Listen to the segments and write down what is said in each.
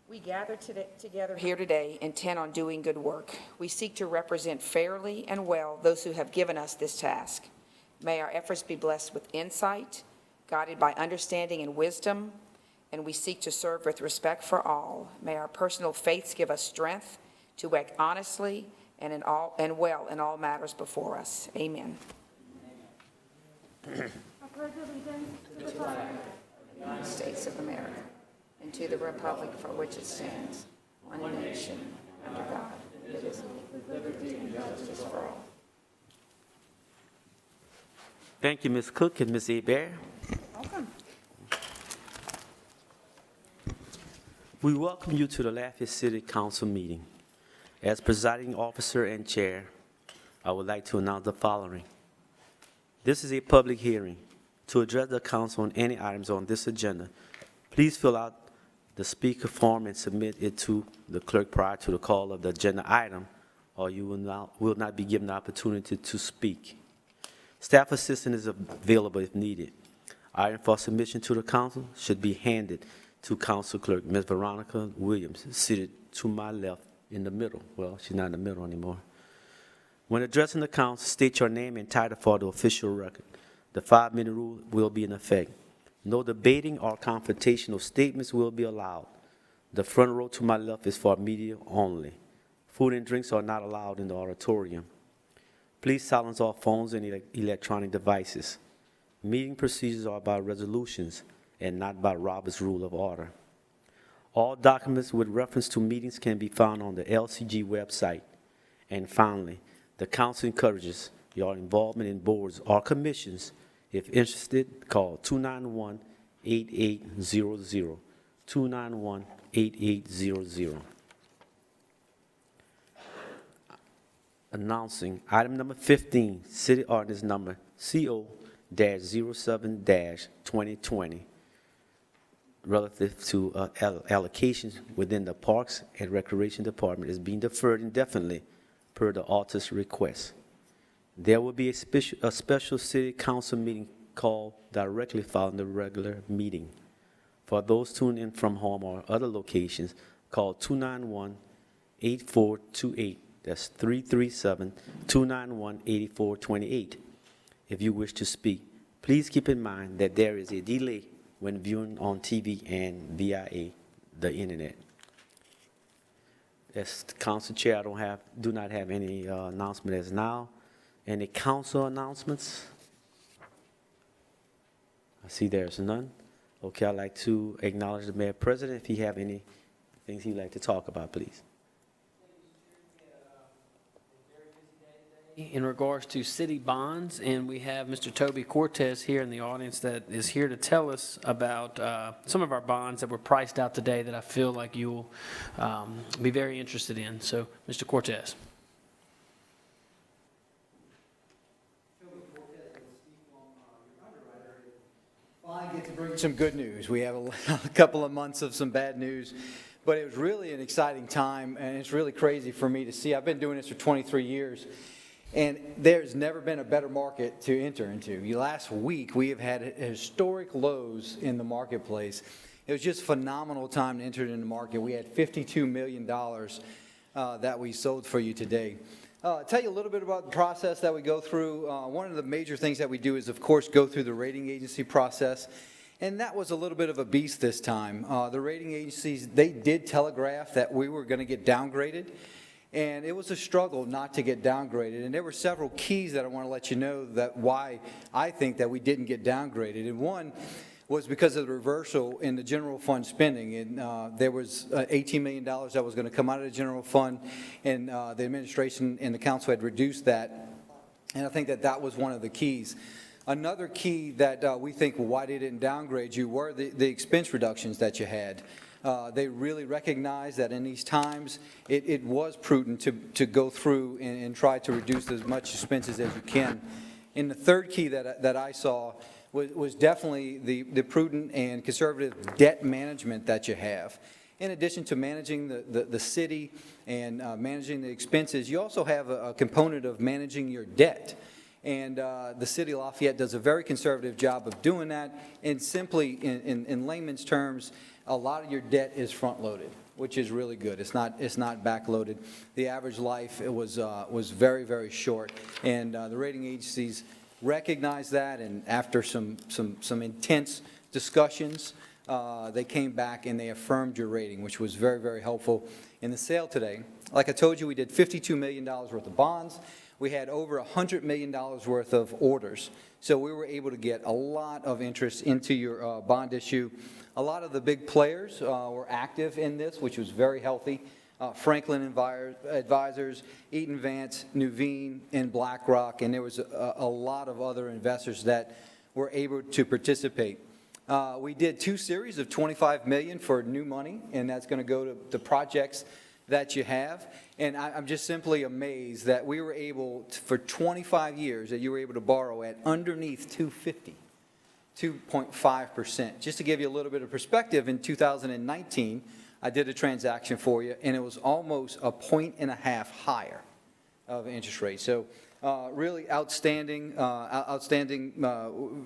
We gather together here today intent on doing good work. We seek to represent fairly and well those who have given us this task. May our efforts be blessed with insight, guided by understanding and wisdom, and we seek to serve with respect for all. May our personal faiths give us strength to act honestly and well in all matters before us. Amen. I pledge allegiance to the flag of the United States of America and to the republic for which it stands, one nation, under God, indivisible, with liberty and justice for all. Thank you, Ms. Cook and Ms. Hebert. Welcome. We welcome you to the Lafayette City Council meeting. As presiding officer and chair, I would like to announce the following. This is a public hearing. To address the council on any items on this agenda, please fill out the speaker form and submit it to the clerk prior to the call of the agenda item, or you will not be given the opportunity to speak. Staff assistance is available if needed. Item for submission to the council should be handed to Council Clerk Ms. Veronica Williams, seated to my left in the middle. Well, she's not in the middle anymore. When addressing the council, state your name and title for the official record. The 5-minute rule will be in effect. No debating or confrontational statements will be allowed. The front row to my left is for media only. Food and drinks are not allowed in the auditorium. Please silence all phones and electronic devices. Meeting procedures are by resolutions and not by Robert's Rule of Order. All documents with reference to meetings can be found on the LCG website. And finally, the council encourages your involvement in boards or commissions. If interested, call 291-8800, 291-8800. Announcing item number 15, City Ordinance number CO-07-2020, relative to allocations within the Parks and Recreation Department is being deferred indefinitely per the author's request. There will be a special city council meeting called directly following the regular meeting. For those tuned in from home or other locations, call 291-8428. That's 337-291-8428. If you wish to speak, please keep in mind that there is a delay when viewing on TV and via the internet. As the council chair, I do not have any announcement as now. Any council announcements? I see there's none. Okay, I'd like to acknowledge the Mayor President. If he have any things he'd like to talk about, please. In regards to city bonds, and we have Mr. Toby Cortez here in the audience that is here to tell us about some of our bonds that were priced out today that I feel like you'll be very interested in. So, Mr. Cortez. I get to bring some good news. We have a couple of months of some bad news, but it was really an exciting time, and it's really crazy for me to see. I've been doing this for 23 years. And there's never been a better market to enter into. Last week, we have had historic lows in the marketplace. It was just a phenomenal time to enter in the market. We had $52 million that we sold for you today. Tell you a little bit about the process that we go through. One of the major things that we do is, of course, go through the rating agency process. And that was a little bit of a beast this time. The rating agencies, they did telegraph that we were going to get downgraded. And it was a struggle not to get downgraded. And there were several keys that I want to let you know that why I think that we didn't get downgraded. And one was because of the reversal in the general fund spending. And there was $18 million that was going to come out of the general fund. And the administration and the council had reduced that. And I think that that was one of the keys. Another key that we think why they didn't downgrade you were the expense reductions that you had. They really recognized that in these times, it was prudent to go through and try to reduce as much expenses as you can. And the third key that I saw was definitely the prudent and conservative debt management that you have. In addition to managing the city and managing the expenses, you also have a component of managing your debt. And the city of Lafayette does a very conservative job of doing that. And simply, in layman's terms, a lot of your debt is front-loaded. which is really good. It's not backloaded. The average life, it was very, very short, and the rating agencies recognized that, and after some intense discussions, they came back and they affirmed your rating, which was very, very helpful in the sale today. Like I told you, we did $52 million worth of bonds. We had over $100 million worth of orders. So we were able to get a lot of interest into your bond issue. A lot of the big players were active in this, which was very healthy. Franklin Advisors, Eaton Vance, Nuveen, and BlackRock, and there was a lot of other investors that were able to participate. We did 2 series of $25 million for new money, and that's going to go to the projects that you have. And I'm just simply amazed that we were able, for 25 years, that you were able to borrow at underneath 2.5%. Just to give you a little bit of perspective, in 2019, I did a transaction for you, and it was almost a 1.5 higher of interest rate. So really outstanding,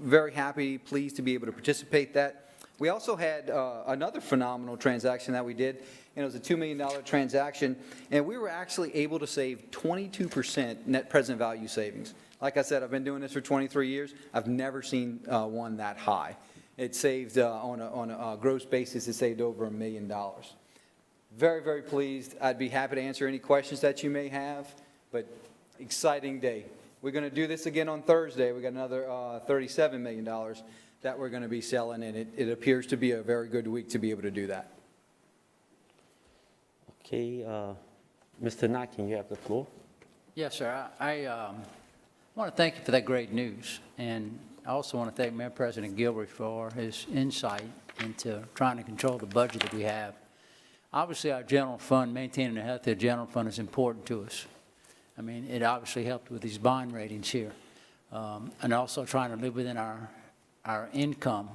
very happy, pleased to be able to participate that. We also had another phenomenal transaction that we did, and it was a $2 million transaction, and we were actually able to save 22% net present value savings. Like I said, I've been doing this for 23 years. I've never seen one that high. It saved, on a gross basis, it saved over $1 million. Very, very pleased. I'd be happy to answer any questions that you may have, but exciting day. We're going to do this again on Thursday. We got another $37 million that we're going to be selling, and it appears to be a very good week to be able to do that. Okay, Mr. Knight, can you have the floor? Yes, sir. I want to thank you for that great news, and I also want to thank Mayor President Gilbert for his insight into trying to control the budget that we have. Obviously, our general fund, maintaining a healthy general fund is important to us. I mean, it obviously helped with these bond ratings here, and also trying to live within our income,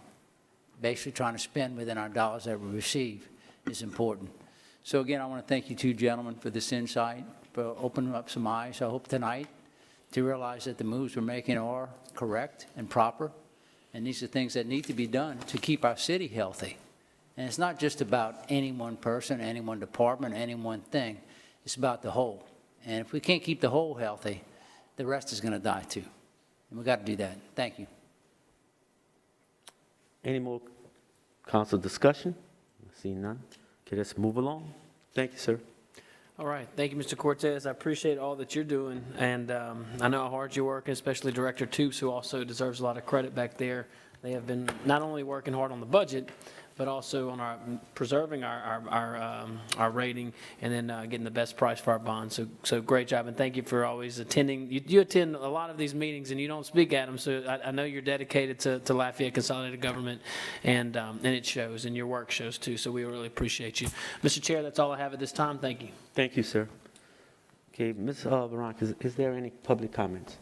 basically trying to spend within our dollars that we receive is important. So again, I want to thank you two gentlemen for this insight, for opening up some eyes, I hope tonight, to realize that the moves we're making are correct and proper, and these are things that need to be done to keep our city healthy. And it's not just about any one person, any one department, any one thing. It's about the whole. And if we can't keep the whole healthy, the rest is going to die too. And we've got to do that. Thank you. Any more council discussion? See none. Okay, let's move along. Thank you, sir. All right, thank you, Mr. Cortez. I appreciate all that you're doing, and I know how hard you work, especially Director Toops, who also deserves a lot of credit back there. They have been not only working hard on the budget, but also on our preserving our rating, and then getting the best price for our bonds. So great job, and thank you for always attending. You attend a lot of these meetings, and you don't speak at them. So I know you're dedicated to Lafayette Consolidated Government, and it shows, and your work shows too. So we really appreciate you, Mr. Chair. That's all I have at this time. Thank you. Thank you, sir. Okay, Ms. Veronica, is there any public comments?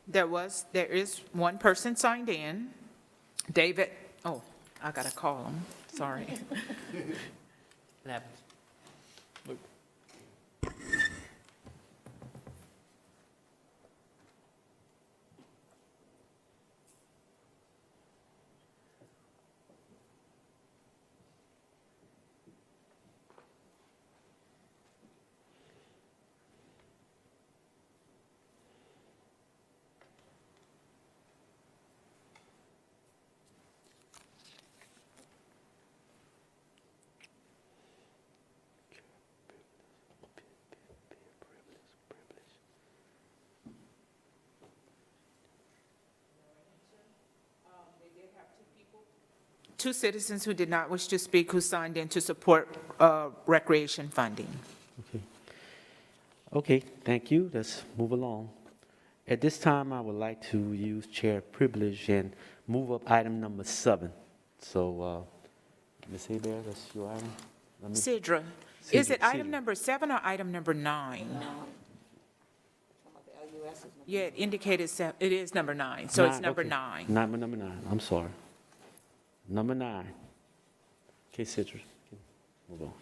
There is one person signed in, David, oh, I gotta call him, sorry. It happens. Two citizens who did not wish to speak who signed in to support recreation funding. Okay. Okay, thank you. Let's move along. At this time, I would like to use chair privilege and move up item number 7. So, Ms. Hebert, that's your item? Sidra, is it Sidra. item number 7 or item number 9? Yeah, it indicated, it is number 9, so it's number okay. 9. Number 9, I'm sorry. Number 9. Okay, Citrus, move on.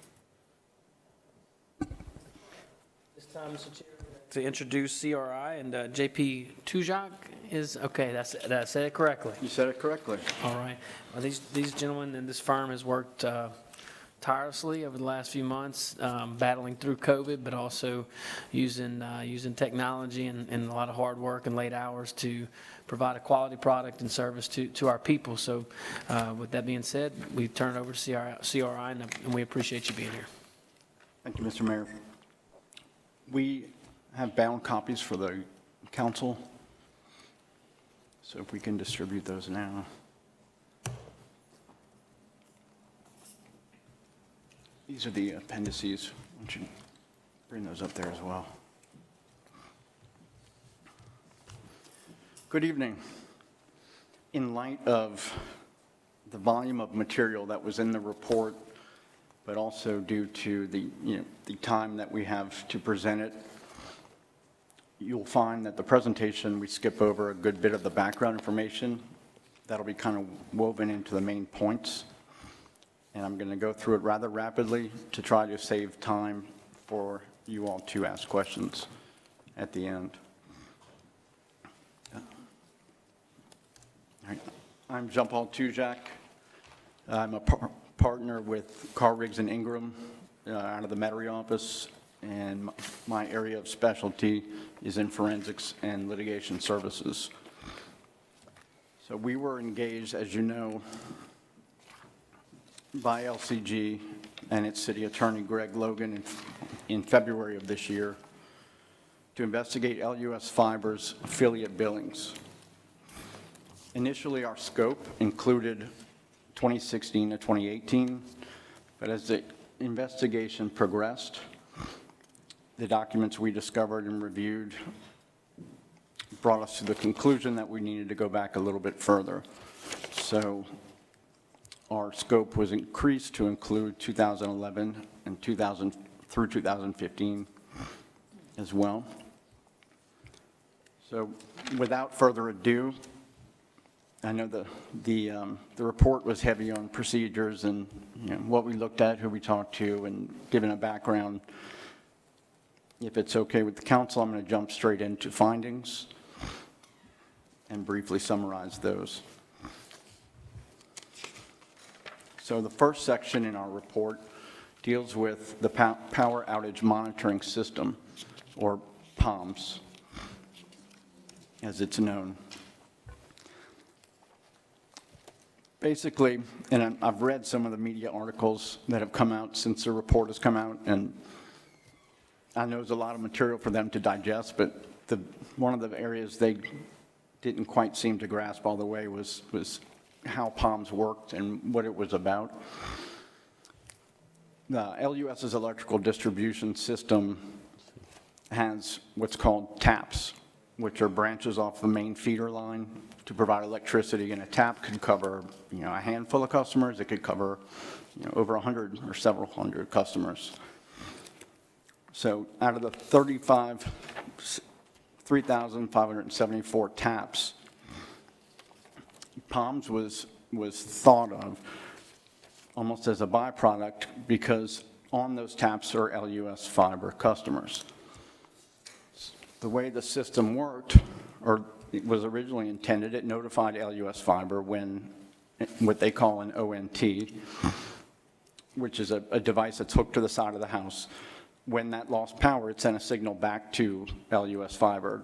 This time, Mr. Chair, to introduce CRI, and JP Tujak is, okay, did I say it correctly? You said it correctly. All right. Well, these gentlemen and this firm has worked tirelessly over the last few months, battling through COVID, but also using technology and a lot of hard work and late hours to provide a quality product and service to our people. So with that being said, we turn it over to CRI, and we appreciate you being here. Thank you, Mr. Mayor. We have bound copies for the council, so if we can distribute those now. These are the appendices. Why don't you bring those up there as well? Good evening. In light of the volume of material that was in the report, but also due to the time that we have to present it, you'll find that the presentation, we skip over a good bit of the background information. That'll be kind of woven into the main points. And I'm going to go through it rather rapidly to try to save time for you all to ask questions at the end. All right. I'm Jean-Paul Tujak. I'm a partner with Carr, Riggs, and Ingram out of the Metairie office, and my area of specialty is in forensics and litigation services. So we were engaged, as you know, by LCG and its city attorney, Greg Logan, in February of this year to investigate LUS Fiber's affiliate billings. Initially, our scope included 2016 to 2018, but as the investigation progressed, the documents we discovered and reviewed brought us to the conclusion that we needed to go back a little bit further. So our scope was increased to include 2011 and 2000 through 2015 as well. So without further ado, I know the report was heavy on procedures and what we looked at, who we talked to, and given a background. If it's okay with the council, I'm going to jump straight into findings and briefly summarize those. So the first section in our report deals with the Power Outage Monitoring System, or POMS, as it's known. Basically, and I've read some of the media articles that have come out since the report has come out, and I know there's a lot of material for them to digest, but one of the areas they didn't quite seem to grasp all the way was how POMS worked and what it was about. LUS's electrical distribution system has what's called taps, which are branches off the main feeder line to provide electricity, and a tap could cover, a handful of customers. It could cover, over 100 or several hundred customers. So out of the 3,574 taps, POMS was thought of almost as a byproduct because on those taps are LUS Fiber customers. The way the system worked, or it was originally intended, it notified LUS Fiber when what they call an ONT, which is a device that's hooked to the side of the house. When that lost power, it sent a signal back to LUS Fiber,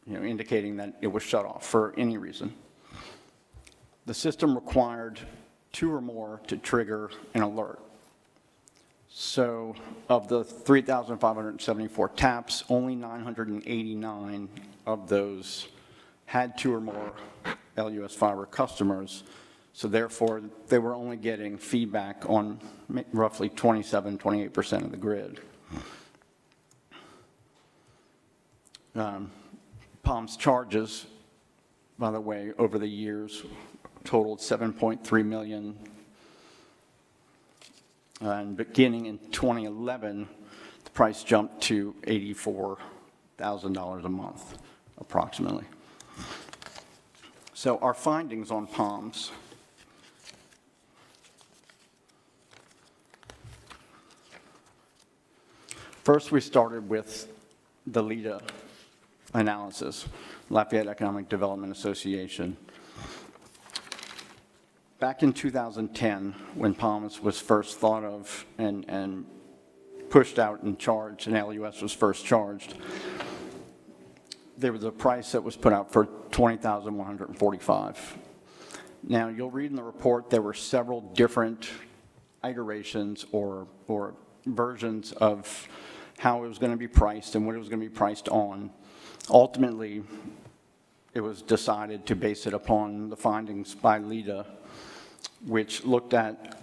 indicating that it was shut off for any reason. The system required 2 or more to trigger an alert. So of the 3,574 taps, only 989 of those had 2 or more LUS Fiber customers. So therefore, they were only getting feedback on roughly 27, 28% of the grid. POMS charges, by the way, over the years totaled $7.3 million. And beginning in 2011, the price jumped to $84,000 a month, approximately. So our findings on POMS. First, we started with the LEDA analysis, Lafayette Economic Development Association. back in 2010, when Palms was first thought of and pushed out and charged, and LUS was first charged, there was a price that was put out for $20,145. Now, you'll read in the report there were several different iterations or versions of how it was going to be priced and what it was going to be priced on. Ultimately, it was decided to base it upon the findings by LEDA, which looked at,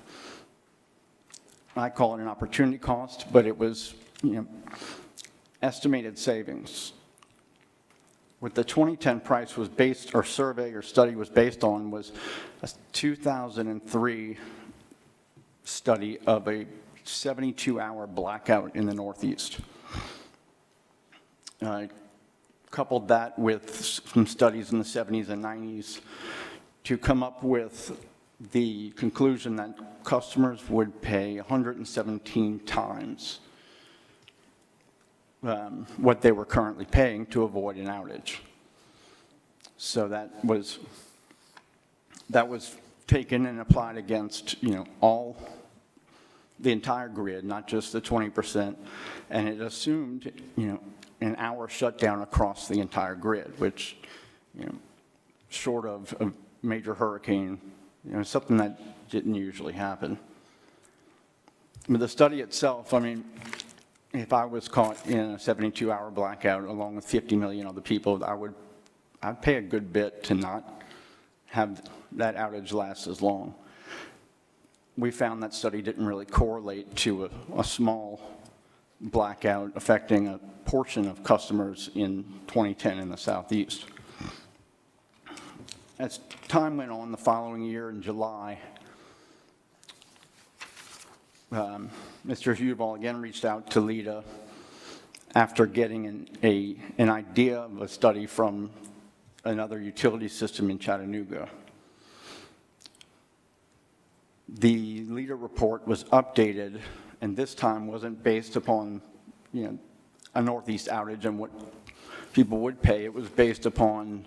I call it an opportunity cost, but it was, estimated savings. What the 2010 price was based, or survey or study was based on, was a 2003 study of a 72-hour blackout in the Northeast. Coupled that with some studies in the 70s and 90s to come up with the conclusion that customers would pay 117 times what they were currently paying to avoid an outage. So that was taken and applied against, all the entire grid, not just the 20%, and it assumed, an hour shutdown across the entire grid, which, short of a major hurricane, something that didn't usually happen. But the study itself, if I was caught in a 72-hour blackout along with 50 million other people, I'd pay a good bit to not have that outage last as long. We found that study didn't really correlate to a small blackout affecting a portion of customers in 2010 in the Southeast. As time went on, the following year in July, Mr. Huvall again reached out to LEDA after getting an idea of a study from another utility system in Chattanooga. The LEDA report was updated, and this time wasn't based upon, a Northeast outage and what people would pay. It was based upon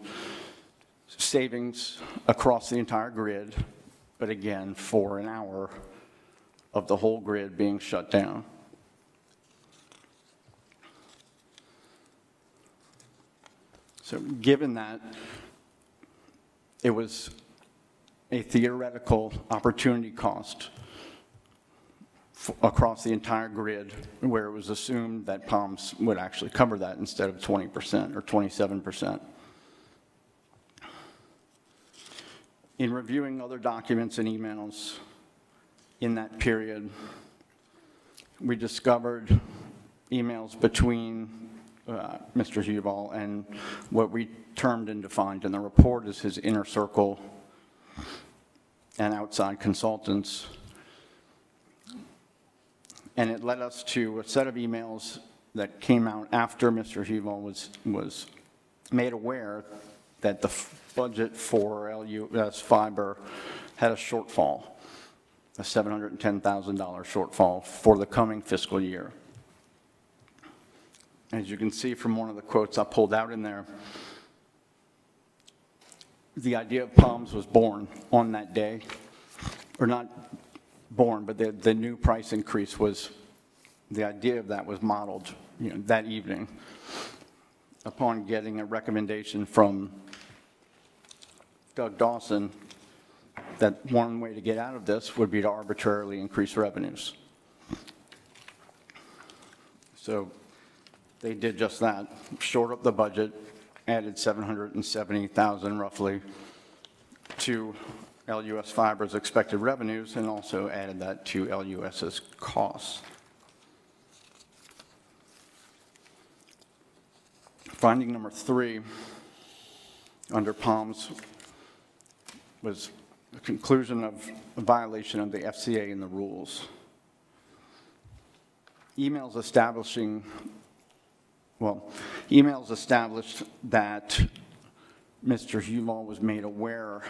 savings across the entire grid, but again, for an hour of the whole grid being shut down. So given that it was a theoretical opportunity cost across the entire grid, where it was assumed that Palms would actually cover that instead of 20% or 27%. In reviewing other documents and emails in that period, we discovered emails between Mr. Huvall and what we termed and defined in the report as his inner circle and outside consultants. And it led us to a set of emails that came out after Mr. Huvall was made aware that the budget for LUS fiber had a shortfall, a $710,000 shortfall for the coming fiscal year. As you can see from one of the quotes I pulled out in there, the idea of Palms was born on that day, or not born, but the new price increase was, the idea of that was modeled, that evening upon getting a recommendation from Doug Dawson that one way to get out of this would be to arbitrarily increase revenues. So they did just that, shored up the budget, added $770,000 roughly to LUS Fiber's expected revenues, and also added that to LUS's costs. Finding number 3 under Palms was a conclusion of a violation of the FCA and the rules. Emails established that Mr. Huvall was made aware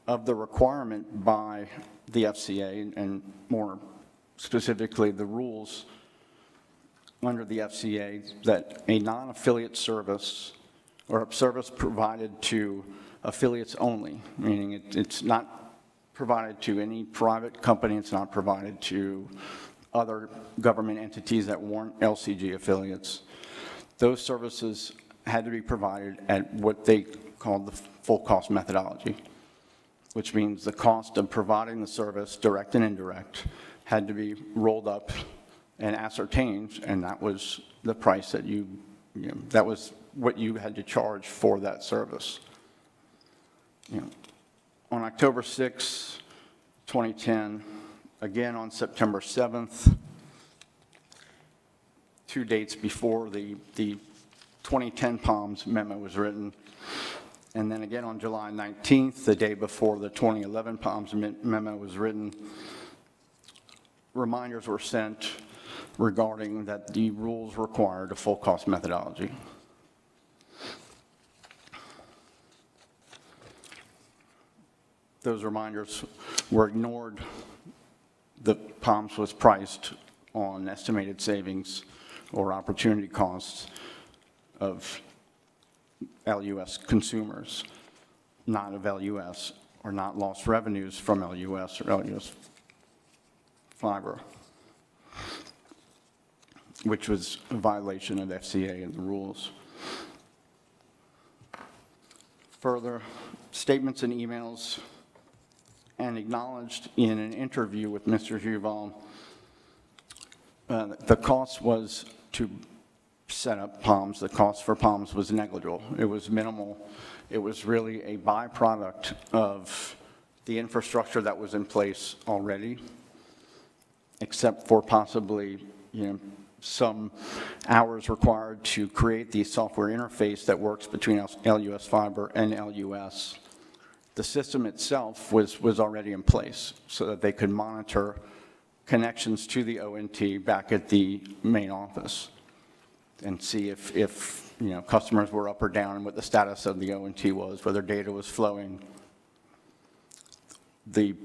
of the requirement by the FCA, and more specifically the rules under the FCA, that a non-affiliate service or a service provided to affiliates only, meaning it's not provided to any private company. It's not provided to other government entities that weren't LCG affiliates. Those services had to be provided at what they called the full cost methodology, which means the cost of providing the service, direct and indirect, had to be rolled up and ascertained, and that was the price that that was what you had to charge for that service. On October 6, 2010, again on September 7th, 2 dates before the 2010 POMS memo was written, and then again on July 19th, the day before the 2011 POMS memo was written, reminders were sent regarding that the rules required a full cost methodology. Those reminders were ignored. The POMS was priced on estimated savings or opportunity costs of LUS consumers, not of LUS, or not lost revenues from LUS or LUS fiber, which was a violation of FCA and the rules. Further, statements and emails and acknowledged in an interview with Mr. Juval, the cost was to set up POMS. The cost for POMS was negligible. It was minimal. It was really a byproduct of the infrastructure that was in place already, except for possibly, some hours required to create the software interface that works between LUS Fiber and LUS. The system itself was already in place so that they could monitor connections to the ONT back at the main office and see if customers were up or down and what the status of the ONT was, whether data was flowing. The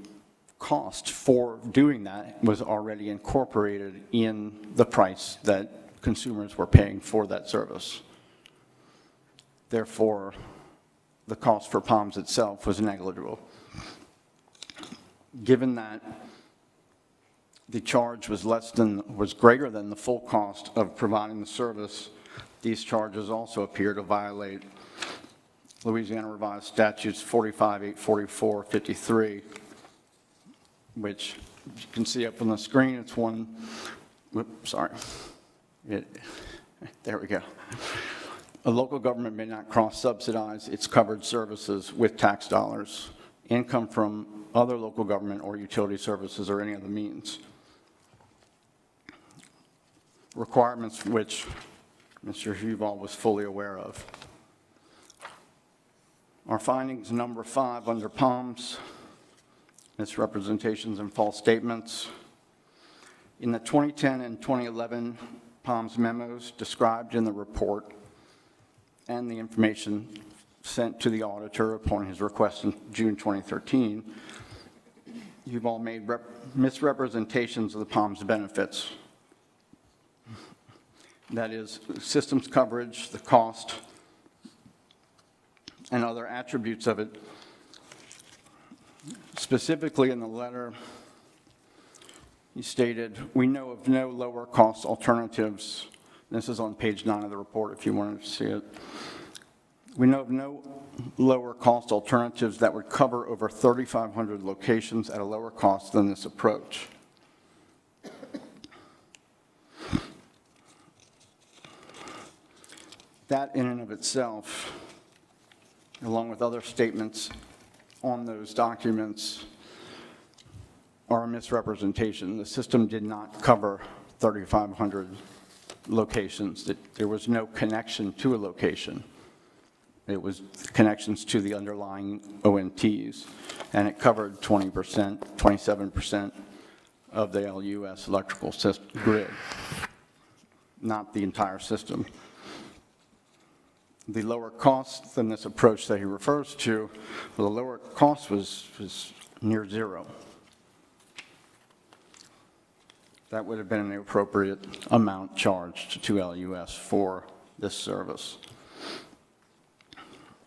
cost for doing that was already incorporated in the price that consumers were paying for that service. Therefore, the cost for POMS itself was negligible. Given that the charge was greater than the full cost of providing the service, these charges also appear to violate Louisiana Revised Statutes 45, 53, which you can see up on the screen. It's there we go. A local government may not cross-subsidize its covered services with tax dollars, income from other local government or utility services, or any other means. Requirements which Mr. Juval was fully aware of. Our findings, number 5, under POMS, misrepresentations and false statements. In the 2010 and 2011 POMS memos described in the report and the information sent to the auditor upon his request in June 2013, you've all made misrepresentations of the POMS benefits. That is, systems coverage, the cost, and other attributes of it. Specifically in the letter, he stated, "We know of no lower cost alternatives." This is on page 9 of the report if you wanted to see it. "We know of no lower cost alternatives that would cover over 3,500 locations at a lower cost than this approach." That in and of itself, along with other statements on those documents, are a misrepresentation. The system did not cover 3,500 locations. There was no connection to a location. It was connections to the underlying ONTs, and it covered 20%, 27% of the LUS electrical grid, not the entire system. The lower cost than this approach that he refers to, well, the lower cost was near zero. That would have been an appropriate amount charged to LUS for this service.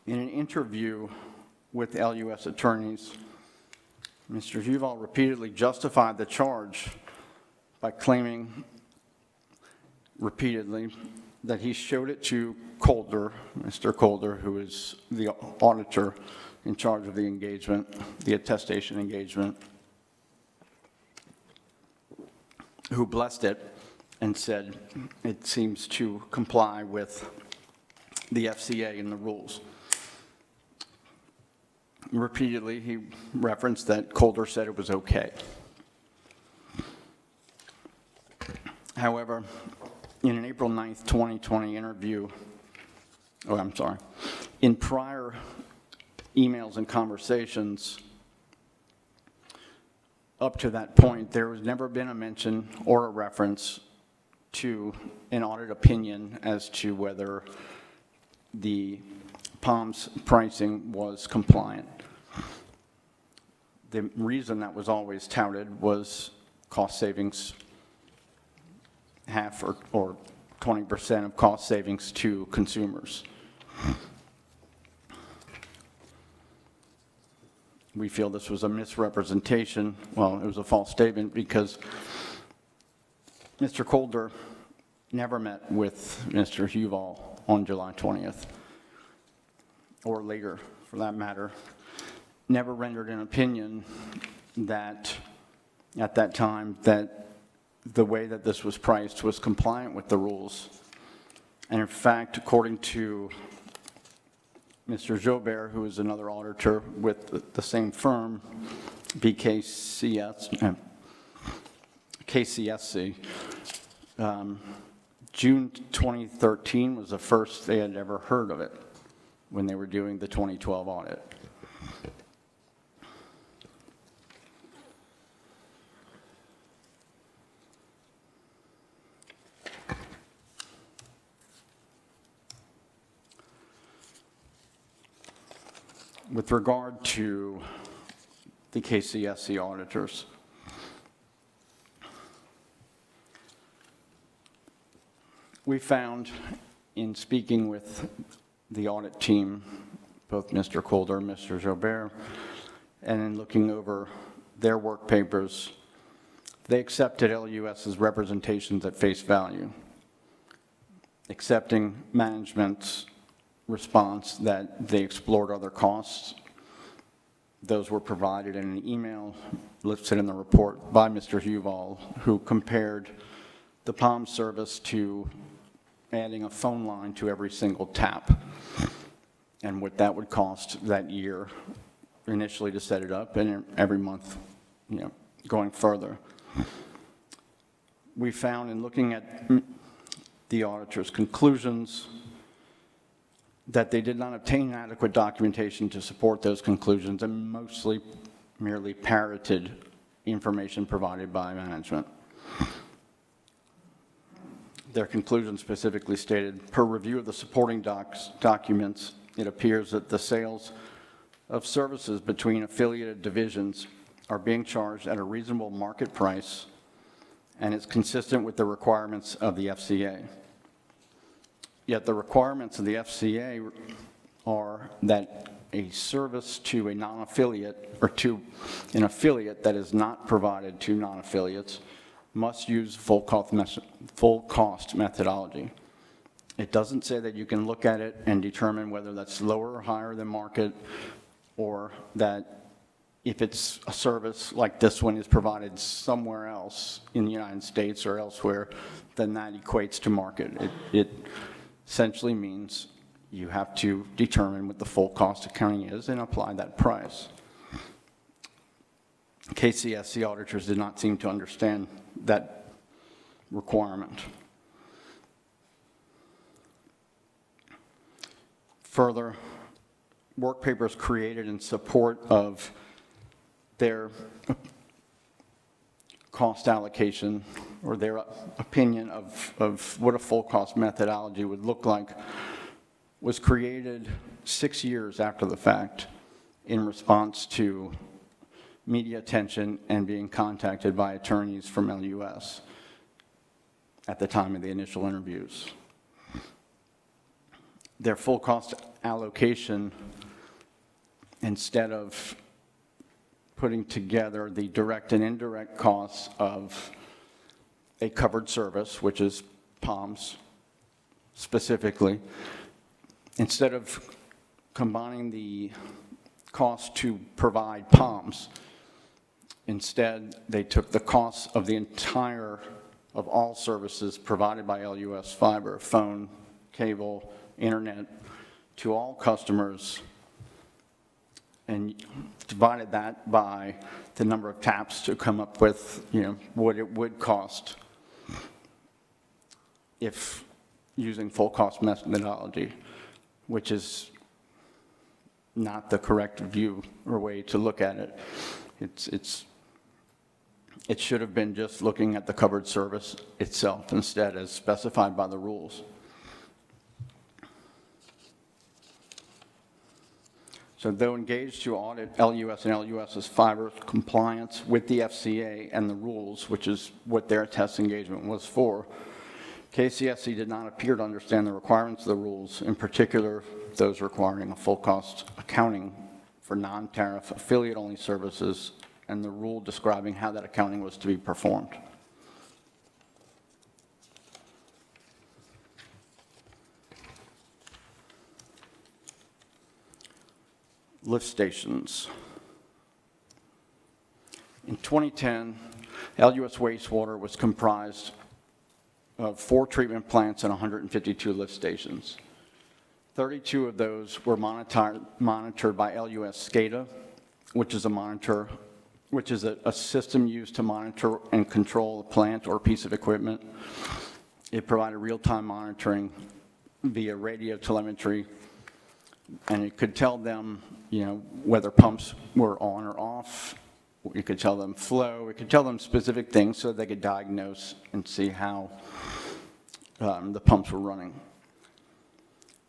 In an interview with LUS attorneys, Mr. Huval repeatedly justified the charge by claiming repeatedly that he showed it to Calder, Mr. Calder, who is the auditor in charge of the engagement, the attestation engagement, who blessed it and said it seems to comply with the FCA and the rules. Repeatedly, he referenced that Calder said it was okay. However, in an April 9th, 2020 interview, in prior emails and conversations up to that point, there has never been a mention or a reference to an audit opinion as to whether the POMS pricing was compliant. The reason that was always touted was cost savings, half or 20% of cost savings to consumers. We feel this was a misrepresentation. Well, it was a false statement because Mr. Calder never met with Mr. Huval on July 20th, or later for that matter, never rendered an opinion that at that time that the way that this was priced was compliant with the rules. And in fact, according to Mr. Jobert, who is another auditor with the same firm, KCSC, June 2013 was the first they had ever heard of it when they were doing the 2012 audit. With regard to the KCSC auditors, we found in speaking with the audit team, both Mr. Calder and Mr. Jobert, and in looking over their work papers, they accepted LUS's representations at face value, accepting management's response that they explored other costs. Those were provided in an email listed in the report by Mr. Huval, who compared the POM service to adding a phone line to every single tap and what that would cost that year initially to set it up and every month, going further. We found in looking at the auditor's conclusions that they did not obtain adequate documentation to support those conclusions and mostly merely parroted information provided by management. Their conclusion specifically stated, per review of the supporting documents, it appears that the sales of services between affiliated divisions are being charged at a reasonable market price and is consistent with the requirements of the FCA. Yet the requirements of the FCA are that a service to a non-affiliate or to an affiliate that is not provided to non-affiliates must use full cost methodology. It doesn't say that you can look at it and determine whether that's lower or higher than market, or that if it's a service like this one is provided somewhere else in the United States or elsewhere, then that equates to market. It essentially means you have to determine what the full cost accounting is and apply that price. KCSC auditors did not seem to understand that requirement. Further, work papers created in support of their cost allocation or their opinion of what a full cost methodology would look like was created 6 years after the fact in response to media attention and being contacted by attorneys from LUS at the time of the initial interviews. Their full cost allocation, instead of putting together the direct and indirect costs of a covered service, which is POMS specifically. Instead of combining the cost to provide POMS, instead they took the costs of of all services provided by LUS Fiber, phone, cable, internet, to all customers, and divided that by the number of taps to come up with, what it would cost if using full cost methodology, which is not the correct view or way to look at it. It should have been just looking at the covered service itself instead, as specified by the rules. So though engaged to audit LUS and LUS's fiber compliance with the FCA and the rules, which is what their test engagement was for, KCSC did not appear to understand the requirements of the rules, in particular those requiring a full cost accounting for non-tariff affiliate-only services and the rule describing how that accounting was to be performed. Lift stations. In 2010, LUS wastewater was comprised of 4 treatment plants and 152 lift stations. 32 of those were monitored by LUS SCADA, which is a system used to monitor and control a plant or piece of equipment. It provided real-time monitoring via radio telemetry, and it could tell them, whether pumps were on or off. It could tell them flow. It could tell them specific things so they could diagnose and see how the pumps were running.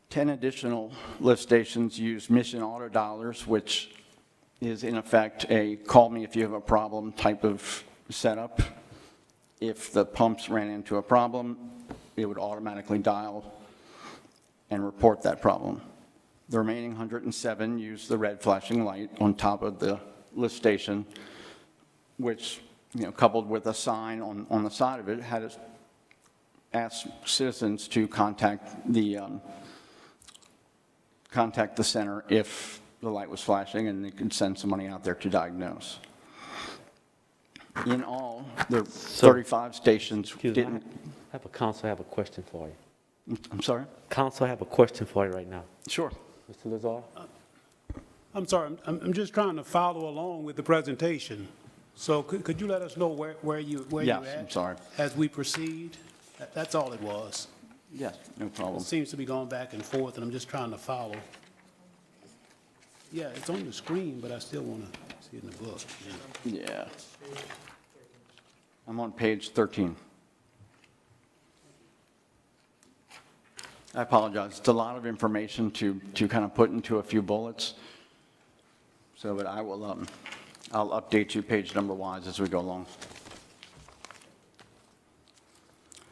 10 additional lift stations used mission auto dialers, which is in effect a call me if you have a problem type of setup. If the pumps ran into a problem, it would automatically dial and report that problem. The remaining 107 used the red flashing light on top of the lift station, which, coupled with a sign on the side of it, had it ask citizens to contact the center if the light was flashing, and they could send somebody out there to diagnose. In all, there 35 stations didn't. Council, I have a question for you. I'm sorry? Council, I have a question for you right now. Sure. Mr. Lazar? I'm sorry, I'm just trying to follow along with the presentation. So could you let us know where you're Yes, at? I'm sorry. As we proceed? That's all it was. Yes, no problem. It seems to be going back and forth, and I'm just trying to follow. Yeah, it's on the screen, but I still want to see it in the book. Yeah. I'm on page 13. I apologize. It's a lot of information to kind of put into a few bullets. So, but I will, I'll update you page number wise as we go along.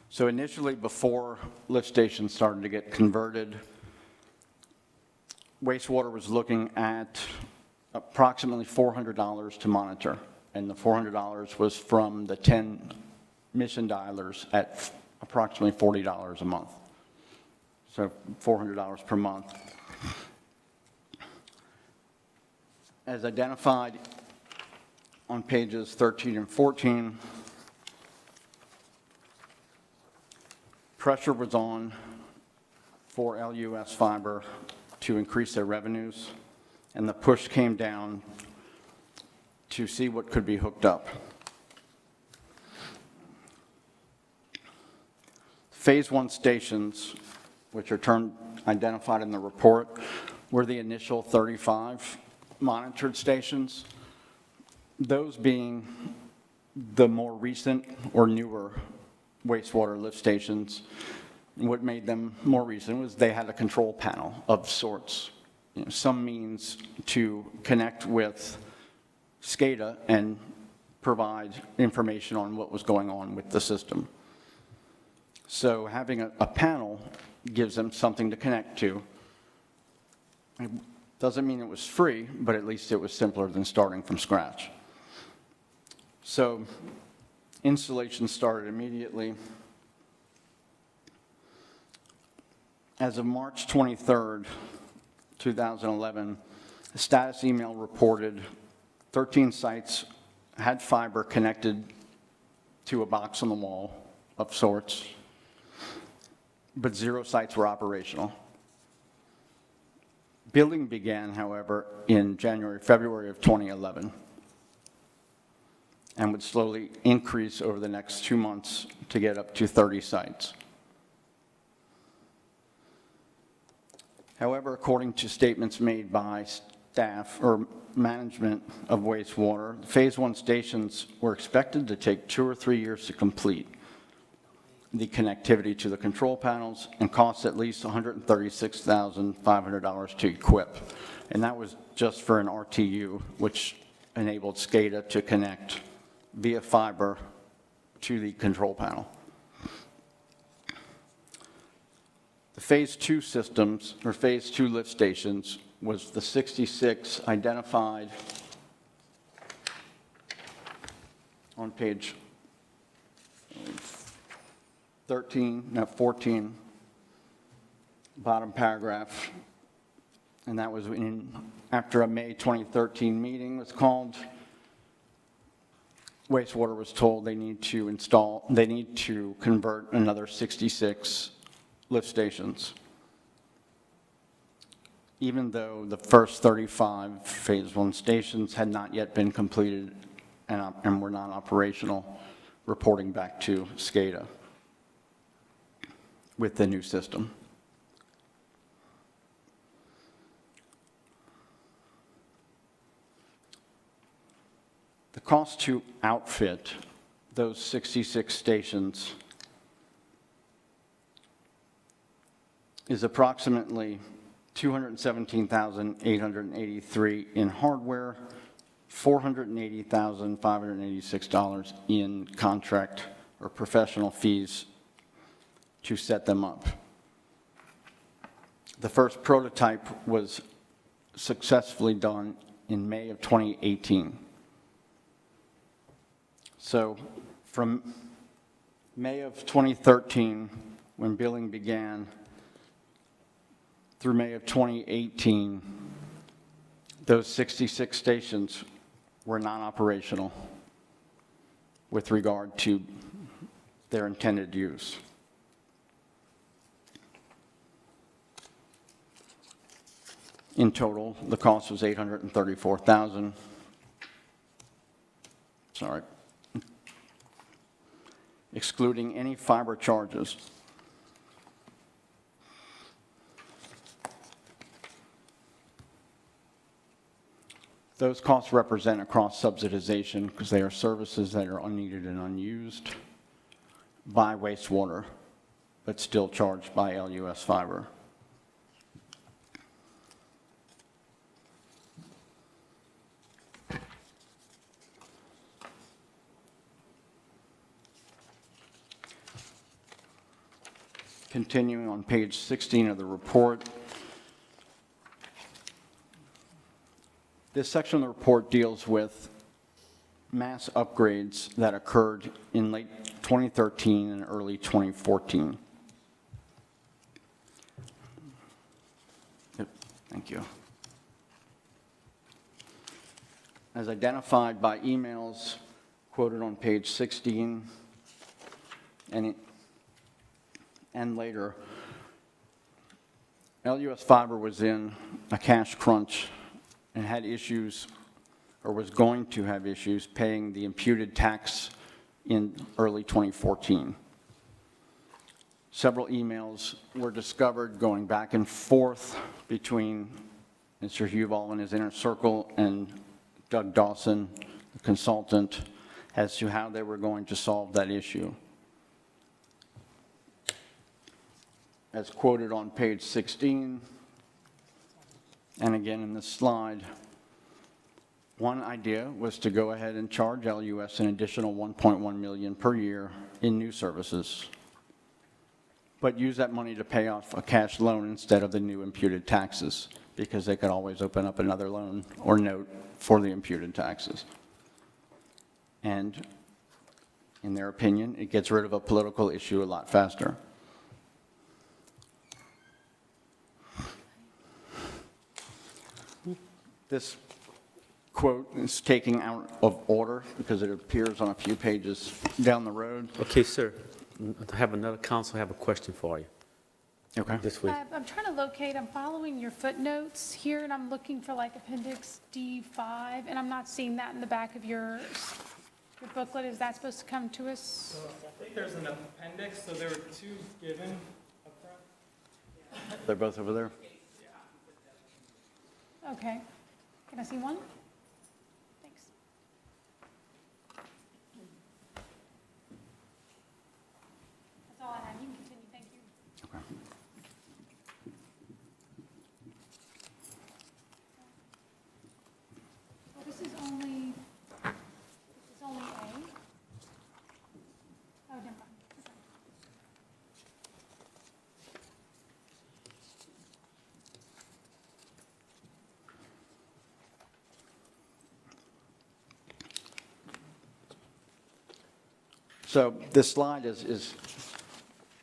So initially, before lift stations started to get converted, wastewater was looking at approximately $400 to monitor, and the $400 was from the 10 mission dialers at approximately $40 a month. So $400 per month. As identified on pages 13 and 14, pressure was on for LUS Fiber to increase their revenues, and the push came down to see what could be hooked up. Phase 1 stations, which are identified in the report, were the initial 35 monitored stations, those being the more recent or newer wastewater lift stations. What made them more recent was they had a control panel of sorts, some means to connect with SCADA and provide information on what was going on with the system. So having a panel gives them something to connect to. Doesn't mean it was free, but at least it was simpler than starting from scratch. So installation started immediately. As of March 23rd, 2011, a status email reported 13 sites had fiber connected to a box on the wall of sorts, but 0 sites were operational. Billing began, however, in February of 2011, and would slowly increase over the next 2 months to get up to 30 sites. However, according to statements made by staff or management of wastewater, Phase 1 stations were expected to take 2 or 3 years to complete the connectivity to the control panels and cost at least $136,500 to equip. And that was just for an RTU, which enabled SCADA to connect via fiber to the control panel. The Phase 2 systems, or Phase 2 lift stations, was the 66 identified on page 14, bottom paragraph, and that was after a May 2013 meeting was called. Wastewater was told they need to convert another 66 lift stations, even though the first 35 Phase 1 stations had not yet been completed and were not operational, reporting back to SCADA with the new system. The cost to outfit those 66 stations is approximately $217,883 in hardware, $480,586 in contract or professional fees to set them up. The first prototype was successfully done in May of 2018. So from May of 2013, when billing began, through May of 2018, those 66 stations were non-operational with regard to their intended use. In total, the cost was $834,000. Sorry. Excluding any fiber charges. Those costs represent a cross-subsidization because they are services that are unneeded and unused by wastewater, but still charged by LUS Fiber. Continuing on page 16 of the report, this section of the report deals with mass upgrades that occurred in late 2013 and early 2014. Thank you. As identified by emails quoted on page 16 and later, LUS Fiber was in a cash crunch and had issues, or was going to have issues, paying the imputed tax in early 2014. Several emails were discovered going back and forth between Mr. Huval and his inner circle and Doug Dawson, the consultant, as to how they were going to solve that issue. As quoted on page 16, and again in this slide, one idea was to go ahead and charge LUS an additional $1.1 million per year in new services, but use that money to pay off a cash loan instead of the new imputed taxes because they could always open up another loan or note for the imputed taxes. And in their opinion, it gets rid of a political issue a lot faster. This quote is taken out of order because it appears on a few pages down the road. Okay, sir. I have another council have a question for you. Okay. This way. I'm trying to locate, I'm following your footnotes here, and I'm looking for like Appendix D5, and I'm not seeing that in the back of your booklet. Is that supposed to come to us? So I think there's an appendix, so there were two given up front. They're both over there? Okay. Can I see one? Thanks. That's all I have. You can continue. Thank you. Okay. Well, this is only A. Oh, never mind. Okay. So this slide is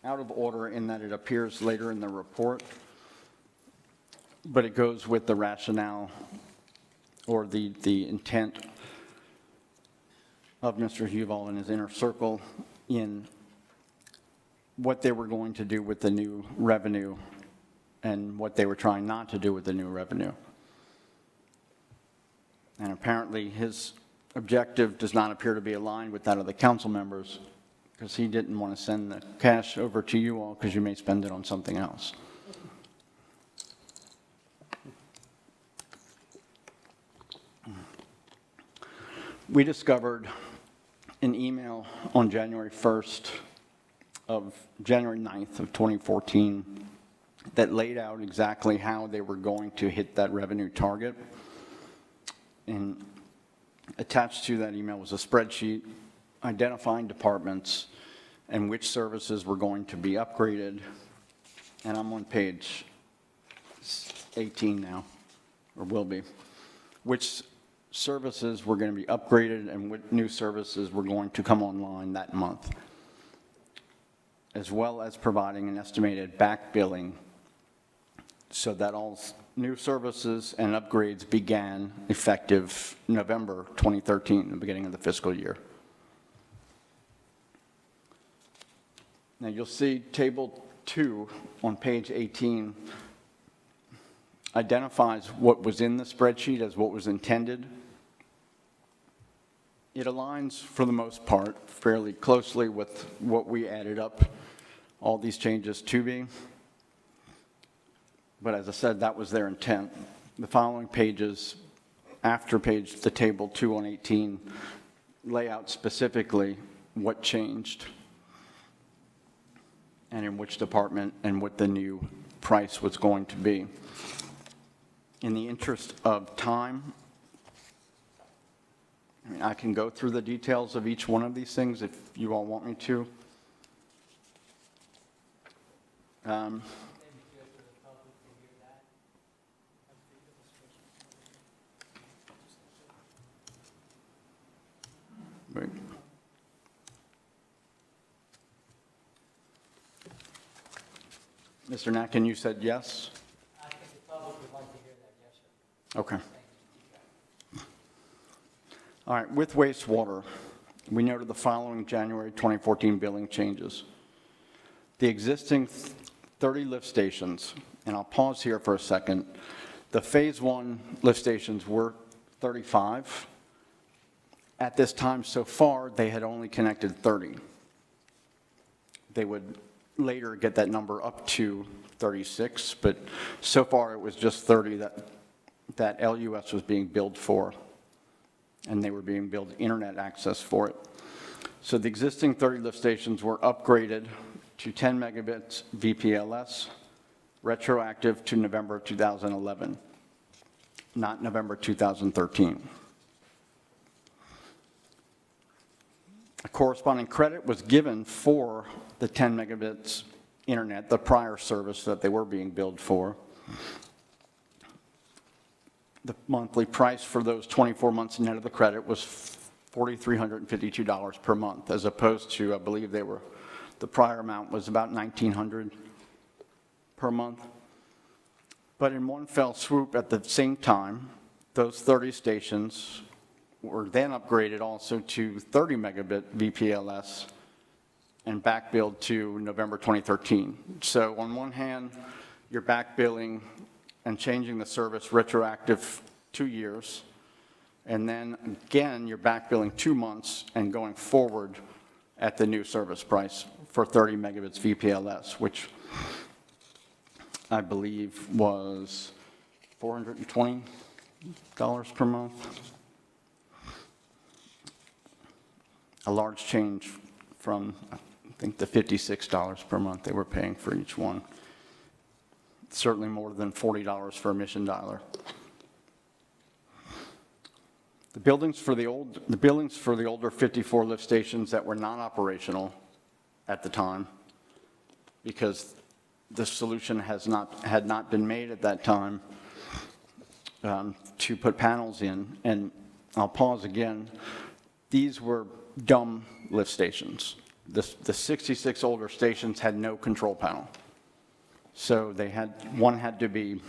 out of order in that it appears later in the report, but it goes with the rationale or the intent of Mr. Huval and his inner circle in what they were going to do with the new revenue and what they were trying not to do with the new revenue. And apparently his objective does not appear to be aligned with that of the council members, because he didn't want to send the cash over to you all because you may spend it on something else. We discovered an email on January 9th of 2014 that laid out exactly how they were going to hit that revenue target. And attached to that email was a spreadsheet identifying departments and which services were going to be upgraded. And I'm on page 18 now, or will be. Which services were going to be upgraded and what new services were going to come online that month, as well as providing an estimated back billing so that all new services and upgrades began effective November 2013, the beginning of the fiscal year. Now you'll see table 2 on page 18 identifies what was in the spreadsheet as what was intended. It aligns, for the most part, fairly closely with what we added up all these changes to be. But as I said, that was their intent. The following pages, after the table 2 on 18, lay out specifically what changed and in which department and what the new price was going to be. In the interest of time, I can go through the details of each one of these things if you all want me to. Right. Mr. Natkin, you said yes? I think the public would like to hear that, yes, sir. Okay. All right, with wastewater, we noted the following January 2014 billing changes. The existing 30 lift stations, and I'll pause here for a second. The phase 1 lift stations were 35. At this time so far, they had only connected 30. They would later get that number up to 36, but so far it was just 30 that LUS was being billed for, and they were being billed internet access for it. So the existing 30 lift stations were upgraded to 10 megabits VPLS, retroactive to November 2011, not November 2013. A corresponding credit was given for the 10 megabits internet, the prior service that they were being billed for. the monthly price for those 24 months net of the credit was $4,352 per month, as opposed to, I believe the prior amount was about $1,900 per month. But in one fell swoop at the same time, those 30 stations were then upgraded also to 30 megabit VPLS and back billed to November 2013. So on one hand, you're back billing and changing the service retroactive 2 years, and then again, you're back billing 2 months and going forward at the new service price for 30 megabits VPLS, which I believe was $420 per month. A large change from, I think, the $56 per month they were paying for each one. Certainly more than $40 for a mission dialer. The billings for the older 54 lift stations that were non-operational at the time, because the solution had not been made at that time to put panels in. And I'll pause again. These were dumb lift stations. The 66 older stations had no control panel. So one had to be,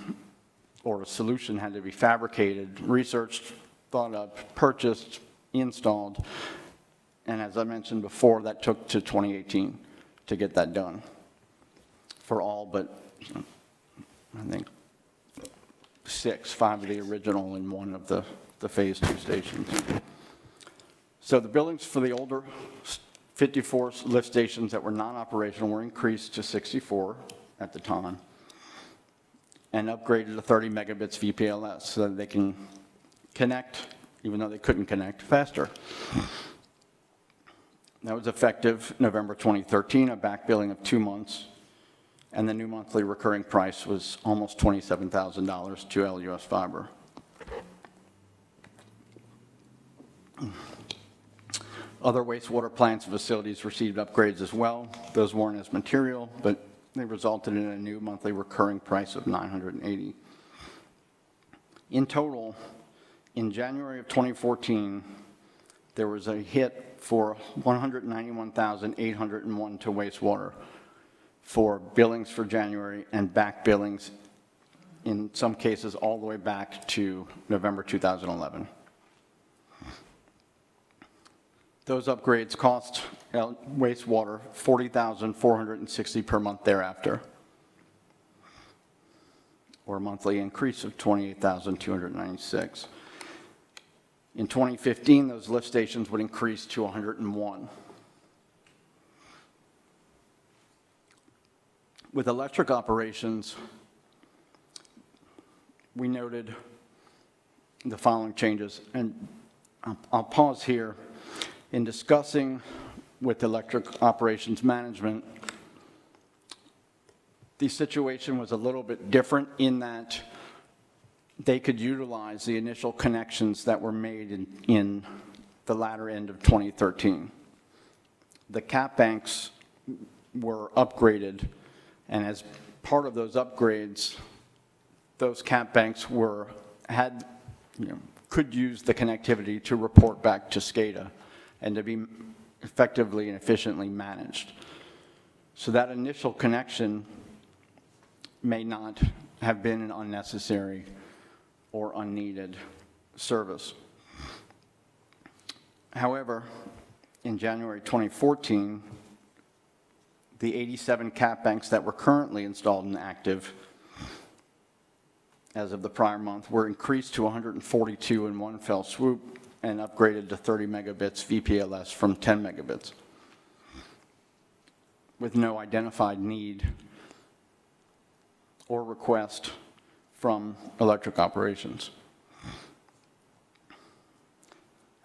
or a solution had to be fabricated, researched, thought up, purchased, installed. And as I mentioned before, that took to 2018 to get that done for all but, I think, 5 of the original and 1 of the phase 2 stations. So the billings for the older 54 lift stations that were non-operational were increased to 64 at the time and upgraded to 30 megabits VPLS so that they can connect, even though they couldn't connect, faster. That was effective November 2013, a back billing of 2 months, and the new monthly recurring price was almost $27,000 to LUS Fiber. Other wastewater plants and facilities received upgrades as well. Those weren't as material, but they resulted in a new monthly recurring price of $980. In total, in January of 2014, there was a hit for $191,801 to wastewater for billings for January and back billings, in some cases all the way back to November 2011. Those upgrades cost wastewater $40,460 per month thereafter, or a monthly increase of $28,296. In 2015, those lift stations would increase to 101. With electric operations, we noted the following changes, and I'll pause here. In discussing with electric operations management, the situation was a little bit different in that they could utilize the initial connections that were made in the latter end of 2013. The cap banks were upgraded, and as part of those upgrades, those cap banks could use the connectivity to report back to SCADA and to be effectively and efficiently managed. So that initial connection may not have been an unnecessary or unneeded service. However, in January 2014, the 87 cap banks that were currently installed and active as of the prior month were increased to 142 in one fell swoop and upgraded to 30 megabits VPLS from 10 megabits with no identified need or request from electric operations.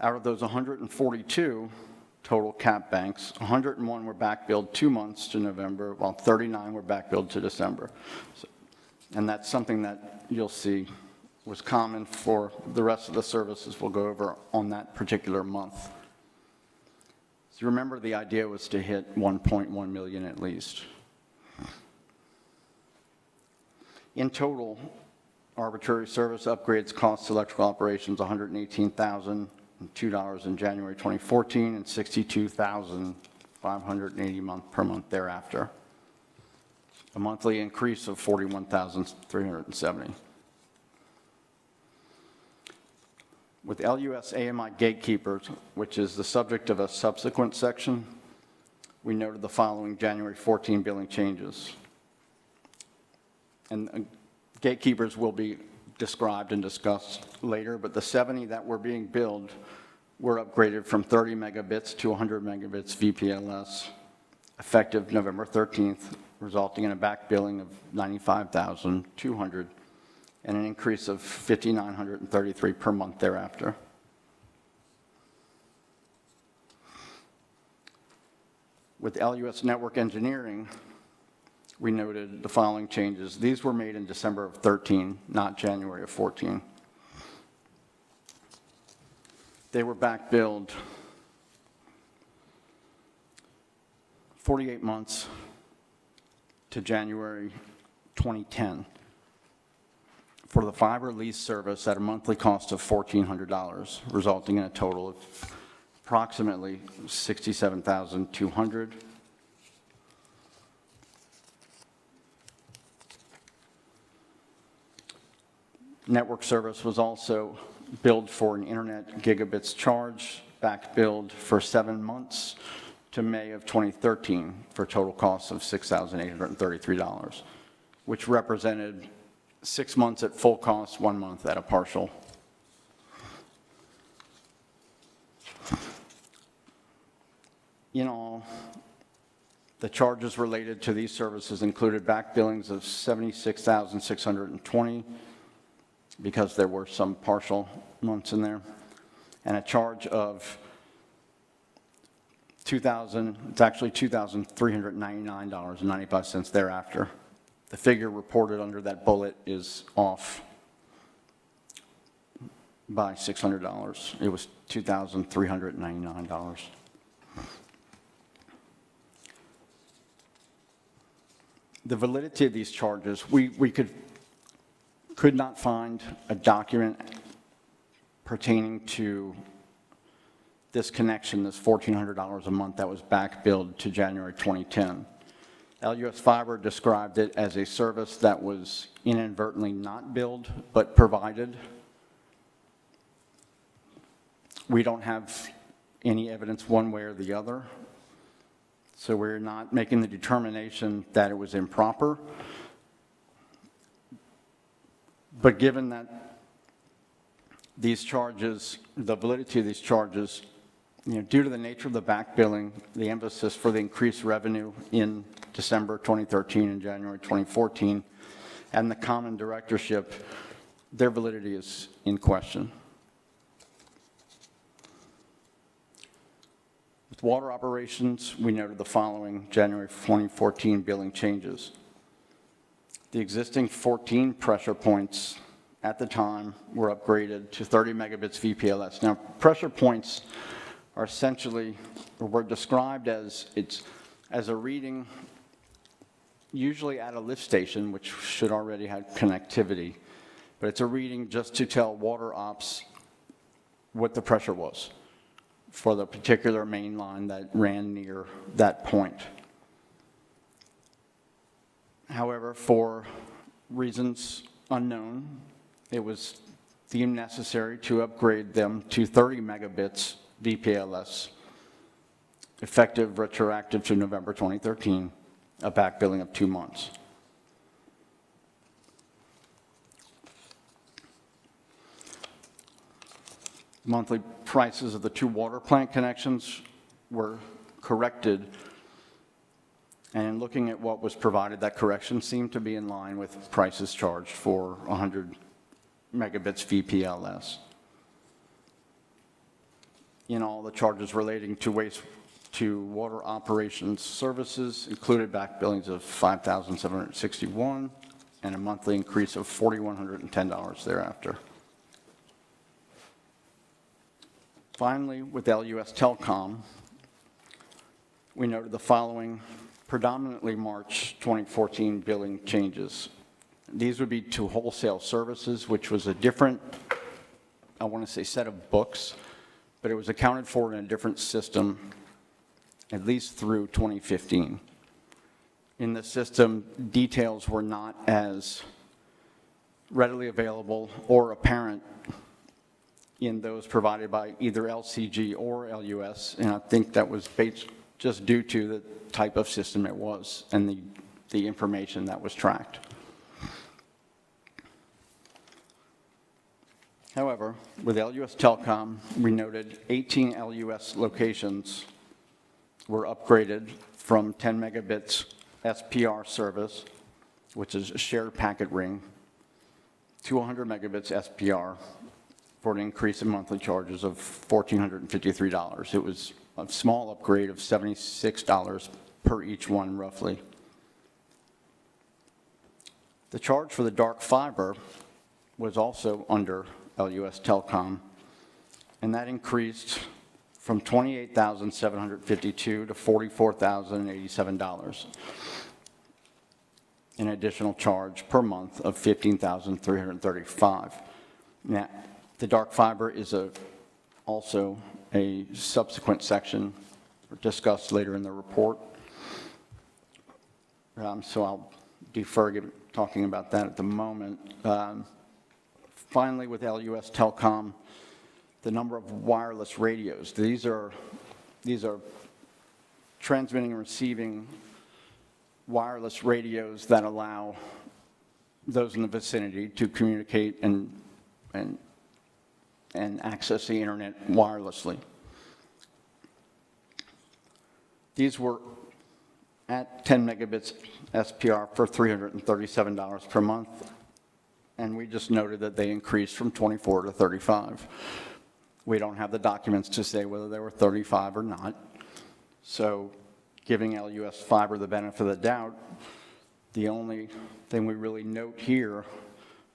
Out of those 142 total cap banks, 101 were back billed 2 months to November, while 39 were back billed to December. And that's something that you'll see was common for the rest of the services we'll go over on that particular month. So remember, the idea was to hit 1.1 million at least. In total, Arbitrary service upgrades cost electrical operations $118,002 in January 2014 and $62,580 per month thereafter. A monthly increase of $41,370. With LUS AMI gatekeepers, which is the subject of a subsequent section, we noted the following January 14 billing changes. And gatekeepers will be described and discussed later, but the 70 that were being billed were upgraded from 30 megabits to 100 megabits VPLS effective November 13th, resulting in a back billing of $95,200 and an increase of $5,933 per month thereafter. With LUS Network Engineering, we noted the following changes. These were made in December of 13, not January of 14. They were back billed 48 months to January 2010 for the fiber lease service at a monthly cost of $1,400, resulting in a total of approximately $67,200. Network service was also billed for an internet gigabits charge, back billed for 7 months to May of 2013 for a total cost of $6,833, which represented 6 months at full cost, 1 month at a partial. In all, the charges related to these services included back billings of $76,620 because there were some partial months in there, and a charge of $2,399.95 thereafter. The figure reported under that bullet is off by $600. It was $2,399. The validity of these charges, we could not find a document pertaining to this connection, this $1,400 a month that was back billed to January 2010. LUS Fiber described it as a service that was inadvertently not billed but provided. We don't have any evidence one way or the other, so we're not making the determination that it was improper. But given that these charges, the validity of these charges, due to the nature of the back billing, the emphasis for the increased revenue in December 2013 and January 2014, and the common directorship, their validity is in question. With water operations, we noted the following January 2014 billing changes. The existing 14 pressure points at the time were upgraded to 30 megabits VPLS. Now, pressure points are essentially, or were described as a reading usually at a lift station, which should already have connectivity, but it's a reading just to tell water ops what the pressure was for the particular main line that ran near that point. However, for reasons unknown, it was deemed necessary to upgrade them to 30 megabits VPLS, effective retroactive to November 2013, a back billing of 2 months. Monthly prices of the 2 water plant connections were corrected, and in looking at what was provided, that correction seemed to be in line with prices charged for 100 megabits VPLS. In all, the charges relating to water operations services included back billings of $5,761 and a monthly increase of $4,110 thereafter. Finally, with LUS Telecom, we noted the following predominantly March 2014 billing changes. These would be to wholesale services, which was a different, I want to say, set of books, but it was accounted for in a different system, at least through 2015. In the system, details were not as readily available or apparent in those provided by either LCG or LUS, and I think that was based just due to the type of system it was and the information that was tracked. However, with LUS Telecom, we noted 18 LUS locations were upgraded from 10 megabits SPR service, which is a shared packet ring, to 100 megabits SPR for an increase in monthly charges of $1,453. It was a small upgrade of $76 per each one, roughly. The charge for the dark fiber was also under LUS Telecom, and that increased from $28,752 to $44,087, an additional charge per month of $15,335. Now, the dark fiber is also a subsequent section discussed later in the report, so I'll defer talking about that at the moment. Finally, with LUS Telecom, the number of wireless radios. These are transmitting and receiving wireless radios that allow those in the vicinity to communicate and access the internet wirelessly. These were at 10 megabits SPR for $337 per month, and we just noted that they increased from 24 to 35. We don't have the documents to say whether they were 35 or not, so giving LUS Fiber the benefit of the doubt, the only thing we really note here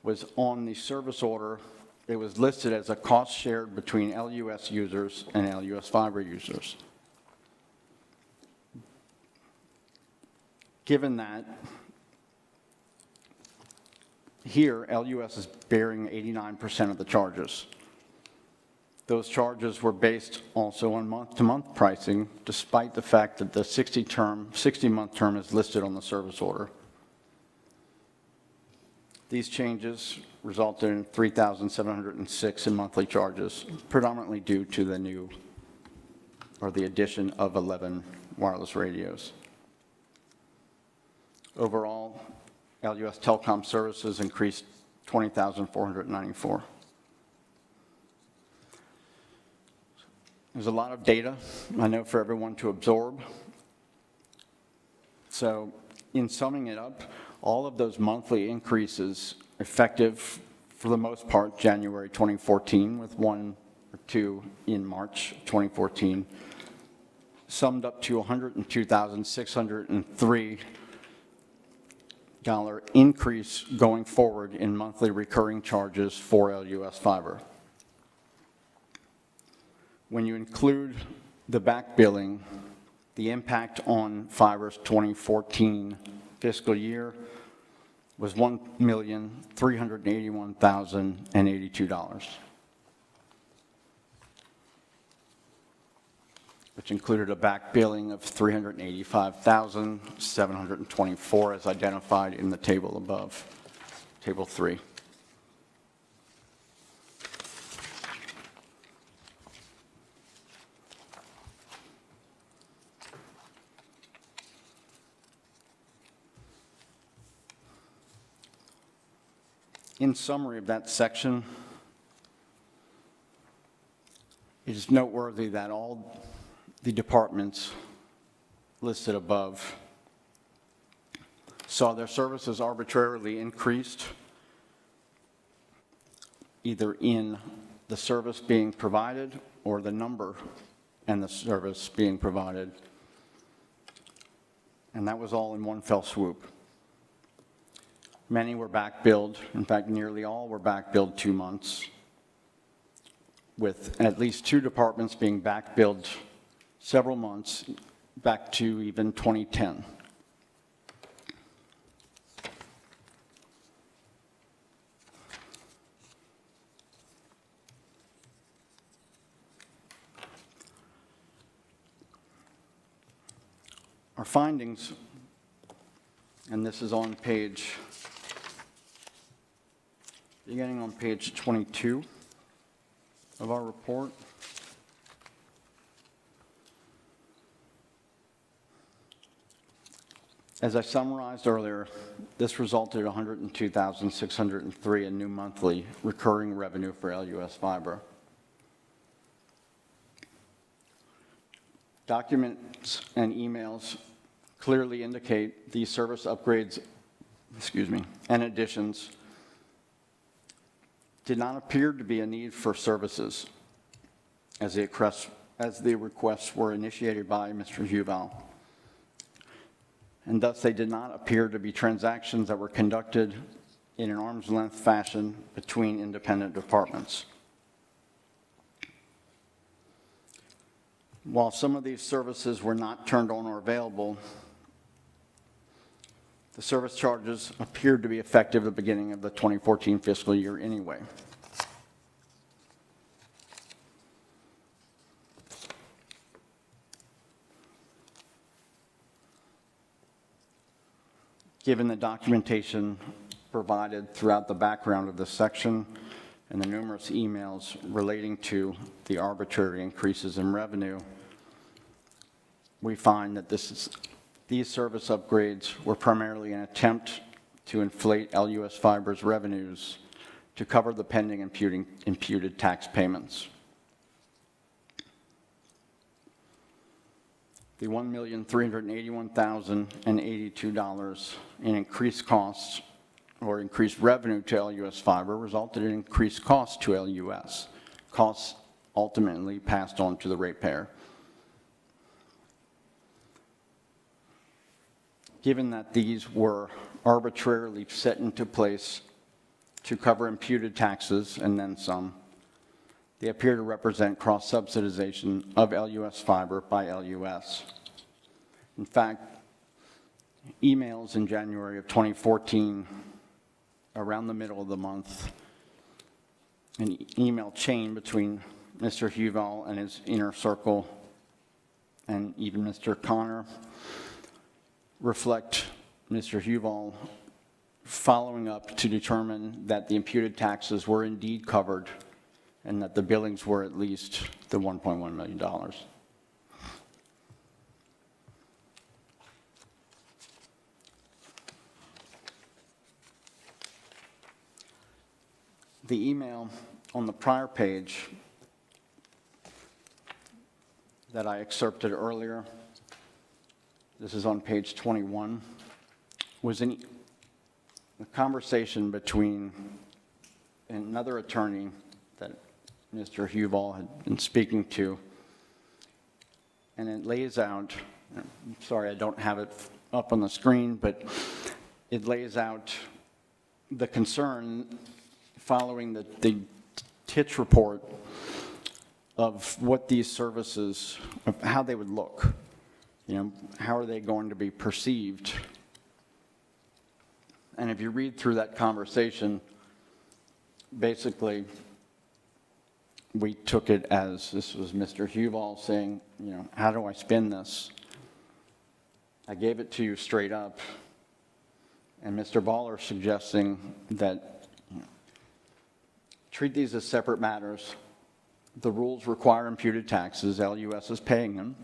was on the service order, it was listed as a cost shared between LUS users and LUS Fiber users. Given that, here, LUS is bearing 89% of the charges. Those charges were based also on month-to-month pricing, despite the fact that the 60-month term is listed on the service order. These changes resulted in $3,706 in monthly charges, predominantly due to the addition of 11 wireless radios. Overall, LUS Telecom services increased $20,494. There's a lot of data, I know, for everyone to absorb. So in summing it up, all of those monthly increases effective, for the most part, January 2014, with one or two in March 2014, summed up to $102,603 increase going forward in monthly recurring charges for LUS Fiber. When you include the back billing, the impact on Fiber's 2014 fiscal year was $1,381,082, which included a back billing of $385,724 as identified in the table above, Table 3. In summary of that section, it is noteworthy that all the departments listed above saw their services arbitrarily increased, either in the service being provided or the number and the service being provided. And that was all in one fell swoop. Many were back billed. In fact, nearly all were back billed 2 months, with at least 2 departments being back billed several months, back to even 2010. Our findings, and this is on page, beginning on page 22 of our report. As I summarized earlier, this resulted in $102,603 in new monthly recurring revenue for LUS Fiber. Documents and emails clearly indicate these service upgrades, and additions did not appear to be a need for services as the requests were initiated by Mr. Huval. And thus, they did not appear to be transactions that were conducted in an arm's length fashion between independent departments. While some of these services were not turned on or available, the service charges appeared to be effective at the beginning of the 2014 fiscal year anyway. Given the documentation provided throughout the background of this section and the numerous emails relating to the arbitrary increases in revenue, we find that these service upgrades were primarily an attempt to inflate LUS Fiber's revenues to cover the pending imputed tax payments. The $1,381,082 in increased costs or increased revenue to LUS Fiber resulted in increased costs to LUS, costs ultimately passed on to the ratepayer. Given that these were arbitrarily set into place to cover imputed taxes and then some, they appear to represent cross-subsidization of LUS Fiber by LUS. In fact, emails in January of 2014, around the middle of the month, an email chain between Mr. Huval and his inner circle, and even Mr. Connor, reflect Mr. Huval following up to determine that the imputed taxes were indeed covered and that the billings were at least the $1.1 million. The email on the prior page that I excerpted earlier, this is on page 21, was a conversation between another attorney that Mr. Huval had been speaking to, and it lays out, I'm sorry I don't have it up on the screen, but it lays out the concern following the TITCH report of what these services, of how they would look. You know, how are they going to be perceived? And if you read through that conversation, basically, we took it as this was Mr. Huval saying, you know, how do I spin this? I gave it to you straight up. And Mr. Baller suggesting that treat these as separate matters. The rules require imputed taxes. LUS is paying them.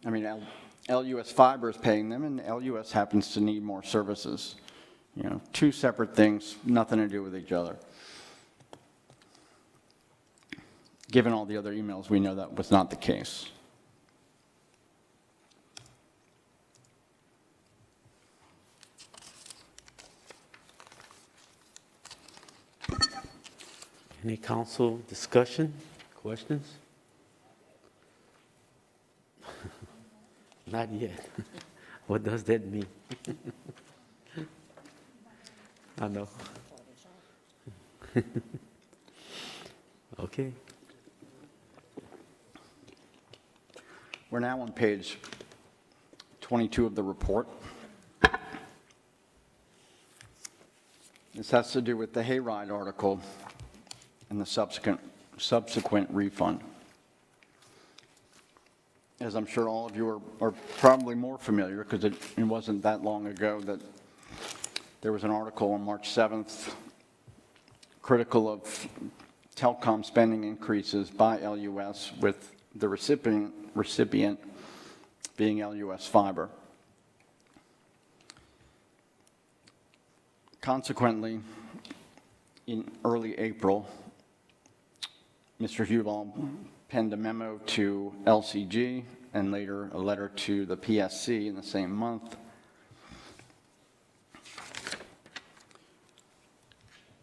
I mean, LUS Fiber is paying them, and LUS happens to need more services. You know, two separate things, nothing to do with each other. Given all the other emails, we know that was not the case. Any council discussion, questions? Not yet. What does that mean? I know. Okay. We're now on page 22 of the report. This has to do with the hayride article and the subsequent refund. as I'm sure all of you are probably more familiar, because it wasn't that long ago that there was an article on March 7th critical of telecom spending increases by LUS, with the recipient being LUS Fiber. Consequently, in early April, Mr. Huval penned a memo to LCG and later a letter to the PSC in the same month,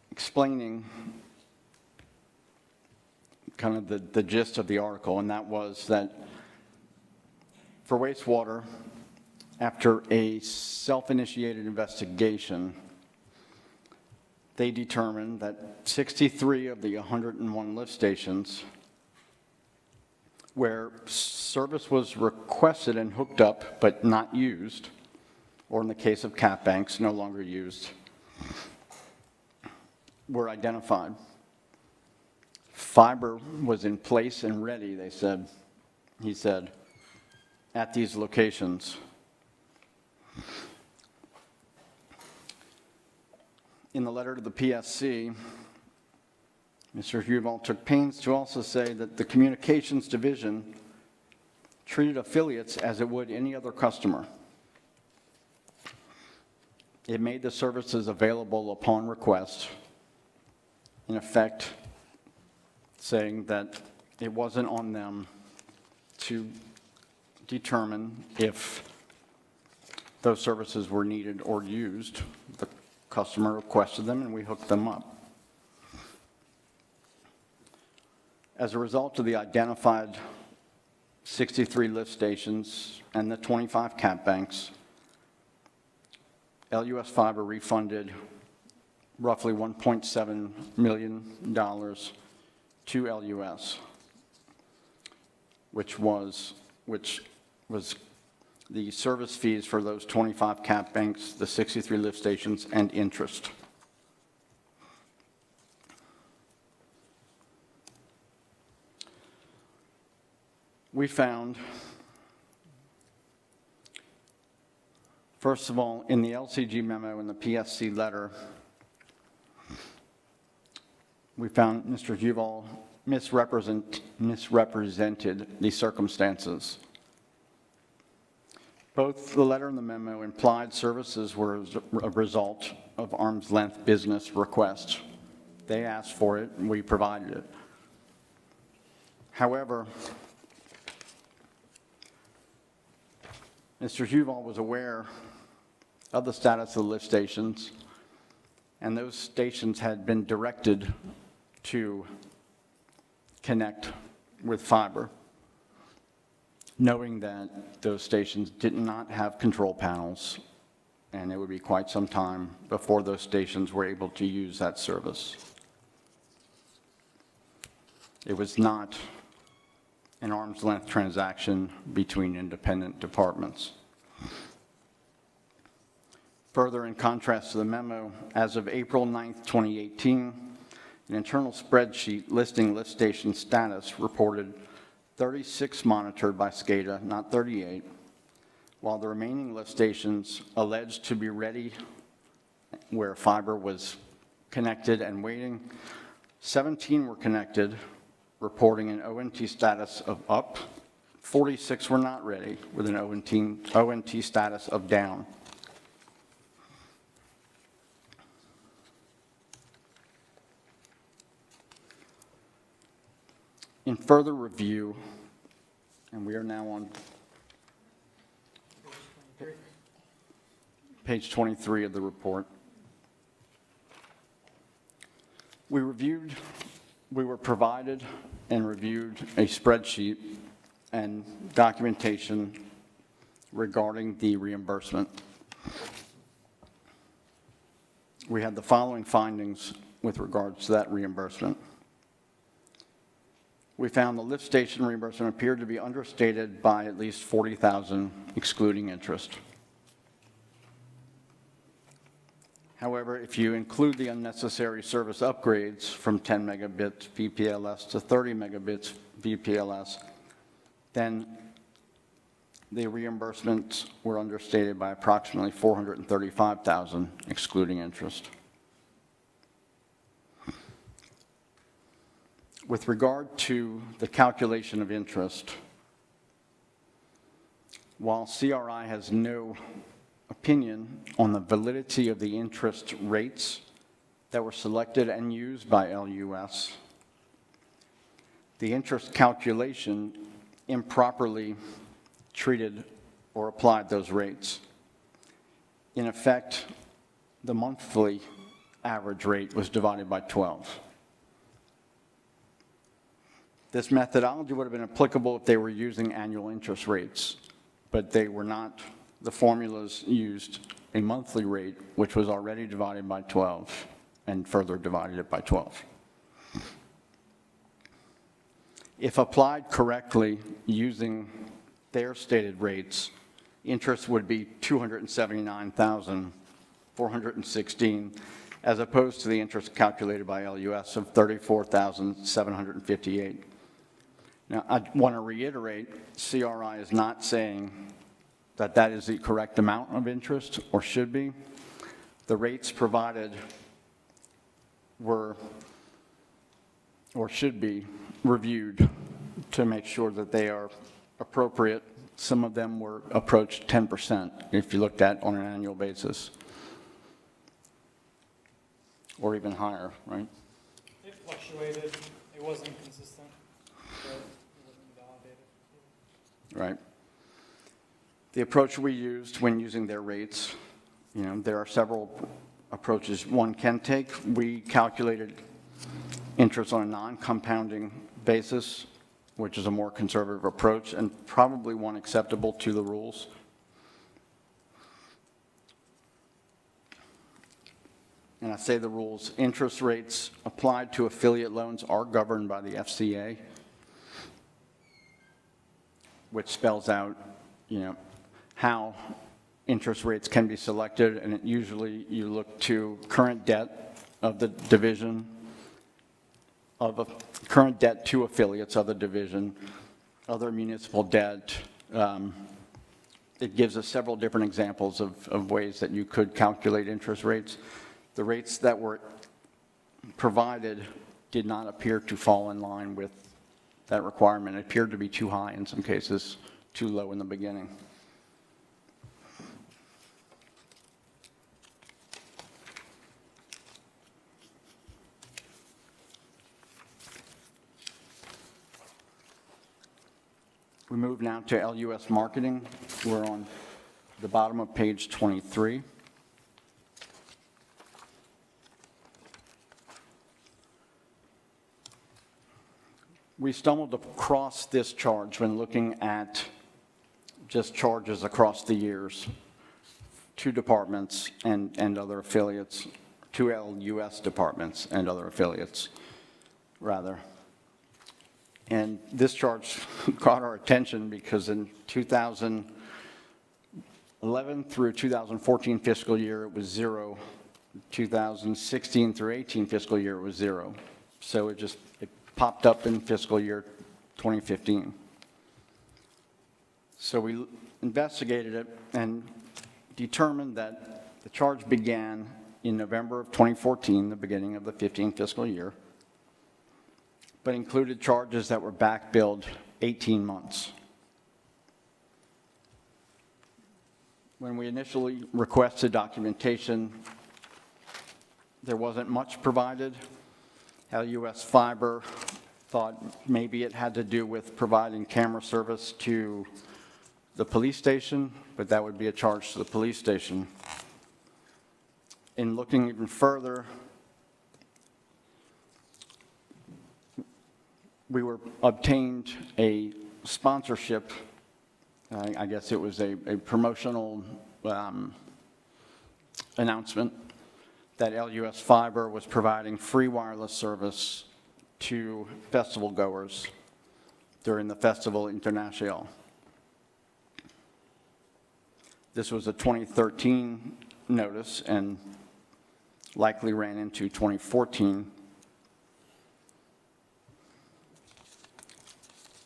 explaining kind of the gist of the article, and that was that for wastewater, after a self-initiated investigation, they determined that 63 of the 101 lift stations where service was requested and hooked up but not used, or in the case of cap banks, no longer used, were identified. Fiber was in place and ready, he said, at these locations. In the letter to the PSC, Mr. Huval took pains to also say that the communications division treated affiliates as it would any other customer. It made the services available upon request, in effect saying that it wasn't on them to determine if those services were needed or used. The customer requested them and we hooked them up. As a result of the identified 63 lift stations and the 25 cap banks, LUS Fiber refunded roughly $1.7 million to LUS, which was the service fees for those 25 cap banks, the 63 lift stations, and interest. We found, first of all, in the LCG memo and the PSC letter, we found Mr. Huval misrepresented the circumstances. Both the letter and the memo implied services were a result of arm's length business requests. They asked for it and we provided it. However, Mr. Huval was aware of the status of the lift stations, and those stations had been directed to connect with fiber, knowing that those stations did not have control panels, and it would be quite some time before those stations were able to use that service. It was not an arm's length transaction between independent departments. Further, in contrast to the memo, as of April 9th, 2018, an internal spreadsheet listing lift station status reported 36 monitored by SCADA, not 38, while the remaining lift stations alleged to be ready where fiber was connected and waiting, 17 were connected, reporting an ONT status of up. 46 were not ready with an ONT status of down. In further review, and we are now on page 23 of the report, we were provided and reviewed a spreadsheet and documentation regarding the reimbursement. We had the following findings with regards to that reimbursement. We found the lift station reimbursement appeared to be understated by at least $40,000, excluding interest. However, if you include the unnecessary service upgrades from 10 megabits VPLS to 30 megabits VPLS, then the reimbursements were understated by approximately $435,000, excluding interest. With regard to the calculation of interest, while CRI has no opinion on the validity of the interest rates that were selected and used by LUS, the interest calculation improperly treated or applied those rates. In effect, the monthly average rate was divided by 12. This methodology would have been applicable if they were using annual interest rates, but they were not. The formulas used a monthly rate, which was already divided by 12, and further divided it by 12. If applied correctly using their stated rates, interest would be $279,416, as opposed to the interest calculated by LUS of $34,758. Now, I want to reiterate, CRI is not saying that that is the correct amount of interest, or should be. The rates provided were, or should be, reviewed to make sure that they are appropriate. Some of them were approached 10% if you looked at on an annual basis, or even higher, right? It fluctuated, it wasn't consistent, so it wasn't validated. Right. The approach we used when using their rates, there are several approaches one can take. We calculated interest on a non-compounding basis, which is a more conservative approach and probably one acceptable to the rules. And I say the rules, interest rates applied to affiliate loans are governed by the FCA, which spells out, how interest rates can be selected, and usually you look to current debt of the division, current debt to affiliates of the division, other municipal debt. It gives us several different examples of ways that you could calculate interest rates. The rates that were provided did not appear to fall in line with that requirement. It appeared to be too high in some cases, too low in the beginning. We move now to LUS marketing. We're on the bottom of page 23. We stumbled across this charge when looking at just charges across the years to departments and other affiliates, to LUS departments and other affiliates, rather. And this charge caught our attention because in 2011 through 2014 fiscal year, it was zero. 2016 through 18 fiscal year, it was zero. So it popped up in fiscal year 2015. So we investigated it and determined that the charge began in November of 2014, the beginning of the 15 fiscal year, but included charges that were back billed 18 months. When we initially requested documentation, there wasn't much provided. LUS Fiber thought maybe it had to do with providing camera service to the police station, but that would be a charge to the police station. In looking even further, we obtained a sponsorship, I guess it was a promotional announcement that LUS Fiber was providing free wireless service to festival goers during the Festival International. This was a 2013 notice and likely ran into 2014.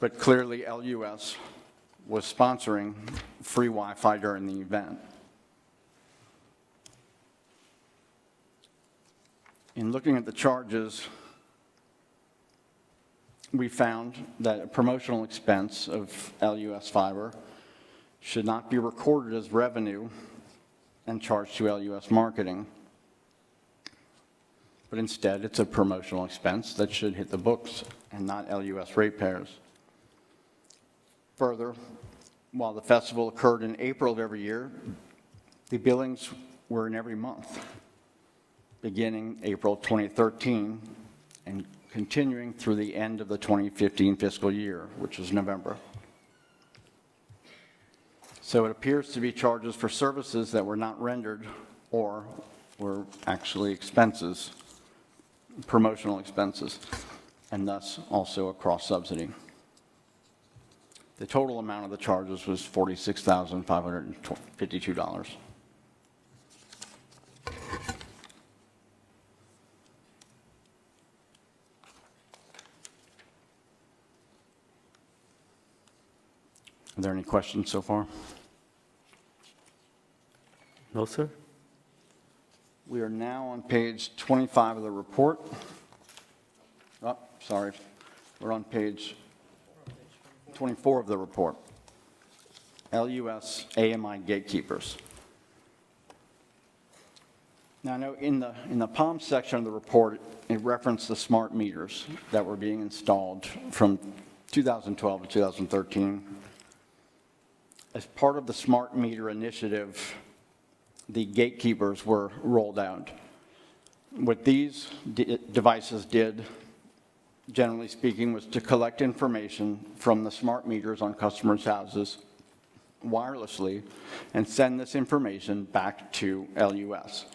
But clearly LUS was sponsoring free Wi-Fi during the event. In looking at the charges, we found that a promotional expense of LUS Fiber should not be recorded as revenue and charged to LUS Marketing, but instead it's a promotional expense that should hit the books and not LUS ratepayers. Further, while the festival occurred in April of every year, the billings were in every month, beginning April 2013 and continuing through the end of the 2015 fiscal year, which was November. So it appears to be charges for services that were not rendered or were actually expenses, promotional expenses, and thus also a cross-subsidy. The total amount of the charges was $46,552. Are there any questions so far? No, sir? We are now on page 25 of the report. Oh, sorry. We're on page 24 of the report. LUS AMI gatekeepers. Now, I know in the POM section of the report, it referenced the smart meters that were being installed from 2012 to 2013. As part of the smart meter initiative, the gatekeepers were rolled out. What these devices did, generally speaking, was to collect information from the smart meters on customers' houses wirelessly and send this information back to LUS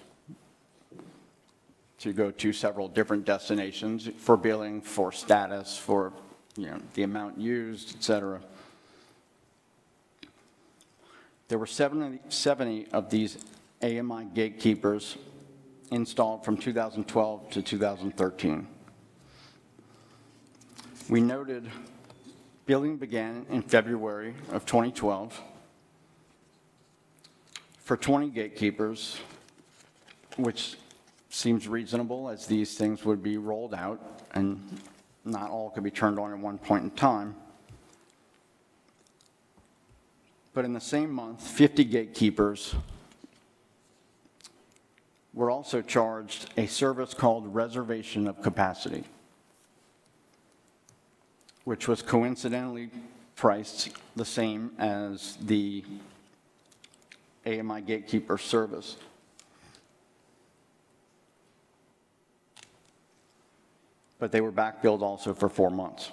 to go to several different destinations for billing, for status, for the amount used, et cetera. There were 70 of these AMI gatekeepers installed from 2012 to 2013. We noted billing began in February of 2012 for 20 gatekeepers, which seems reasonable as these things would be rolled out and not all could be turned on at one point in time. But in the same month, 50 gatekeepers were also charged a service called reservation of capacity, which was coincidentally priced the same as the AMI gatekeeper service. But they were back billed also for 4 months.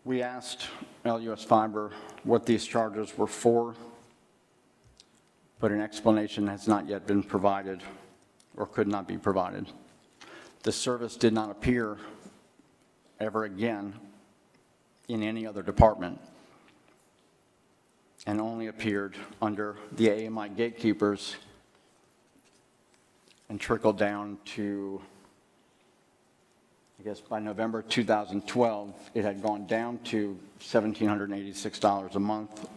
We asked LUS Fiber what these charges were for, but an explanation has not yet been provided or could not be provided. The service did not appear ever again in any other department and only appeared under the AMI gatekeepers and trickled down to, I guess by November 2012, it had gone down to $1,786 a month.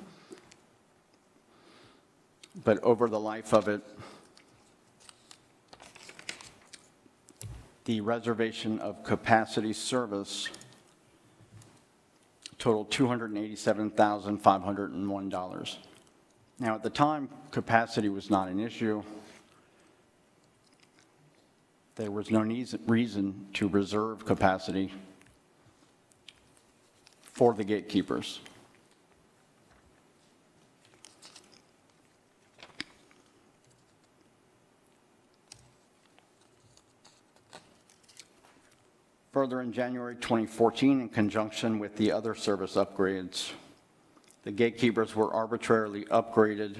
But over the life of it, the reservation of capacity service totaled $287,501. Now, at the time, capacity was not an issue. There was no reason to reserve capacity for the gatekeepers. Further, in January 2014, in conjunction with the other service upgrades, the gatekeepers were arbitrarily upgraded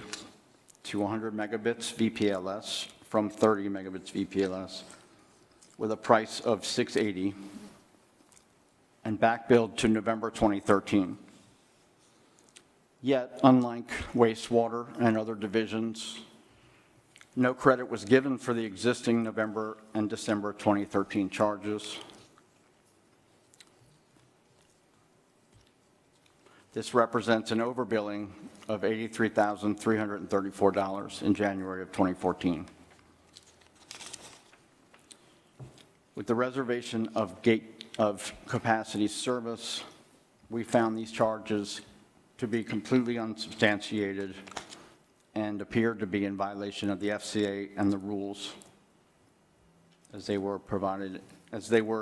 to 100 megabits VPLS from 30 megabits VPLS with a price of $680 and back billed to November 2013. Yet, unlike wastewater and other divisions, no credit was given for the existing November and December 2013 charges, This represents an overbilling of $83,334 in January of 2014. With the reservation of capacity service, we found these charges to be completely unsubstantiated and appeared to be in violation of the FCA and the rules as they were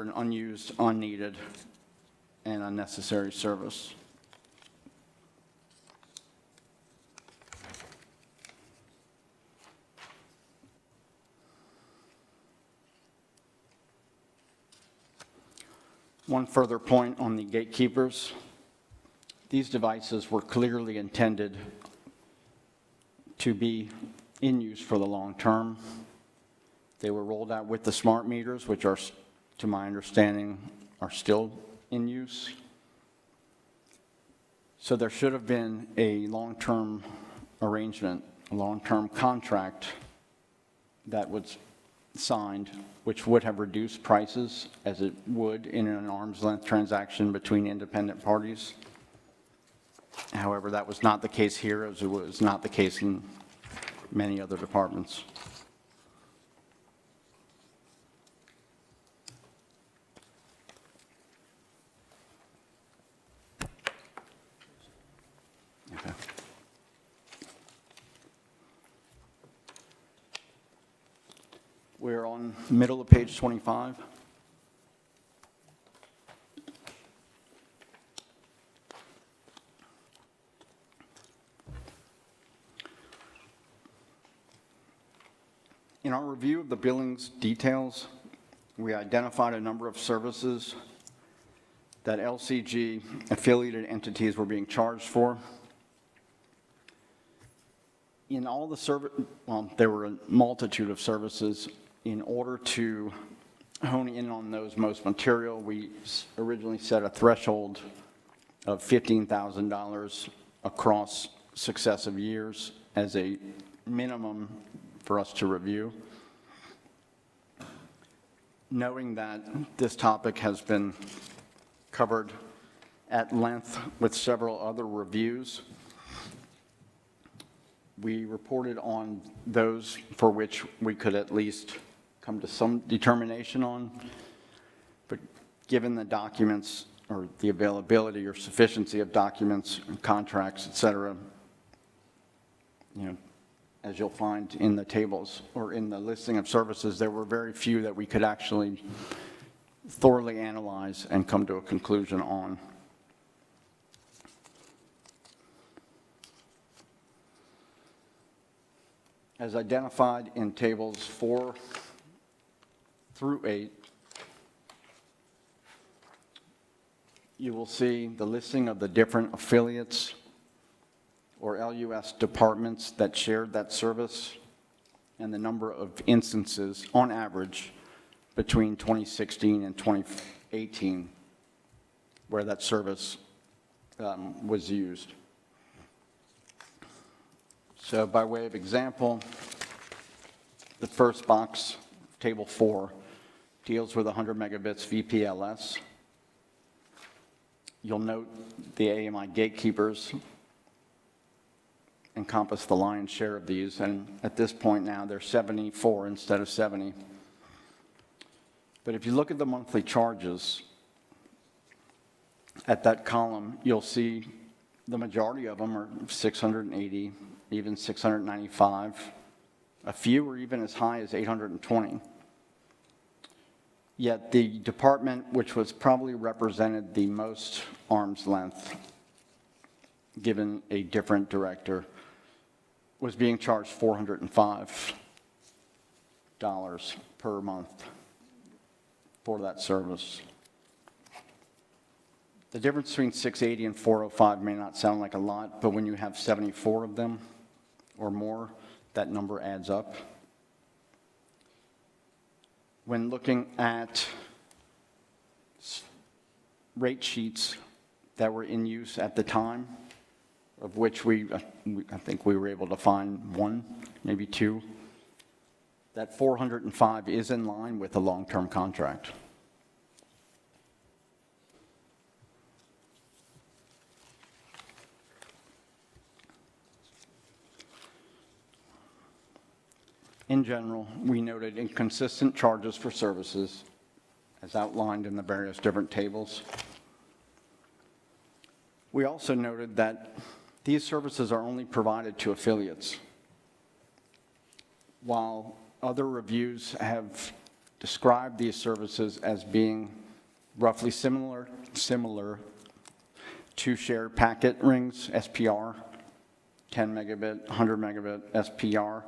an unused, unneeded, and unnecessary service. One further point on the gatekeepers. These devices were clearly intended to be in use for the long term. They were rolled out with the smart meters, which are, to my understanding, are still in use. So there should have been a long-term arrangement, a long-term contract that was signed, which would have reduced prices as it would in an arm's length transaction between independent parties. However, that was not the case here, as it was not the case in many other departments. Okay. We're on middle of page 25. In our review of the billings details, we identified a number of services that LCG affiliated entities were being charged for. In all the there were a multitude of services. In order to hone in on those most material, we originally set a threshold of $15,000 across successive years as a minimum for us to review. Knowing that this topic has been covered at length with several other reviews, we reported on those for which we could at least come to some determination on. But given the documents or the availability or sufficiency of documents, contracts, et cetera, as you'll find in the tables or in the listing of services, there were very few that we could actually thoroughly analyze and come to a conclusion on. As identified in tables 4 through 8, you will see the listing of the different affiliates or LUS departments that shared that service and the number of instances on average between 2016 and 2018 where that service was used. So by way of example, the first box, table 4, deals with 100 megabits VPLS. You'll note the AMI gatekeepers encompass the lion's share of these, and at this point now they're 74 instead of 70. But if you look at the monthly charges, at that column, you'll see the majority of them are 680, even 695. A few are even as high as 820. Yet the department which was probably represented the most arm's length, given a different director, was being charged $405 per month for that service. The difference between 680 and 405 may not sound like a lot, but when you have 74 of them or more, that number adds up. When looking at rate sheets that were in use at the time, of which I think we were able to find one, maybe two, that 405 is in line with a long-term contract. In general, we noted inconsistent charges for services, as outlined in the various different tables. We also noted that these services are only provided to affiliates. While other reviews have described these services as being roughly similar to shared packet rings, SPR, 10 megabit, 100 megabit SPR.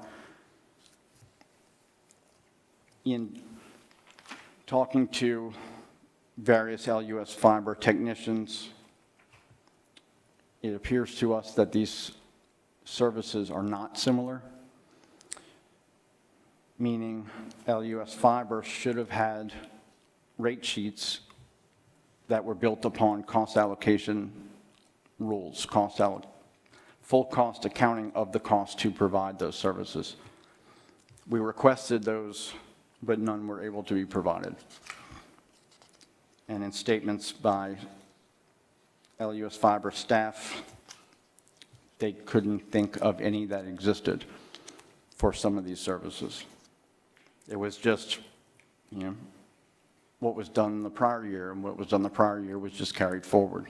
In talking to various LUS fiber technicians, it appears to us that these services are not similar, meaning LUS fiber should have had rate sheets that were built upon cost allocation rules, full cost accounting of the cost to provide those services. We requested those, but none were able to be provided. And in statements by LUS Fiber staff, they couldn't think of any that existed for some of these services. It was just, what was done the prior year, and what was done the prior year was just carried forward.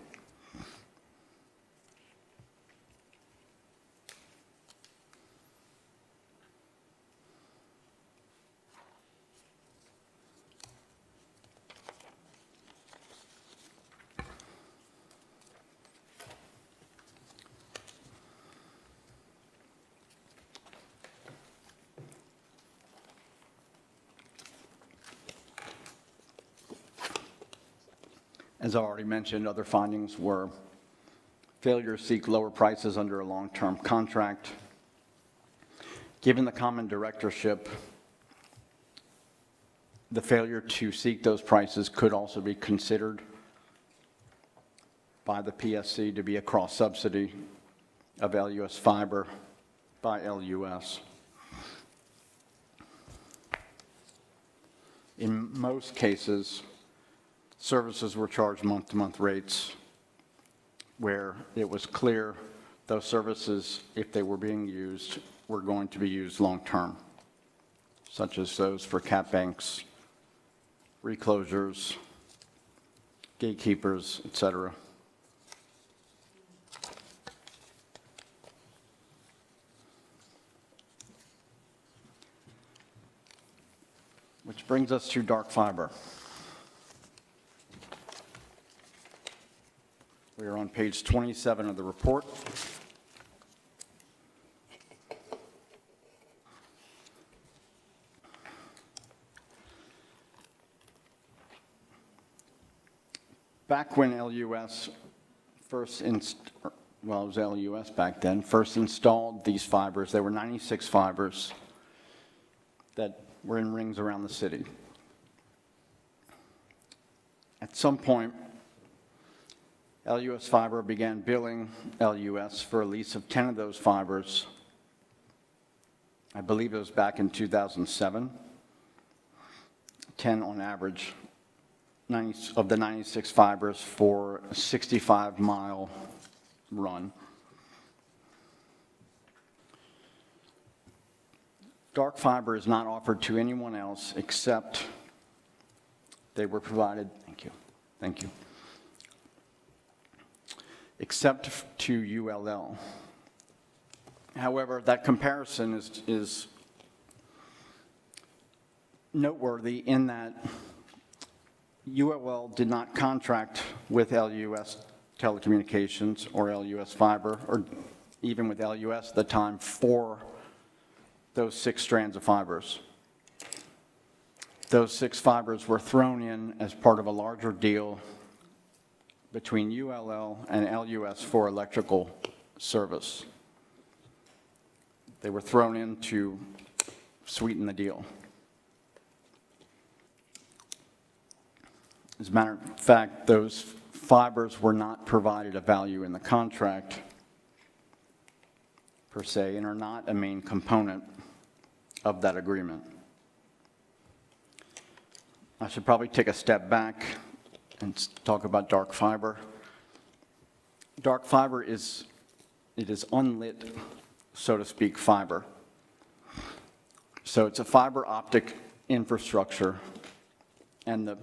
As I already mentioned, other findings were failure to seek lower prices under a long-term contract. Given the common directorship, the failure to seek those prices could also be considered by the PSC to be a cross-subsidy of LUS fiber by LUS. In most cases, services were charged month-to-month rates where it was clear those services, if they were being used, were going to be used long-term, such as those for cap banks, reclosures, gatekeepers, et cetera. Which brings us to dark fiber. We are on page 27 of the report. Back when LUS first, it was LUS back then, first installed these fibers, there were 96 fibers that were in rings around the city. At some point, LUS Fiber began billing LUS for a lease of 10 of those fibers. I believe it was back in 2007. 10 on average, 90 of the 96 fibers for a 65-mile run. Dark fiber is not offered to anyone else except they were provided, thank you, except to ULL. However, that comparison is noteworthy in that ULL did not contract with LUS Telecommunications or LUS Fiber, or even with LUS at the time, for those 6 strands of fibers. Those 6 fibers were thrown in as part of a larger deal between ULL and LUS for electrical service. They were thrown in to sweeten the deal. As a matter of fact, those fibers were not provided a value in the contract per se, and are not a main component of that agreement. I should probably take a step back and talk about dark fiber. Dark fiber is unlit, so to speak, fiber. So it's a fiber optic infrastructure, and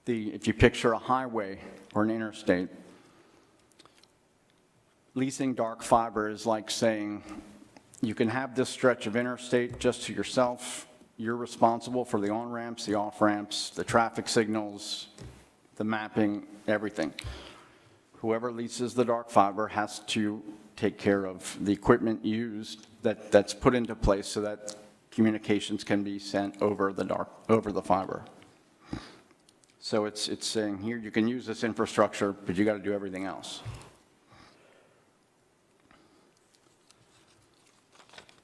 if you picture a highway or an interstate, leasing dark fiber is like saying, you can have this stretch of interstate just to yourself. You're responsible for the on-ramps, the off-ramps, the traffic signals, the mapping, everything. Whoever leases the dark fiber has to take care of the equipment used that's put into place so that communications can be sent over the fiber. So it's saying here, you can use this infrastructure, but you got to do everything else.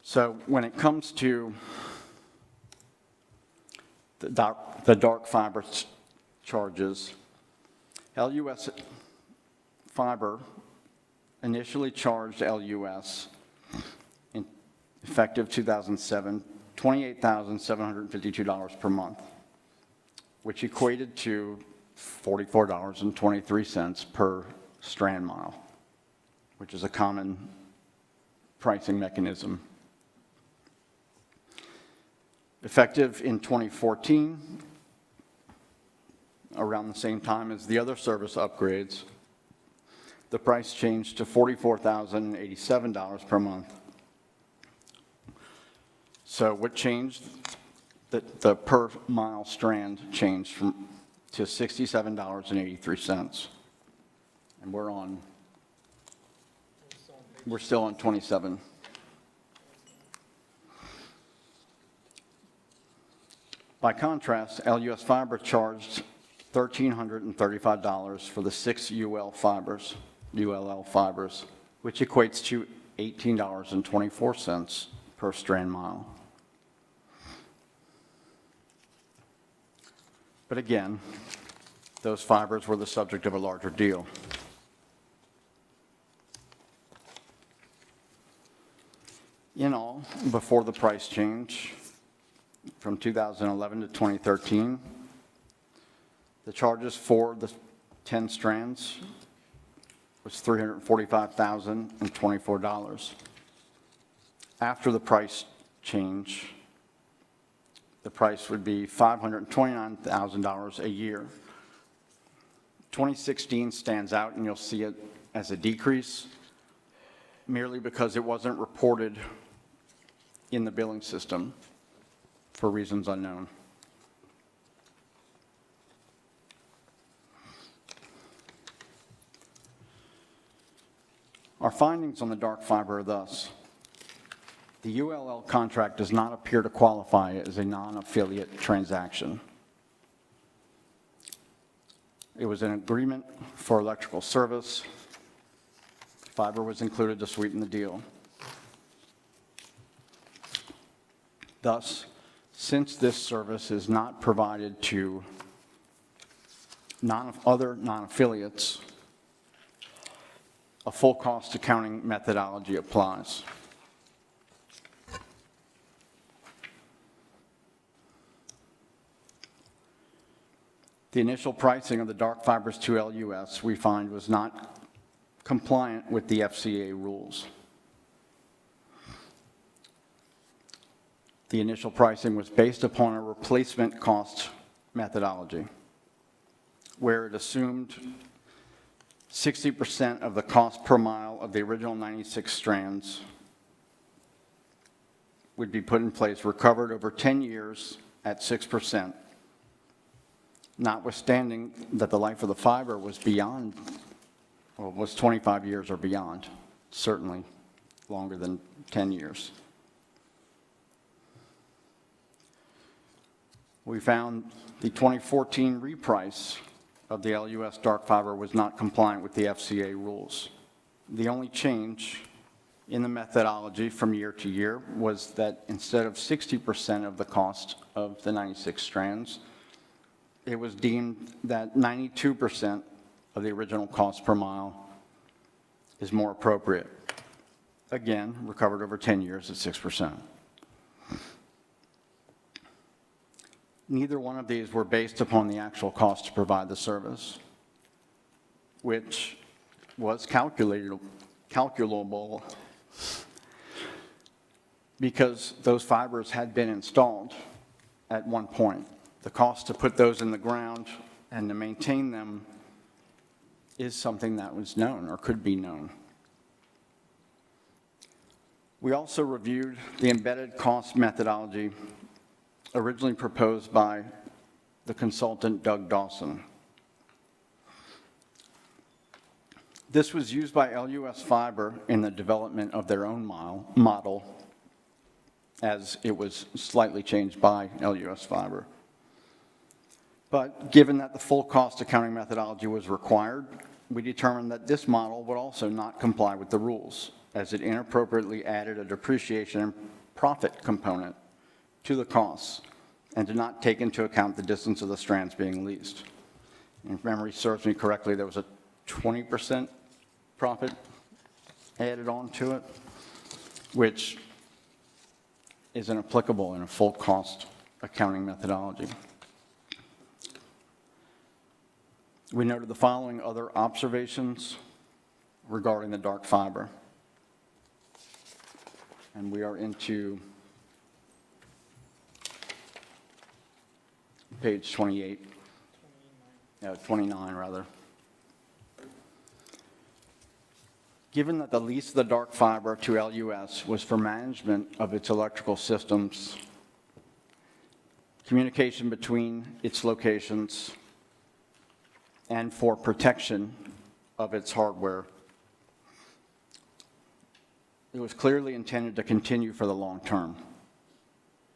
So when it comes to the dark fiber charges, LUS Fiber initially charged LUS, effective 2007, $28,752 per month, which equated to $44.23 per strand mile, which is a common pricing mechanism. Effective in 2014, around the same time as the other service upgrades, the price changed to $44,087 per month. So what changed? The per mile strand changed to $67.83. And we're still on 27. By contrast, LUS Fiber charged $1,335 for the 6 ULL fibers, which equates to $18.24 per strand mile. But again, those fibers were the subject of a larger deal. In all, before the price change, from 2011 to 2013, the charges for the 10 strands was $345,024. After the price change, the price would be $529,000 a year. 2016 stands out, and you'll see it as a decrease, merely because it wasn't reported in the billing system for reasons unknown. Our findings on the dark fiber are thus: the ULL contract does not appear to qualify as a non-affiliate transaction. It was an agreement for electrical service. Fiber was included to sweeten the deal. Thus, since this service is not provided to other non-affiliates, a full cost accounting methodology applies. The initial pricing of the dark fibers to LUS, we find, was not compliant with the FCA rules. The initial pricing was based upon a replacement cost methodology, where it assumed 60% of the cost per mile of the original 96 strands would be put in place, recovered over 10 years at 6%, notwithstanding that the life of the fiber was beyond, well, was 25 years or beyond, certainly longer than 10 years. We found the 2014 reprice of the LUS dark fiber was not compliant with the FCA rules. The only change in the methodology from year to year was that instead of 60% of the cost of the 96 strands, it was deemed that 92% of the original cost per mile is more appropriate. Again, recovered over 10 years at 6%. Neither one of these were based upon the actual cost to provide the service, which was calculable because those fibers had been installed at one point. The cost to put those in the ground and to maintain them is something that was known or could be known. We also reviewed the embedded cost methodology originally proposed by the consultant Doug Dawson. This was used by LUS Fiber in the development of their own model, as it was slightly changed by LUS Fiber. But given that the full cost accounting methodology was required, we determined that this model would also not comply with the rules, as it inappropriately added a depreciation and profit component to the costs and did not take into account the distance of the strands being leased. And if memory serves me correctly, there was a 20% profit added on to it, which isn't applicable in a full cost accounting methodology. We noted the following other observations regarding the dark fiber. And we are into page 28, 29 rather. Given that the lease of the dark fiber to LUS was for management of its electrical systems, communication between its locations, and for protection of its hardware, it was clearly intended to continue for the long term.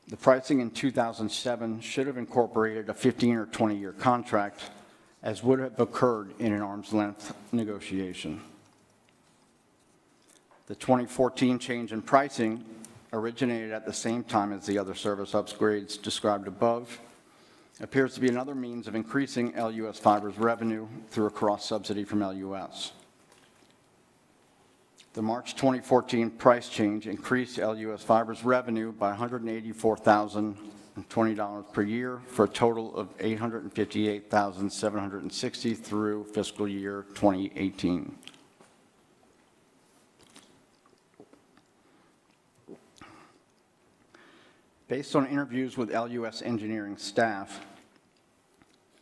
The pricing in 2007 should have incorporated a 15 or 20-year contract, as would have occurred in an arm's length negotiation. The 2014 change in pricing originated at the same time as the other service upgrades described above, appears to be another means of increasing LUS Fiber's revenue through a cross-subsidy from LUS. The March 2014 price change increased LUS Fiber's revenue by $184,020 per year for a total of $858,760 through fiscal year 2018. Based on interviews with LUS engineering staff,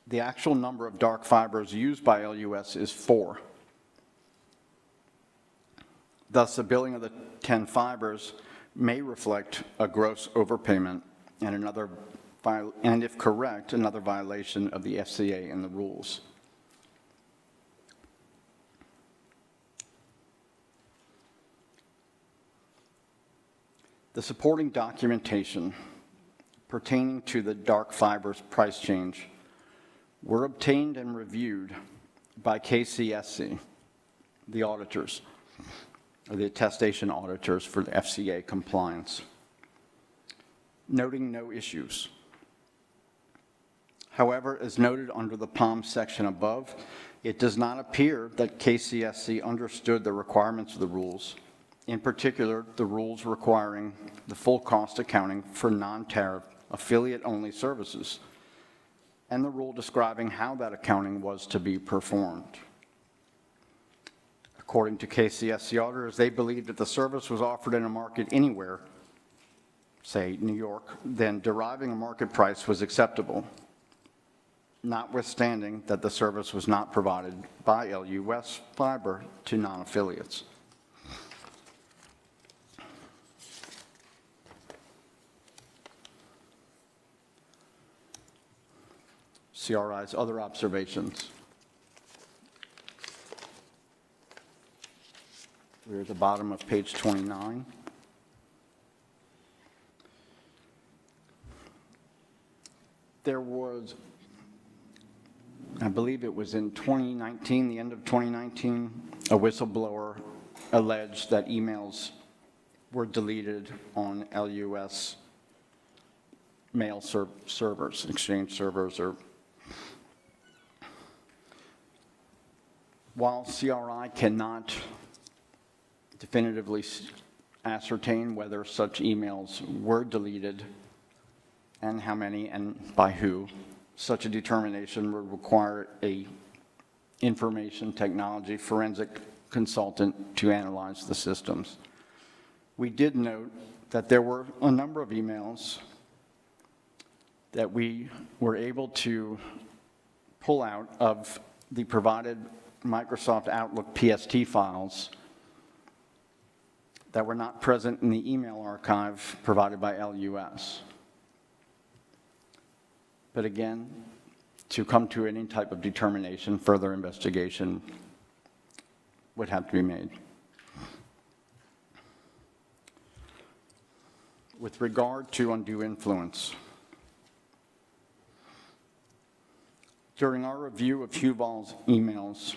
the actual number of dark fibers used by LUS is 4. Thus, the billing of the 10 fibers may reflect a gross overpayment and if correct, another violation of the FCA and the rules. The supporting documentation pertaining to the dark fibers price change were obtained and reviewed by KCSC, the auditors, or the attestation auditors for the FCA compliance, noting no issues. However, as noted under the POM section above, it does not appear that KCSC understood the requirements of the rules, in particular, the rules requiring the full cost accounting for non-tariff affiliate-only services, and the rule describing how that accounting was to be performed. According to KCSC auditors, they believed that the service was offered in a market anywhere, say New York, then deriving a market price was acceptable, notwithstanding that the service was not provided by LUS Fiber to non-affiliates. CRI's other observations. We're at the bottom of page 29. There was, I believe it was in 2019, the end of 2019, a whistleblower alleged that emails were deleted on LUS mail servers, exchange servers, or while CRI cannot definitively ascertain whether such emails were deleted and how many and by who, such a determination would require a information technology forensic consultant to analyze the systems. We did note that there were a number of emails that we were able to pull out of the provided Microsoft Outlook PST files that were not present in the email archive provided by LUS. But again, to come to any type of determination, further investigation would have to be made. With regard to undue influence, during our review of Huval's emails,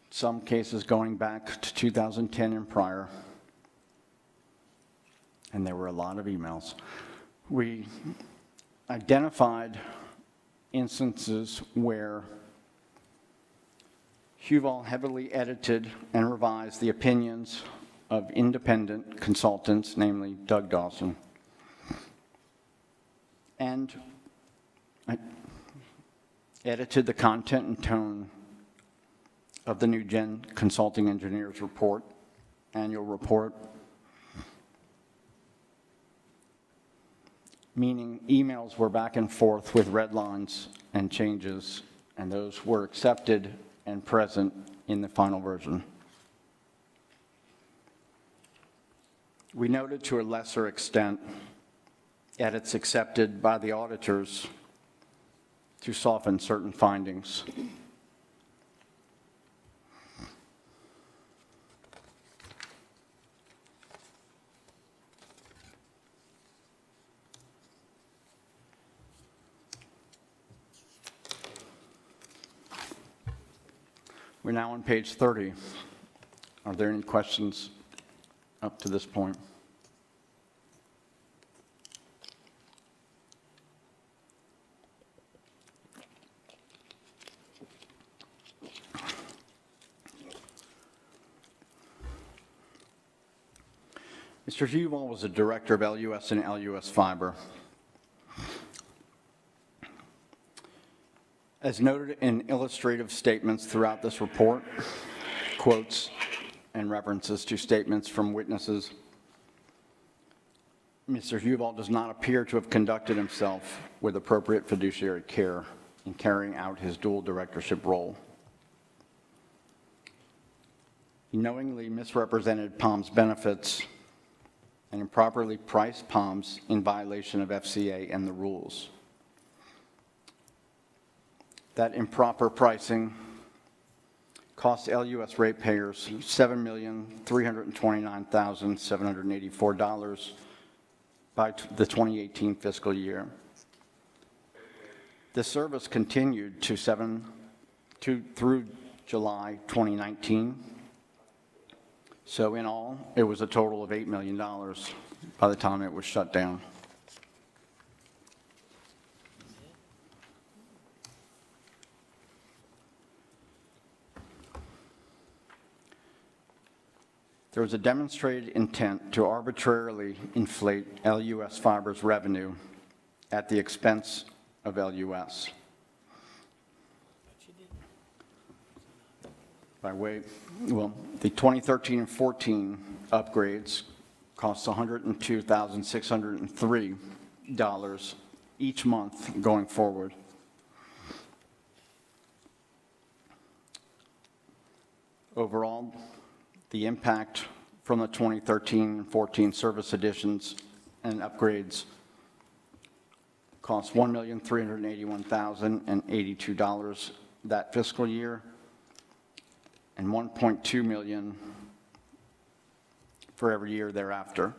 some cases going back to 2010 and prior, and there were a lot of emails, we identified instances where Huval heavily edited and revised the opinions of independent consultants, namely Doug Dawson, and edited the content and tone of the New Gen Consulting Engineers Report, annual report, meaning emails were back and forth with red lines and changes, and those were accepted and present in the final version. We noted to a lesser extent edits accepted by the auditors to soften certain findings. We're now on page 30. Are there any questions up to this point? Mr. Huval was a director of LUS and LUS Fiber. As noted in illustrative statements throughout this report, quotes and references to statements from witnesses, Mr. Huval does not appear to have conducted himself with appropriate fiduciary care in carrying out his dual directorship role. He knowingly misrepresented POM's benefits and improperly priced POMs in violation of FCA and the rules. That improper pricing cost LUS ratepayers $7,329,784 by the 2018 fiscal year. The service continued through July 2019. So in all, it was a total of $8 million by the time it was shut down. There was a demonstrated intent to arbitrarily inflate LUS Fiber's revenue at the expense of LUS. The 2013 and 14 upgrades cost $102,603 each month going forward. Overall, the impact from the 2013 and 14 service additions and upgrades cost $1,381,082 that fiscal year, and $1.2 million for every year thereafter.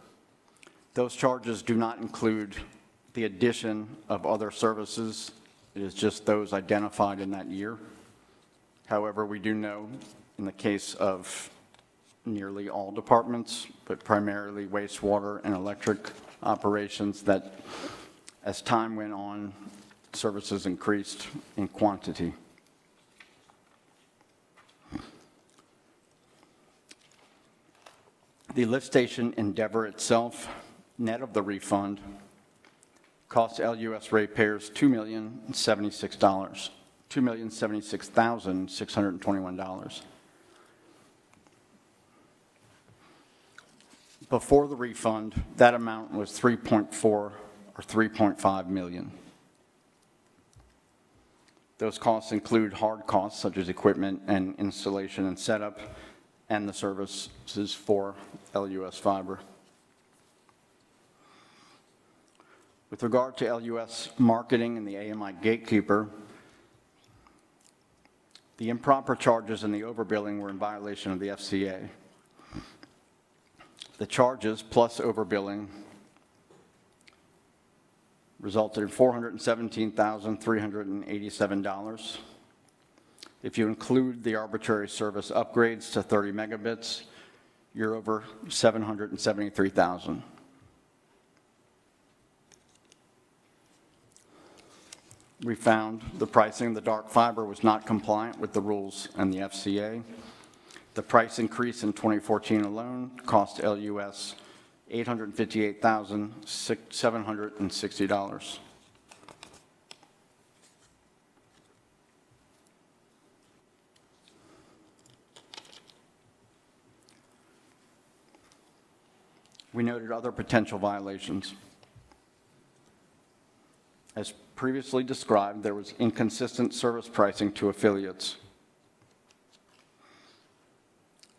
Those charges do not include the addition of other services. It is just those identified in that year. However, we do know in the case of nearly all departments, but primarily wastewater and electric operations, that as time went on, services increased in quantity. The lift station endeavor itself, net of the refund, cost LUS ratepayers $2,076,621. Before the refund, that amount was 3.4 or 3.5 million. Those costs include hard costs such as equipment and installation and setup, and the services for LUS Fiber. With regard to LUS marketing and the AMI gatekeeper, the improper charges and the overbilling were in violation of the FCA. The charges plus overbilling resulted in $417,387. If you include the arbitrary service upgrades to 30 megabits, you're over $773,000. We found the pricing of the dark fiber was not compliant with the rules and the FCA. The price increase in 2014 alone cost LUS $858,760. We noted other potential violations. As previously described, there was inconsistent service pricing to affiliates.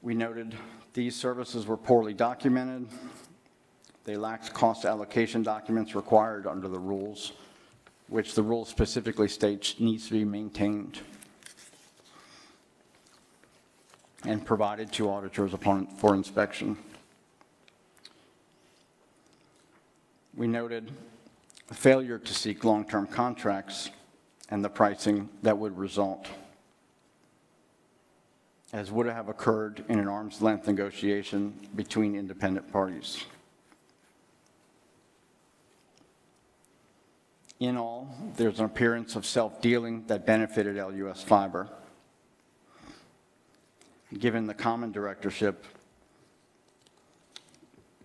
We noted these services were poorly documented. They lacked cost allocation documents required under the rules, which the rule specifically states needs to be maintained and provided to auditors for inspection. We noted a failure to seek long-term contracts and the pricing that would result, as would have occurred in an arm's length negotiation between independent parties. In all, there's an appearance of self-dealing that benefited LUS Fiber. Given the common directorship,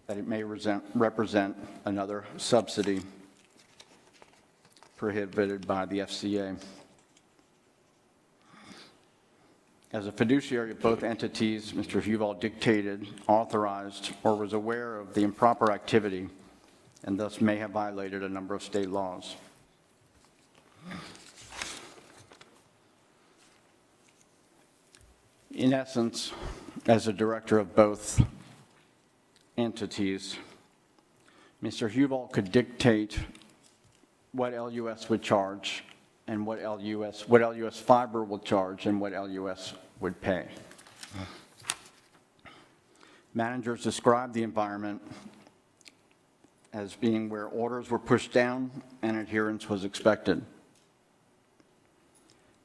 that it may represent another subsidy prohibited by the FCA. As a fiduciary of both entities, Mr. Huval dictated, authorized, or was aware of the improper activity and thus may have violated a number of state laws. In essence, as a director of both entities, Mr. Huval could dictate what LUS would charge and what LUS Fiber will charge and what LUS would pay. Managers described the environment as being where orders were pushed down and adherence was expected.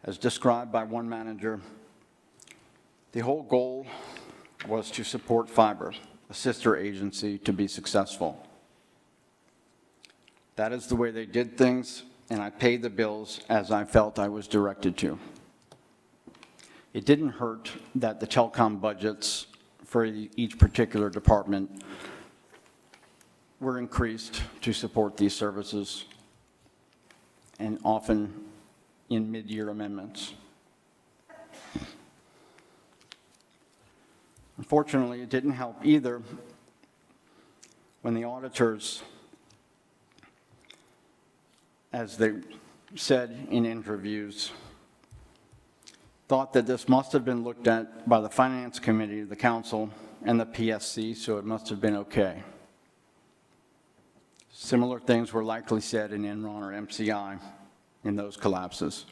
As described by one manager, the whole goal was to support Fiber, a sister agency, to be successful. That is the way they did things, and I paid the bills as I felt I was directed to. It didn't hurt that the telecom budgets for each particular department were increased to support these services, and often in mid-year amendments. Unfortunately, it didn't help either when the auditors, as they said in interviews, thought that this must have been looked at by the Finance Committee, the Council, and the PSC, so it must have been okay. Similar things were likely said in Enron or MCI in those collapses.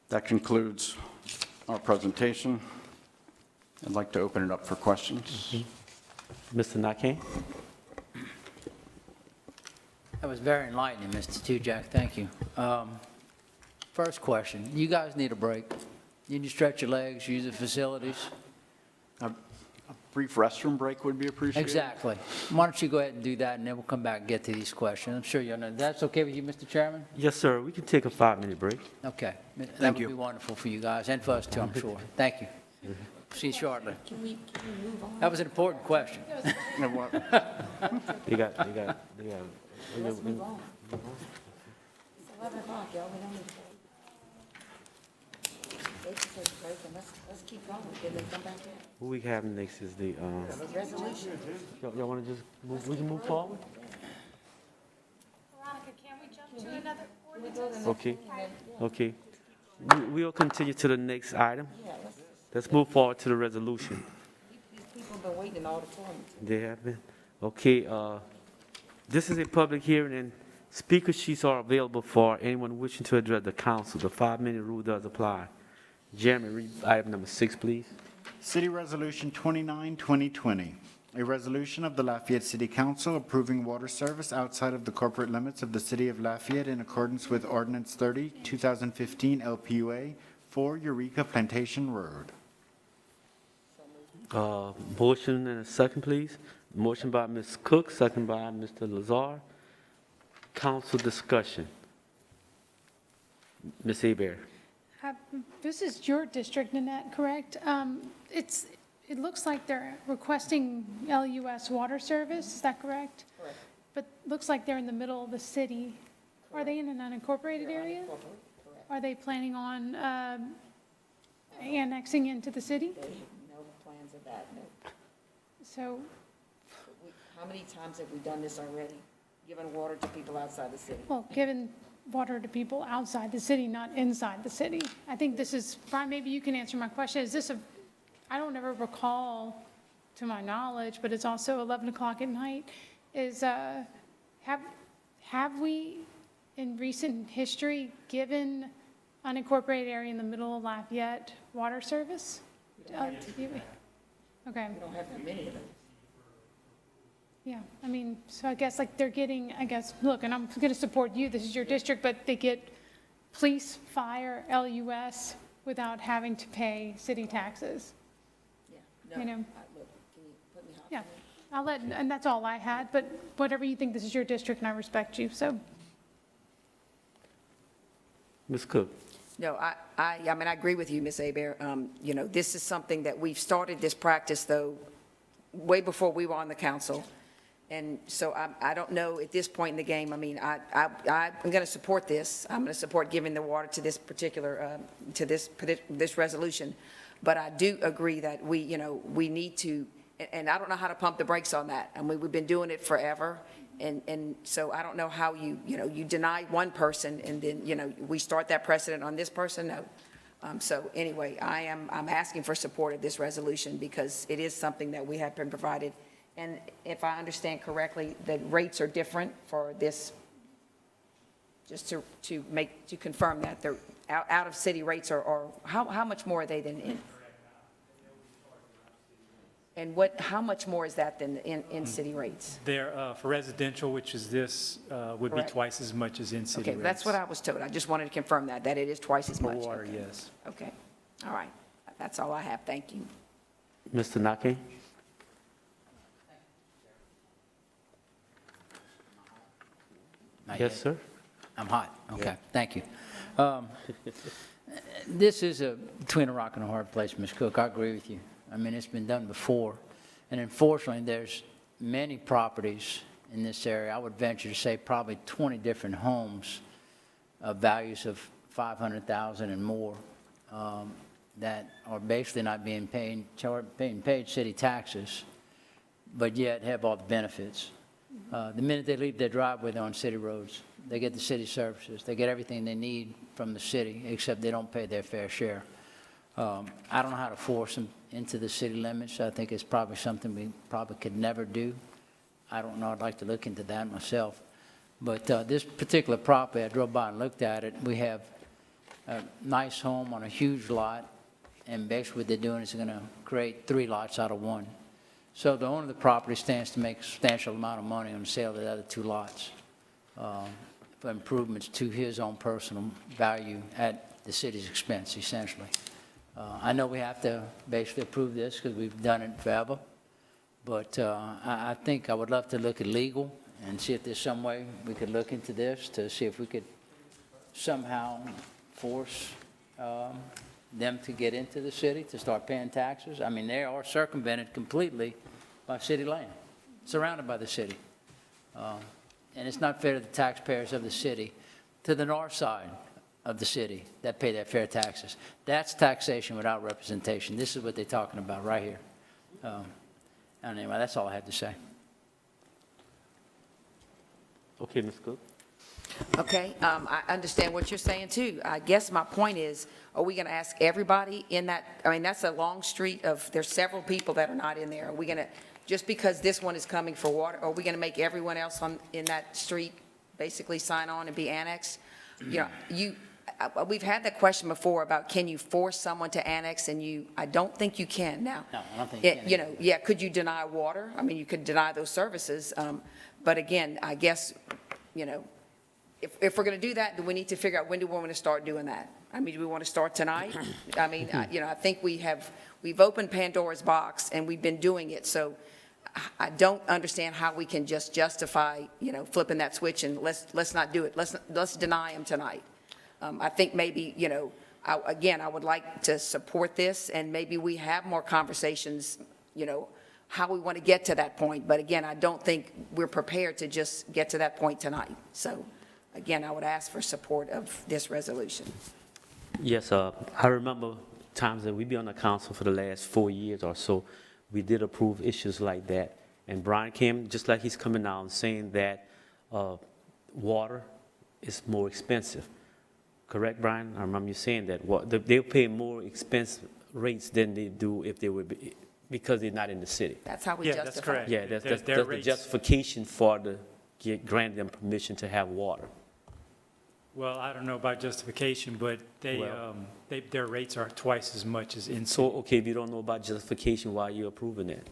That concludes our presentation. I'd like to open it up for questions. Mr. Nakane? That was very enlightening, Mr. Tujak. Thank you. First question, you guys need a break. You need to stretch your legs, use the facilities. A brief restroom break would be appreciated. Exactly. Why don't you go ahead and do that, and then we'll come back and get to these questions. I'm sure you'll know. That's okay with you, Mr. Chairman? Yes, sir. We can take a 5-minute break. Okay. That Thank would you. be wonderful for you guys, and for us too, I'm sure. Thank you. See you shortly. That was an important question. You got. Let's move on. It's 11 o'clock, y'all. We don't need to. They can take a break and let's keep going, then they come back in. What we have next is the, Resolution. y'all want to just move, we can move forward? Veronica, can we jump to another ordinance? Okay, okay. We'll continue to the next item. Let's move forward to the resolution. These people have been waiting in the auditorium. They have been? Okay, this is a public hearing, and speaker sheets are available for anyone wishing to address the council. The 5-minute rule does apply. Jeremy, read item number 6, please. City Resolution 29, 2020, a resolution of the Lafayette City Council approving water service outside of the corporate limits of the City of Lafayette in accordance with Ordinance 30, 2015 LPUA for Eureka Plantation Road. Motion and a second, please. Motion by Ms. Cook, second by Mr. Lazar. Council discussion. Ms. Hebert. This is your district, Nanette, correct? It looks like they're requesting LUS water service, is that correct? Correct. But looks like they're in the middle of the city. Are they in an unincorporated area? Correct. Are they planning on annexing into the city? They have no plans of that, no. So, How many times have we done this already? Given water to people outside the city? well, given water to people outside the city, not inside the city. I think this is, Brian, maybe you can answer my question. Is this I don't ever recall, to my knowledge, but it's also 11 o'clock at night, have we, in recent history, given unincorporated area in the middle of Lafayette water service? Okay, We don't have that many of them. yeah, I mean, so I guess like they're getting, look, and I'm going to support you, this is your district, but they get police, fire, LUS without having to pay city taxes. Yeah, You know. Look, can you put me hot? Yeah, I'll let, and that's all I had, but whatever you think, this is your district and I respect you, so. Ms. Cook. No, I mean, I agree with you, Ms. Hebert. You know, this is something that we've started this practice, though, way before we were on the council. And so I don't know at this point in the game, I mean, I'm going to support this. I'm going to support giving the water to this particular, to this resolution. But I do agree that we need to, and I don't know how to pump the brakes on that. I mean, we've been doing it forever. And so I don't know how you deny one person and then, we start that precedent on this person. No. So anyway, I'm asking for support of this resolution because it is something that we have been provided. And if I understand correctly, the rates are different for this, just to confirm that they're out of city rates or how much more are they than in? And how much more is that than in city rates? There, for residential, which is this, would be Correct. twice as much as in-city Okay, rates. that's what I was told. I just wanted to confirm that it is twice as For much. water, Okay. yes. Okay, all right. That's all I have. Thank you. Mr. Nake. Not Yes, yet. sir. I'm hot. Okay, thank you. This is between a rock and a hard place, Ms. Cook. I agree with you. I mean, it's been done before. And unfortunately, there's many properties in this area. I would venture to say probably 20 different homes of values of $500,000 and more that are basically not being paid city taxes, but yet have all the benefits. The minute they leave their driveway, they're on city roads. They get the city services. They get everything they need from the city, except they don't pay their fair share. I don't know how to force them into the city limits. I think it's probably something we probably could never do. I don't know. I'd like to look into that myself. But this particular property, I drove by and looked at it. We have a nice home on a huge lot, and basically what they're doing is going to create 3 lots out of 1. So the owner of the property stands to make a substantial amount of money on the sale of the other 2 lots for improvements to his own personal value at the city's expense, essentially. I know we have to basically approve this because we've done it forever, but I think I would love to look at legal and see if there's some way we could look into this to see if we could somehow force them to get into the city, to start paying taxes. I mean, they are circumvented completely by city land, surrounded by the city. And it's not fair to the taxpayers of the city. To the north side of the city that pay their fair taxes. That's taxation without representation. This is what they're talking about right here. And anyway, that's all I have to say. Okay, Ms. Cook? Okay, I understand what you're saying too. I guess my point is, are we going to ask everybody in that, I mean, that's a long street of, there's several people that are not in there. Are we going to, just because this one is coming for water, are we going to make everyone else in that street basically sign on and be annexed? You know, we've had that question before about can you force someone to annex, and I don't think you can now. No, I don't think you can. You know, yeah, could you deny water? I mean, you could deny those services. But again, I guess, you know, if we're going to do that, then we need to figure out when do we want to start doing that. I mean, do we want to start tonight? I mean, you know, I think we've opened Pandora's box and we've been doing it. So I don't understand how we can just justify, you know, flipping that switch and let's not do it. Let's deny them tonight. I think maybe, you know, I would like to support this, and maybe we have more conversations, you know, how we want to get to that point. But again, I don't think we're prepared to just get to that point tonight. So again, I would ask for support of this resolution. Yes, I remember times that we've been on the council for the last 4 years or so, we did approve issues like that. And Brian came, just like he's coming out and saying that water is more expensive. Correct, Brian? I remember you saying that. They'll pay more expensive rates than they do if they were, because they're not in the city. That's how we Yeah, justify that's correct. it. Yeah, that's Their the rates- justification for granting them permission to have water. Well, I don't know about justification, but their rates are twice as much as in. So, okay, if you don't know about justification, why are you approving it?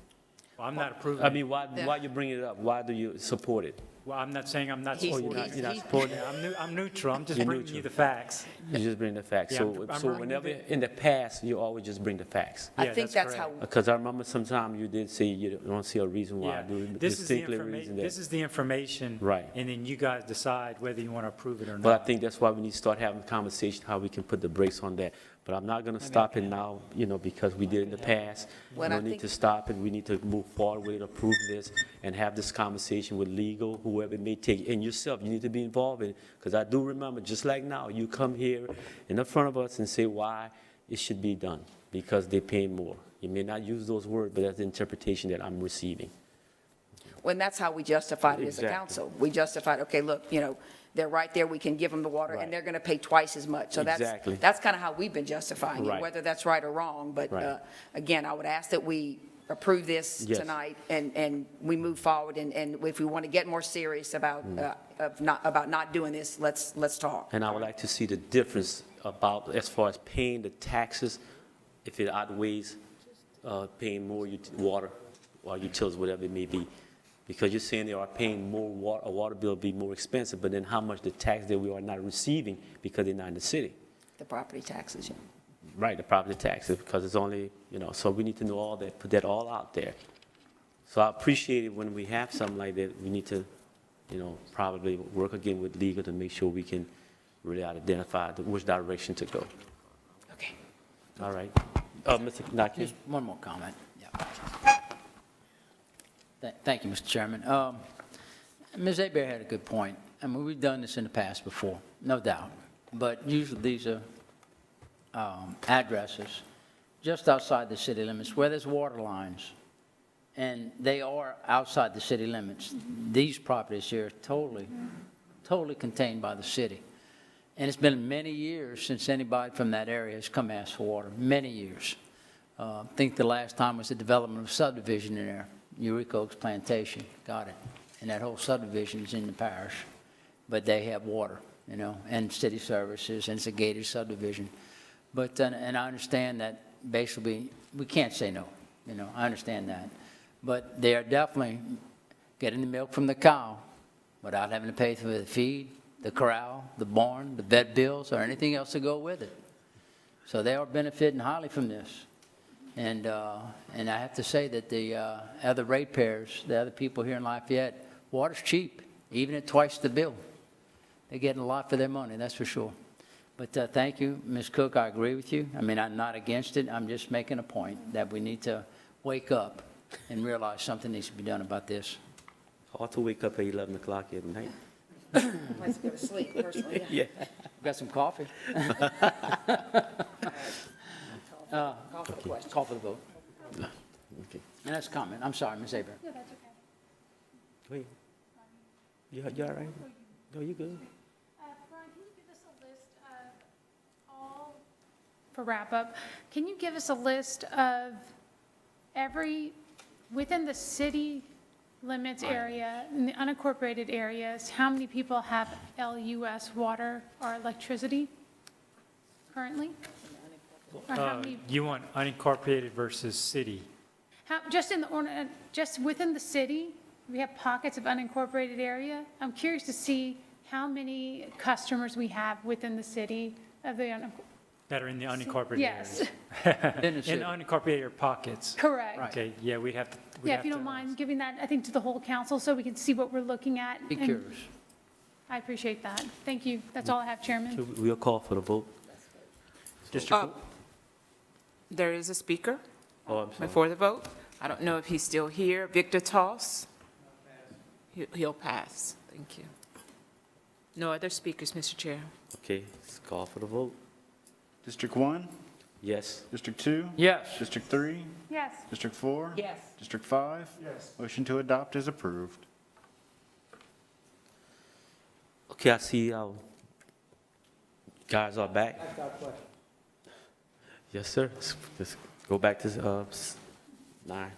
Well, I'm not approving. I mean, why you bring it up? Why do you support it? Well, I'm not saying I'm not He's- supporting. You're not he's- supporting it? Yeah, I'm neutral. I'm just You're bringing neutral. you the facts. You just bring the facts. Yeah, So, I'm so bringing whenever, the- in the past, you always just bring the facts. I Yeah, think that's that's how, correct. Because I remember sometime you did say you don't see a reason why. Yeah, Do you this is the distinctly reason this that? is the information. Right. And then you guys decide whether you want to approve it or not. But I think that's why we need to start having a conversation, how we can put the brakes on that. But I'm not going to stop it now, you know, because we did in the past. We Well, I don't need think- to stop it. We need to move forward with it, approve this, and have this conversation with legal, whoever it may take. And yourself, you need to be involved in it. Because I do remember, just like now, you come here in the front of us and say why it should be done, because they're paying more. You may not use those words, but that's the interpretation that I'm receiving. when that's how we justified it as a Exactly. council. We justified, okay, look, you know, they're right there, we can give them the water, Right. and they're going to pay twice as much. So Exactly. that's kind of how we've been justifying it, Right. whether that's right or wrong. But Right. again, I would ask that we approve this Yes. tonight, and we move forward, and if we want to get more serious about, about not doing this, let's talk. And I would like to see the difference about, as far as paying the taxes, if it outweighs paying more water or utilities, whatever it may be. Because you're saying they are paying more, a water bill will be more expensive, but then how much the tax that we are not receiving because they're not in the city? The property taxes, yeah. Right, the property taxes, because it's only, you know, so we need to know all that, put that all out there. So I appreciate it when we have something like that, we need to, you know, probably work again with legal to make sure we can really identify which direction to go. Okay. All right. Mr. Naki? Just one more comment. Yeah. Thank you, Mr. Chairman. Ms. Abear had a good point. I mean, we've done this in the past before, no doubt. But usually these are addresses just outside the city limits where there's water lines. And they are outside the city limits. These properties here are totally contained by the city. And it's been many years since anybody from that area has come ask for water, many years. I think the last time was the development of a subdivision in there, Eureka Oaks Plantation, got it. And that whole subdivision is in the parish, but they have water, you know, and city services, and it's a gated subdivision. But, and I understand that basically, we can't say no, you know, I understand that. But they are definitely getting the milk from the cow without having to pay for the feed, the corral, the barn, the vet bills, or anything else to go with it. So they are benefiting highly from this. And I have to say that the other ratepayers, the other people here in Lafayette, water's cheap, even at twice the bill. They're getting a lot for their money, that's for sure. But thank you, Ms. Cook, I agree with you. I mean, I'm not against it, I'm just making a point that we need to wake up and realize something needs to be done about this. Hard to wake up at 11 o'clock at night. Let's go to sleep personally, yeah. Yeah. Got some coffee? Call for the question. Call for the vote. Okay. And that's a comment. I'm sorry, Ms. Aber. Yeah, that's okay. Wait. You all right? No, you good? Brian, can you give us a list of all, for wrap-up, can you give us a list of within the city limits area, in the unincorporated areas, how many people have LUS water or electricity currently? Or how many, You want unincorporated versus city? just within the city, we have pockets of unincorporated area. I'm curious to see how many customers we have within the city of the That are in the unincorporated Yes, areas? In the city. In unincorporated pockets? correct. Okay, yeah, we'd have to. we'd Yeah, have if you don't to- mind giving that, I think, to the whole council so we can see what we're looking at. Be and curious. I appreciate that. Thank you. That's all I have, Chairman. So we'll call for the vote. There is a speaker Oh, I'm sorry. before the vote. I don't know if he's still here. Victor Toss? He'll pass. Thank you. No other speakers, Mr. Chair. Okay, let's call for the vote. District 1, Yes. District 2, Yes. District 3, Yes. District 4? Yes. District 5? Yes. Motion to adopt is approved. Okay, I see our guys are back. Yes, sir. Let's go back to 9.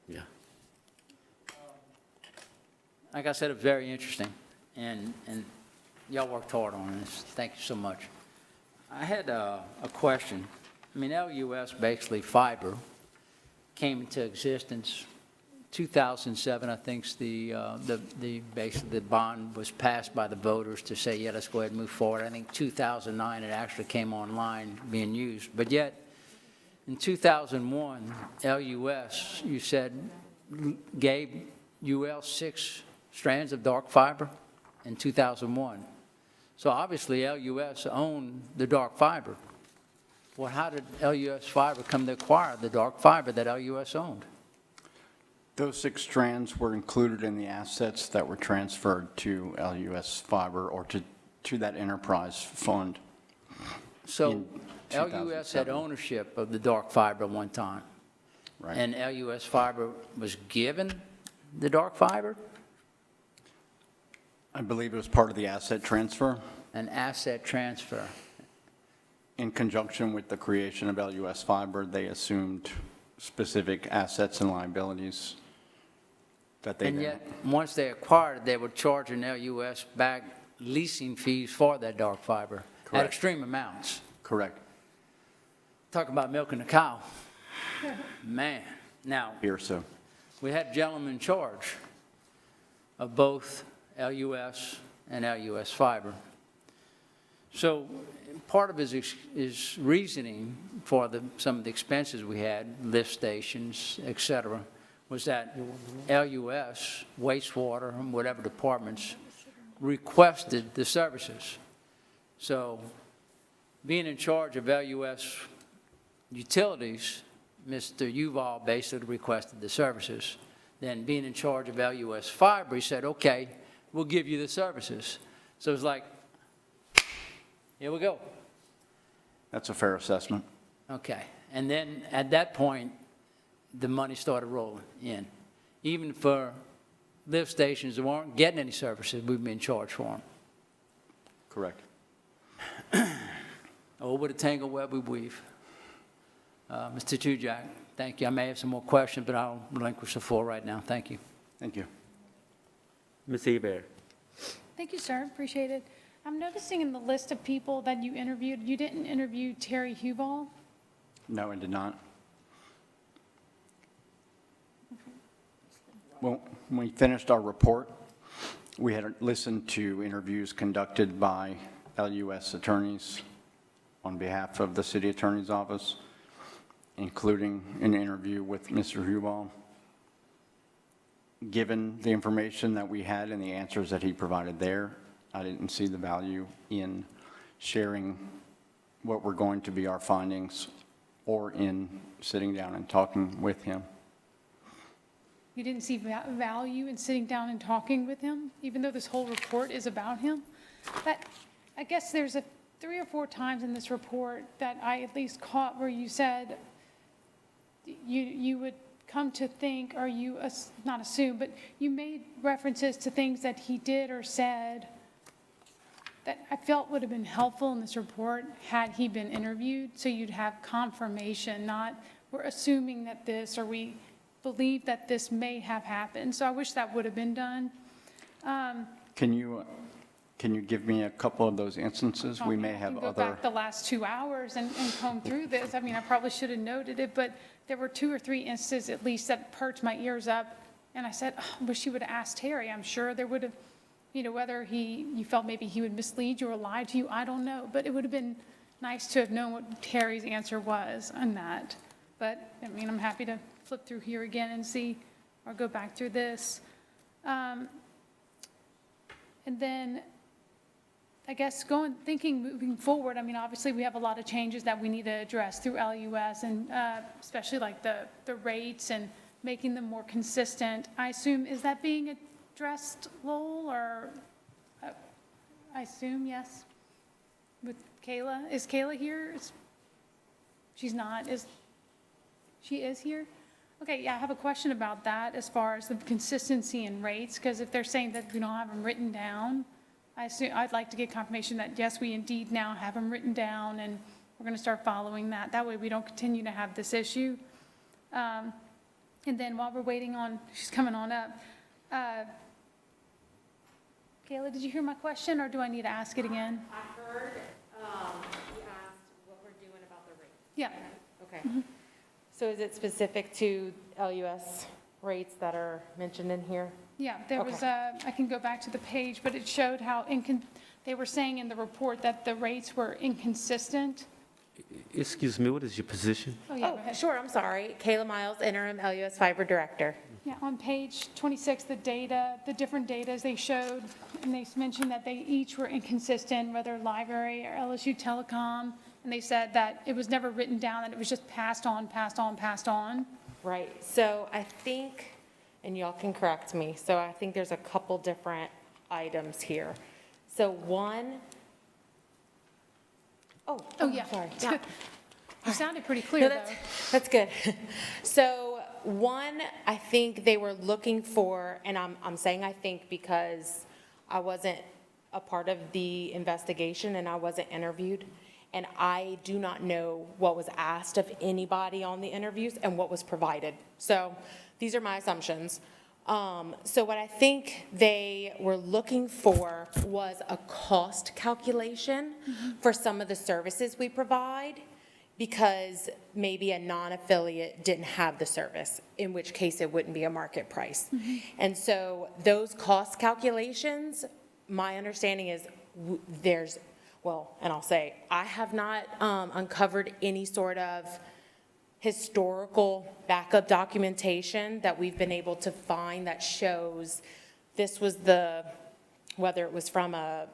Yeah. Like I said, it's very interesting, and y'all worked hard on this. Thank you so much. I had a question. I mean, LUS, basically fiber, came into existence 2007, I think, basically the bond was passed by the voters to say, yeah, let's go ahead and move forward. I think 2009, it actually came online being used. But yet, in 2001, LUS, you said, gave UL 6 strands of dark fiber in 2001. So obviously, LUS owned the dark fiber. Well, how did LUS Fiber come to acquire the dark fiber that LUS owned? Those 6 strands were included in the assets that were transferred to LUS Fiber or to that enterprise fund. So in LUS had 2007. ownership of the dark fiber at one time. Right. And LUS Fiber was given the dark fiber, I believe it was part of the asset transfer an asset transfer. in conjunction with the creation of LUS Fiber. They assumed specific assets and liabilities that they And then. yet, once they acquired it, they were charging LUS back leasing fees for that dark fiber at Correct. extreme amounts. Correct. Talk about milking a cow. Man. Now, Here, so. we had a gentleman in charge of both LUS and LUS Fiber. So part of his reasoning for some of the expenses we had, lift stations, et cetera, was that LUS, wastewater, and whatever departments requested the services. So being in charge of LUS utilities, Mr. Yuval basically requested the services. Then being in charge of LUS Fiber, he said, okay, we'll give you the services. So it's like, here we go. That's a fair assessment. Okay. And then at that point, the money started rolling in. Even for lift stations that weren't getting any services, we've been charged for them. Correct. Over the tangled web we weave. Mr. Tujak, thank you. I may have some more questions, but I'll relinquish the floor right now. Thank you. Thank you. Ms. Hebert. Thank you, sir. Appreciate it. I'm noticing in the list of people that you interviewed, you didn't interview Terry Hubal. No, I did not. Well, when we finished our report, we had listened to interviews conducted by LUS attorneys on behalf of the city attorney's office, including an interview with Mr. Hubal. Given the information that we had and the answers that he provided there, I didn't see the value in sharing what were going to be our findings or in sitting down and talking with him. You didn't see value in sitting down and talking with him, even though this whole report is about him? That, I guess there's 3 or 4 times in this report that I at least caught where you said you would come to think, or not assume, but you made references to things that he did or said that I felt would have been helpful in this report had he been interviewed, so you'd have confirmation, not we're assuming that this, or we believe that this may have happened. So I wish that would have been done. Can you give me a couple of those instances? We may I have can go other. back the last 2 hours and comb through this. I mean, I probably should have noted it, but there were 2 or 3 instances at least that perked my ears up. And I said, oh, wish you would have asked Terry. I'm sure there would have, whether you felt maybe he would mislead you or lie to you, I don't know. But it would have been nice to have known what Terry's answer was on that. But, I mean, I'm happy to flip through here again and see, or go back through this. And then, I guess moving forward, I mean, obviously, we have a lot of changes that we need to address through LUS, and especially like the rates and making them more consistent. I assume, is that being addressed, Lowell, or, I assume, yes? With Kayla? Is Kayla here? She's not, she is here? Okay, yeah, I have a question about that as far as the consistency in rates, because if they're saying that we don't have them written down, I'd like to get confirmation that, yes, we indeed now have them written down, and we're going to start following that. That way we don't continue to have this issue. And then while we're waiting on, she's coming on up. Kayla, did you hear my question, or do I need to ask it again? I heard, you asked what we're doing about the rate. Yeah. Okay. So is it specific to LUS rates that are mentioned in here? Yeah, there was I can go back to the page, but it showed how they were saying in the report that the rates were inconsistent. Excuse me, what is your position? Oh, yeah, go ahead. Sure, I'm sorry. Kayla Miles, Interim LUS Fiber Director. Yeah, on page 26, the different data they showed, and they mentioned that they each were inconsistent, whether library or LSU Telecom, and they said that it was never written down, that it was just passed on, passed on, passed on. Right. So I think, and y'all can correct me, so I think there's a couple different items here. So one, Yeah. sorry. Yeah. You sounded pretty clear, No, though. that's good. So one, I think they were looking for, and I'm saying I think because I wasn't a part of the investigation and I wasn't interviewed, and I do not know what was asked of anybody on the interviews and what was provided. So these are my assumptions. So what I think they were looking for was a cost calculation for some of the services we provide, because maybe a non-affiliate didn't have the service, in which case it wouldn't be a market price. And so those cost calculations, my understanding is and I'll say, I have not uncovered any sort of historical backup documentation that we've been able to find that shows this was whether it was from a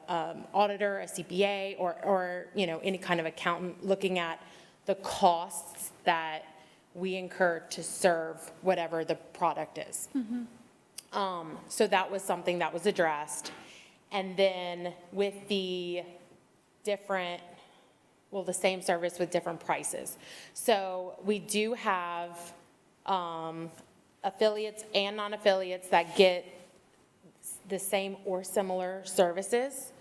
auditor, a CPA, or any kind of accountant looking at the costs that we incur to serve whatever the product is. So that was something that was addressed. And then with the the same service with different prices. So we do have affiliates and non-affiliates that get the same or similar services,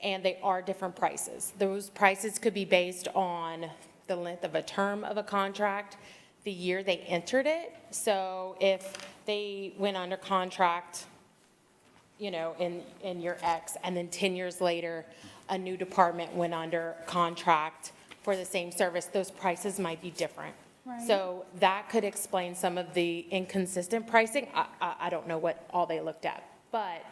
and they are different prices. Those prices could be based on the length of a term of a contract, the year they entered it. So if they went under contract, in year X, and then 10 years later, a new department went under contract for the same service, those prices might be different. Right. So that could explain some of the inconsistent pricing. I don't know what all they looked at. But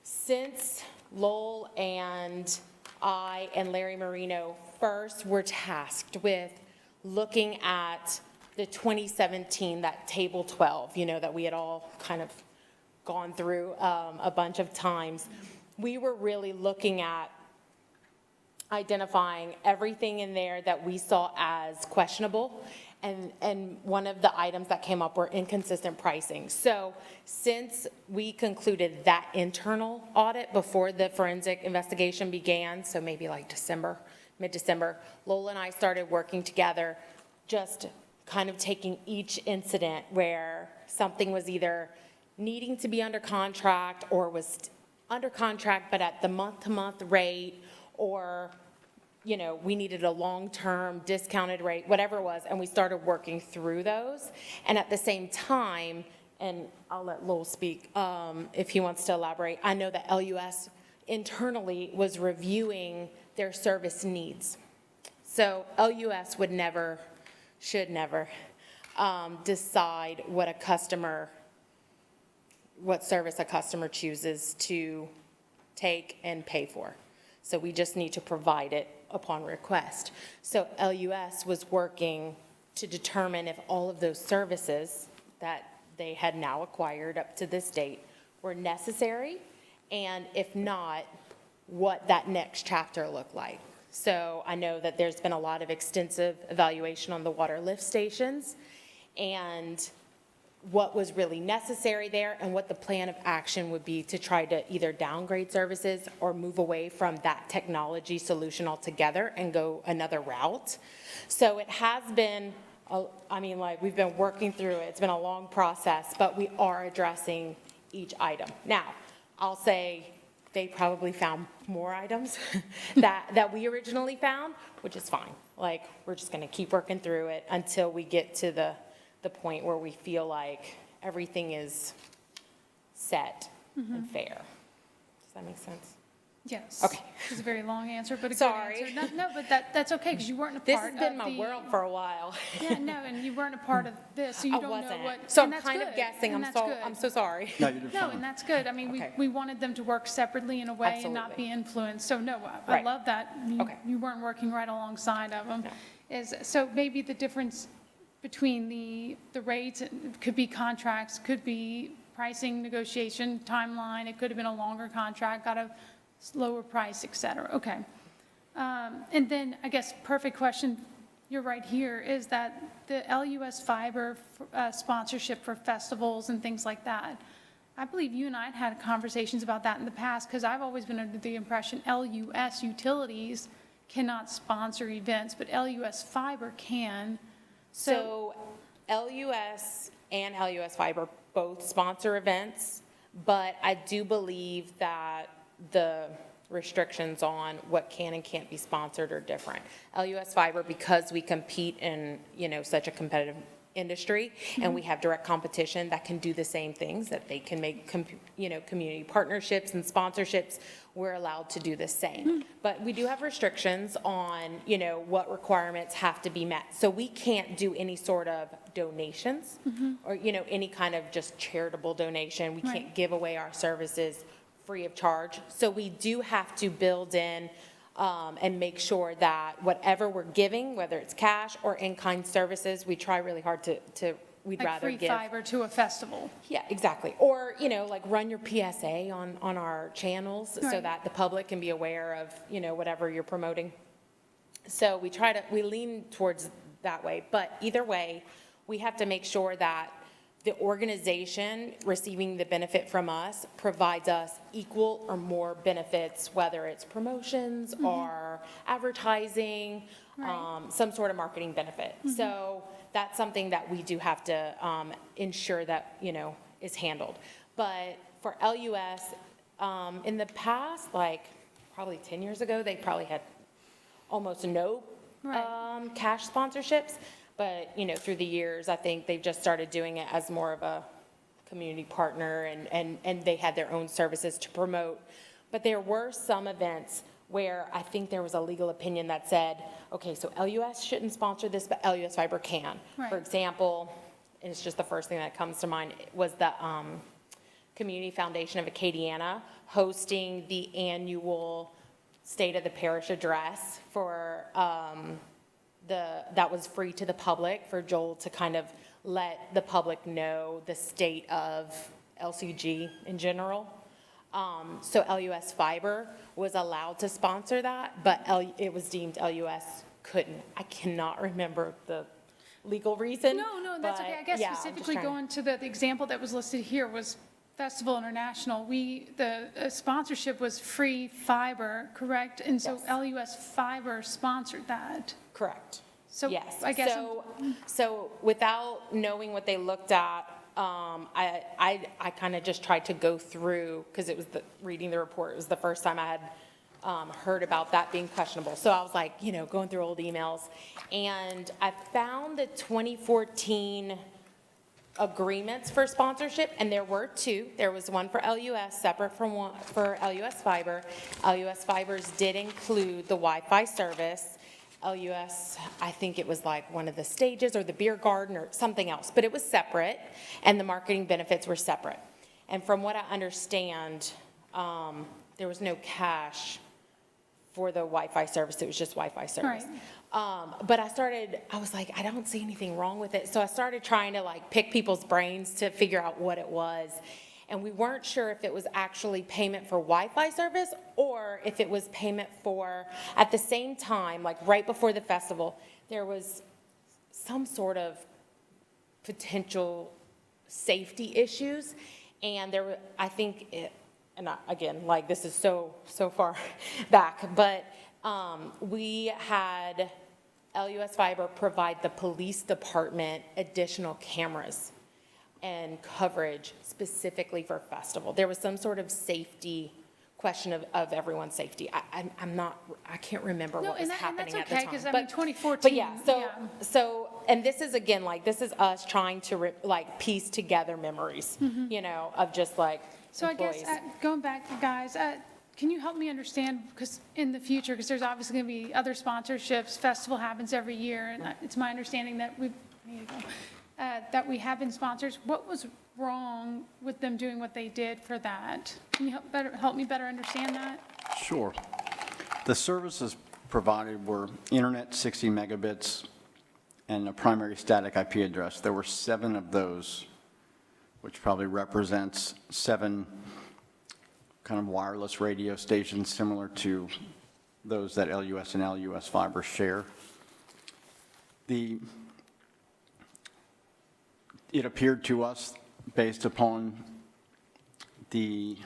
since Lowell and I and Larry Marino first were tasked with looking at the 2017, that table 12, that we had all kind of gone through a bunch of times, we were really looking at identifying everything in there that we saw as questionable And one of the items that came up were inconsistent pricing. So since we concluded that internal audit before the forensic investigation began, so maybe like December, mid-December, Lola and I started working together, just kind of taking each incident where something was either needing to be under contract or was under contract but at the month-to-month rate, or we needed a long-term discounted rate, whatever it was, and we started working through those. And at the same time, and I'll let Lowell speak if he wants to elaborate, I know that LUS internally was reviewing their service needs. So LUS would never, should never decide what service a customer chooses to take and pay for. So we just need to provide it upon request. So LUS was working to determine if all of those services that they had now acquired up to this date were necessary, and if not, what that next chapter looked like. So I know that there's been a lot of extensive evaluation on the water lift stations and what was really necessary there and what the plan of action would be to try to either downgrade services or move away from that technology solution altogether and go another route. So it has been, we've been working through it. It's been a long process, but we are addressing each item. Now, I'll say they probably found more items that we originally found, which is fine. We're just gonna keep working through it until we get to the point where we feel like everything is set and fair. Does that make sense? Yes. Okay. It's a very long answer, but a Sorry. good answer. No, but that's okay, because you weren't a This part has of been my the- world for a while. Yeah, no, and you weren't a part of this, so you I don't know wasn't. what. So and I'm that's kind of good, guessing. and I'm that's good. so sorry. No, you did No, fine. and that's good. I mean, Okay. we wanted them to work separately in a way and not Absolutely. be influenced. So no, I Right. love that. Okay. You weren't working right alongside of them. No. So maybe the difference between the rates, it could be contracts, could be pricing negotiation timeline, it could have been a longer contract, got a lower price, et cetera. Okay. And then, I guess, perfect question, you're right here, is that the LUS Fiber sponsorship for festivals and things like that. I believe you and I had conversations about that in the past, because I've always been under the impression LUS Utilities cannot sponsor events, but LUS Fiber can. So LUS and LUS Fiber both sponsor events, but I do believe that the restrictions on what can and can't be sponsored are different. LUS Fiber, because we compete in, such a competitive industry, and we have direct competition that can do the same things, that they can make, community partnerships and sponsorships, we're allowed to do the same. But we do have restrictions on, what requirements have to be met. So we can't do any sort of donations or, any kind of just charitable donation. We can't Right. give away our services free of charge. So we do have to build in and make sure that whatever we're giving, whether it's cash or in-kind services, we try really hard we'd Like rather free give. fiber to a festival. Yeah, exactly. Or, run your PSA on our channels so Right. that the public can be aware of, whatever you're promoting. So we lean towards that way. But either way, we have to make sure that the organization receiving the benefit from us provides us equal or more benefits, whether it's promotions or advertising, Right. some sort of marketing benefit. So that's something that we do have to ensure that, is handled. But for LUS, in the past, probably 10 years ago, they probably had almost no Right. cash sponsorships. But, through the years, I think they've just started doing it as more of a community partner, and they had their own services to promote. But there were some events where I think there was a legal opinion that said, okay, so LUS shouldn't sponsor this, but LUS Fiber can. Right. For example, and it's just the first thing that comes to mind, was the Community Foundation of Acadiana hosting the annual State of the Parish Address for that was free to the public, for Joel to kind of let the public know the state of LCG in general. So LUS Fiber was allowed to sponsor that, but it was deemed LUS couldn't. I cannot remember legal reason. No, that's okay. I but guess yeah, I'm just specifically trying to- going to the example that was listed here was Festival International. The sponsorship was free fiber, correct? And so Yes. LUS Fiber sponsored that. Correct. So Yes. I guess, So without knowing what they looked at, I kind of just tried to go through, because it was reading the report, it was the first time I had heard about that being questionable. So I was like, going through old emails, and I found the 2014 agreements for sponsorship, and there were two. There was one for LUS, separate from one for LUS Fiber. LUS Fibers did include the Wi-Fi service. LUS, I think it was like one of the stages or the beer garden or something else, but it was separate, and the marketing benefits were separate. And from what I understand, there was no cash for the Wi-Fi service. It was just Wi-Fi service. But I was like, I don't see anything wrong with it. So I started trying to pick people's brains to figure out what it was. And we weren't sure if it was actually payment for Wi-Fi service or if it was payment for, at the same time, right before the festival, there was some sort of potential safety issues. And there were, I think, again, this is so far back, but we had LUS Fiber provide the police department additional cameras and coverage specifically for festival. There was some sort of safety question of everyone's safety. I can't remember what was happening at the time. and that's okay, because I mean, 2014. But yeah, so, and this is again, this is us trying to piece together memories, of just So I guess, employees. going back, guys, can you help me understand, because in the future, because there's obviously going to be other sponsorships, festival happens every year, and it's my understanding that that we have been sponsors. What was wrong with them doing what they did for that? Can you help me better understand that? Sure. The services provided were internet 60 megabits and a primary static IP address. There were 7 of those, which probably represents 7 kind of wireless radio stations similar to those that LUS and LUS Fiber share. It appeared to us, based upon the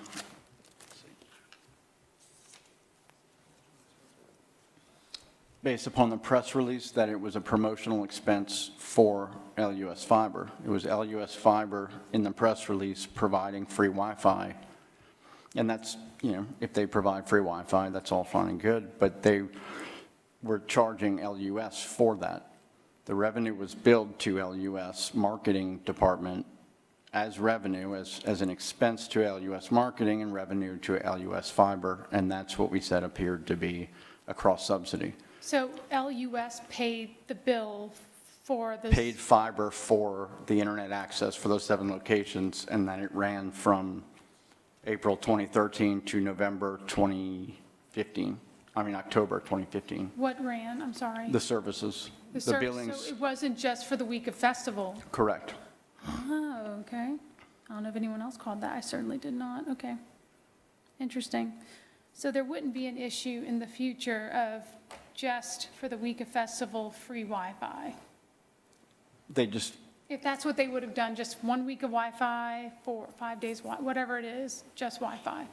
press release, that it was a promotional expense for LUS Fiber. It was LUS Fiber in the press release providing free Wi-Fi. And that's, if they provide free Wi-Fi, that's all fine and good, but they were charging LUS for that. The revenue was billed to LUS marketing department as revenue, as an expense to LUS marketing and revenue to LUS Fiber, and that's what we said appeared to be a cross-subsidy. So LUS paid the bill for this? Paid fiber for the internet access for those 7 locations, and then it ran from April 2013 to November 2015. October 2015. What ran? I'm sorry. The services, the billings. So it wasn't just for the week of festival? Correct. Oh, okay. I don't know if anyone else called that. I certainly did not. Okay. Interesting. So there wouldn't be an issue in the future of just for the week of festival, free Wi-Fi? They just, If that's what they would have done, just 1 week of Wi-Fi, 4 or 5 days, whatever it is, just Wi-Fi?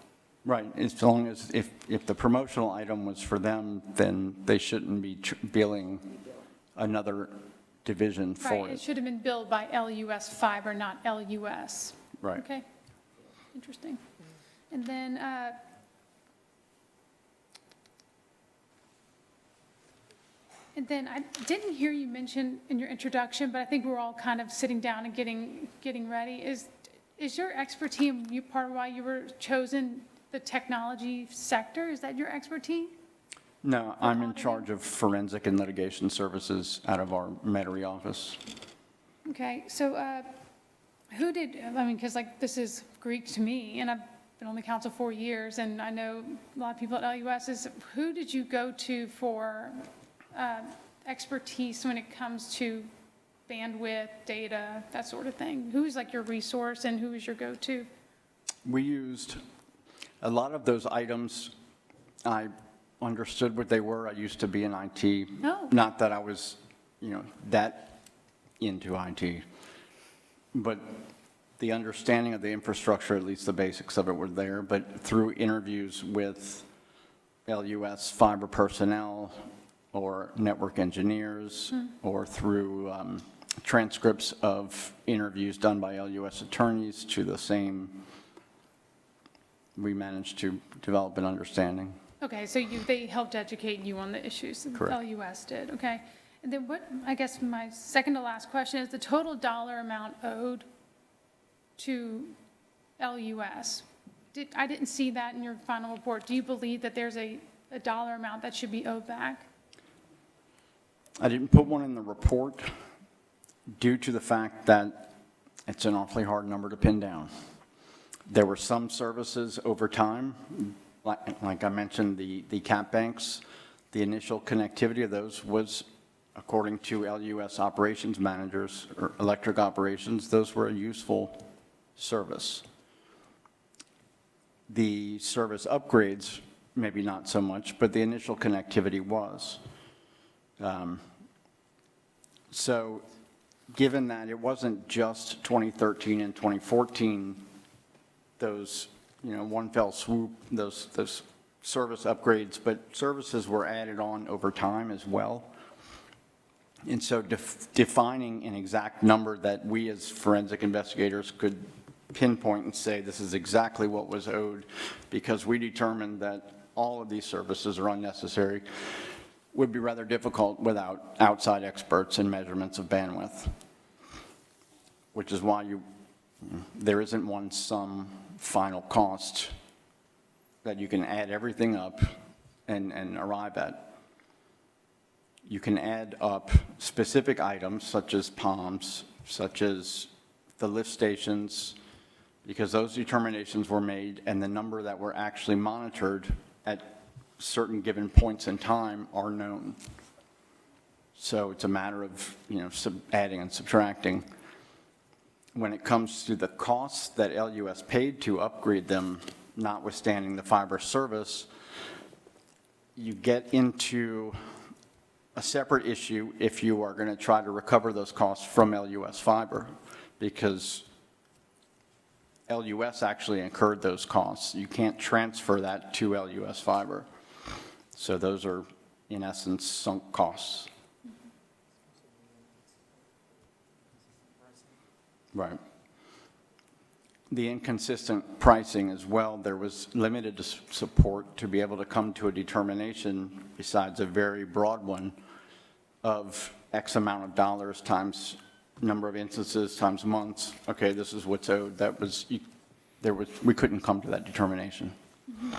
right, as long as, if the promotional item was for them, then they shouldn't be billing another division for Right, it it. should have been billed by LUS Fiber, not LUS. Right. Okay, interesting. And then, I didn't hear you mention in your introduction, but I think we're all kind of sitting down and getting ready. Is your expertise, part of why you were chosen the technology sector? Is that your expertise? No, I'm in charge of forensic and litigation services out of our Metairie office. Okay, so because this is Greek to me, and I've been on the council 4 years, and I know a lot of people at LUS. Who did you go to for expertise when it comes to bandwidth, data, that sort of thing? Who's your resource and who is your go-to? We used a lot of those items. I understood what they were. I used to be in IT. Oh. Not that I was, that into IT. But the understanding of the infrastructure, at least the basics of it were there, but through interviews with LUS fiber personnel or network engineers, or through transcripts of interviews done by LUS attorneys to the same, we managed to develop an understanding. Okay, so they helped educate you on the issues? Correct. LUS did, okay. And then what, I guess my second to last question is the total dollar amount owed to LUS. I didn't see that in your final report. Do you believe that there's a dollar amount that should be owed back? I didn't put one in the report due to the fact that it's an awfully hard number to pin down. There were some services over time, like I mentioned, the cap banks, the initial connectivity of those was, according to LUS operations managers or electric operations, those were a useful service. The service upgrades, maybe not so much, but the initial connectivity was. So given that it wasn't just 2013 and 2014, those, one fell swoop, those service upgrades, but services were added on over time as well. And so defining an exact number that we as forensic investigators could pinpoint and say this is exactly what was owed because we determined that all of these services are unnecessary would be rather difficult without outside experts and measurements of bandwidth, which is why there isn't one sum final cost that you can add everything up and arrive at. You can add up specific items such as POMs, such as the lift stations, because those determinations were made and the number that were actually monitored at certain given points in time are known. So it's a matter of, adding and subtracting. When it comes to the costs that LUS paid to upgrade them, notwithstanding the fiber service, you get into a separate issue if you are going to try to recover those costs from LUS fiber, because LUS actually incurred those costs. You can't transfer that to LUS fiber. So those are, in essence, sunk costs. Right. The inconsistent pricing as well, there was limited support to be able to come to a determination, besides a very broad one, of X amount of dollars times number of instances times months. Okay, this is what's owed. We couldn't come to that determination. Mm-hmm.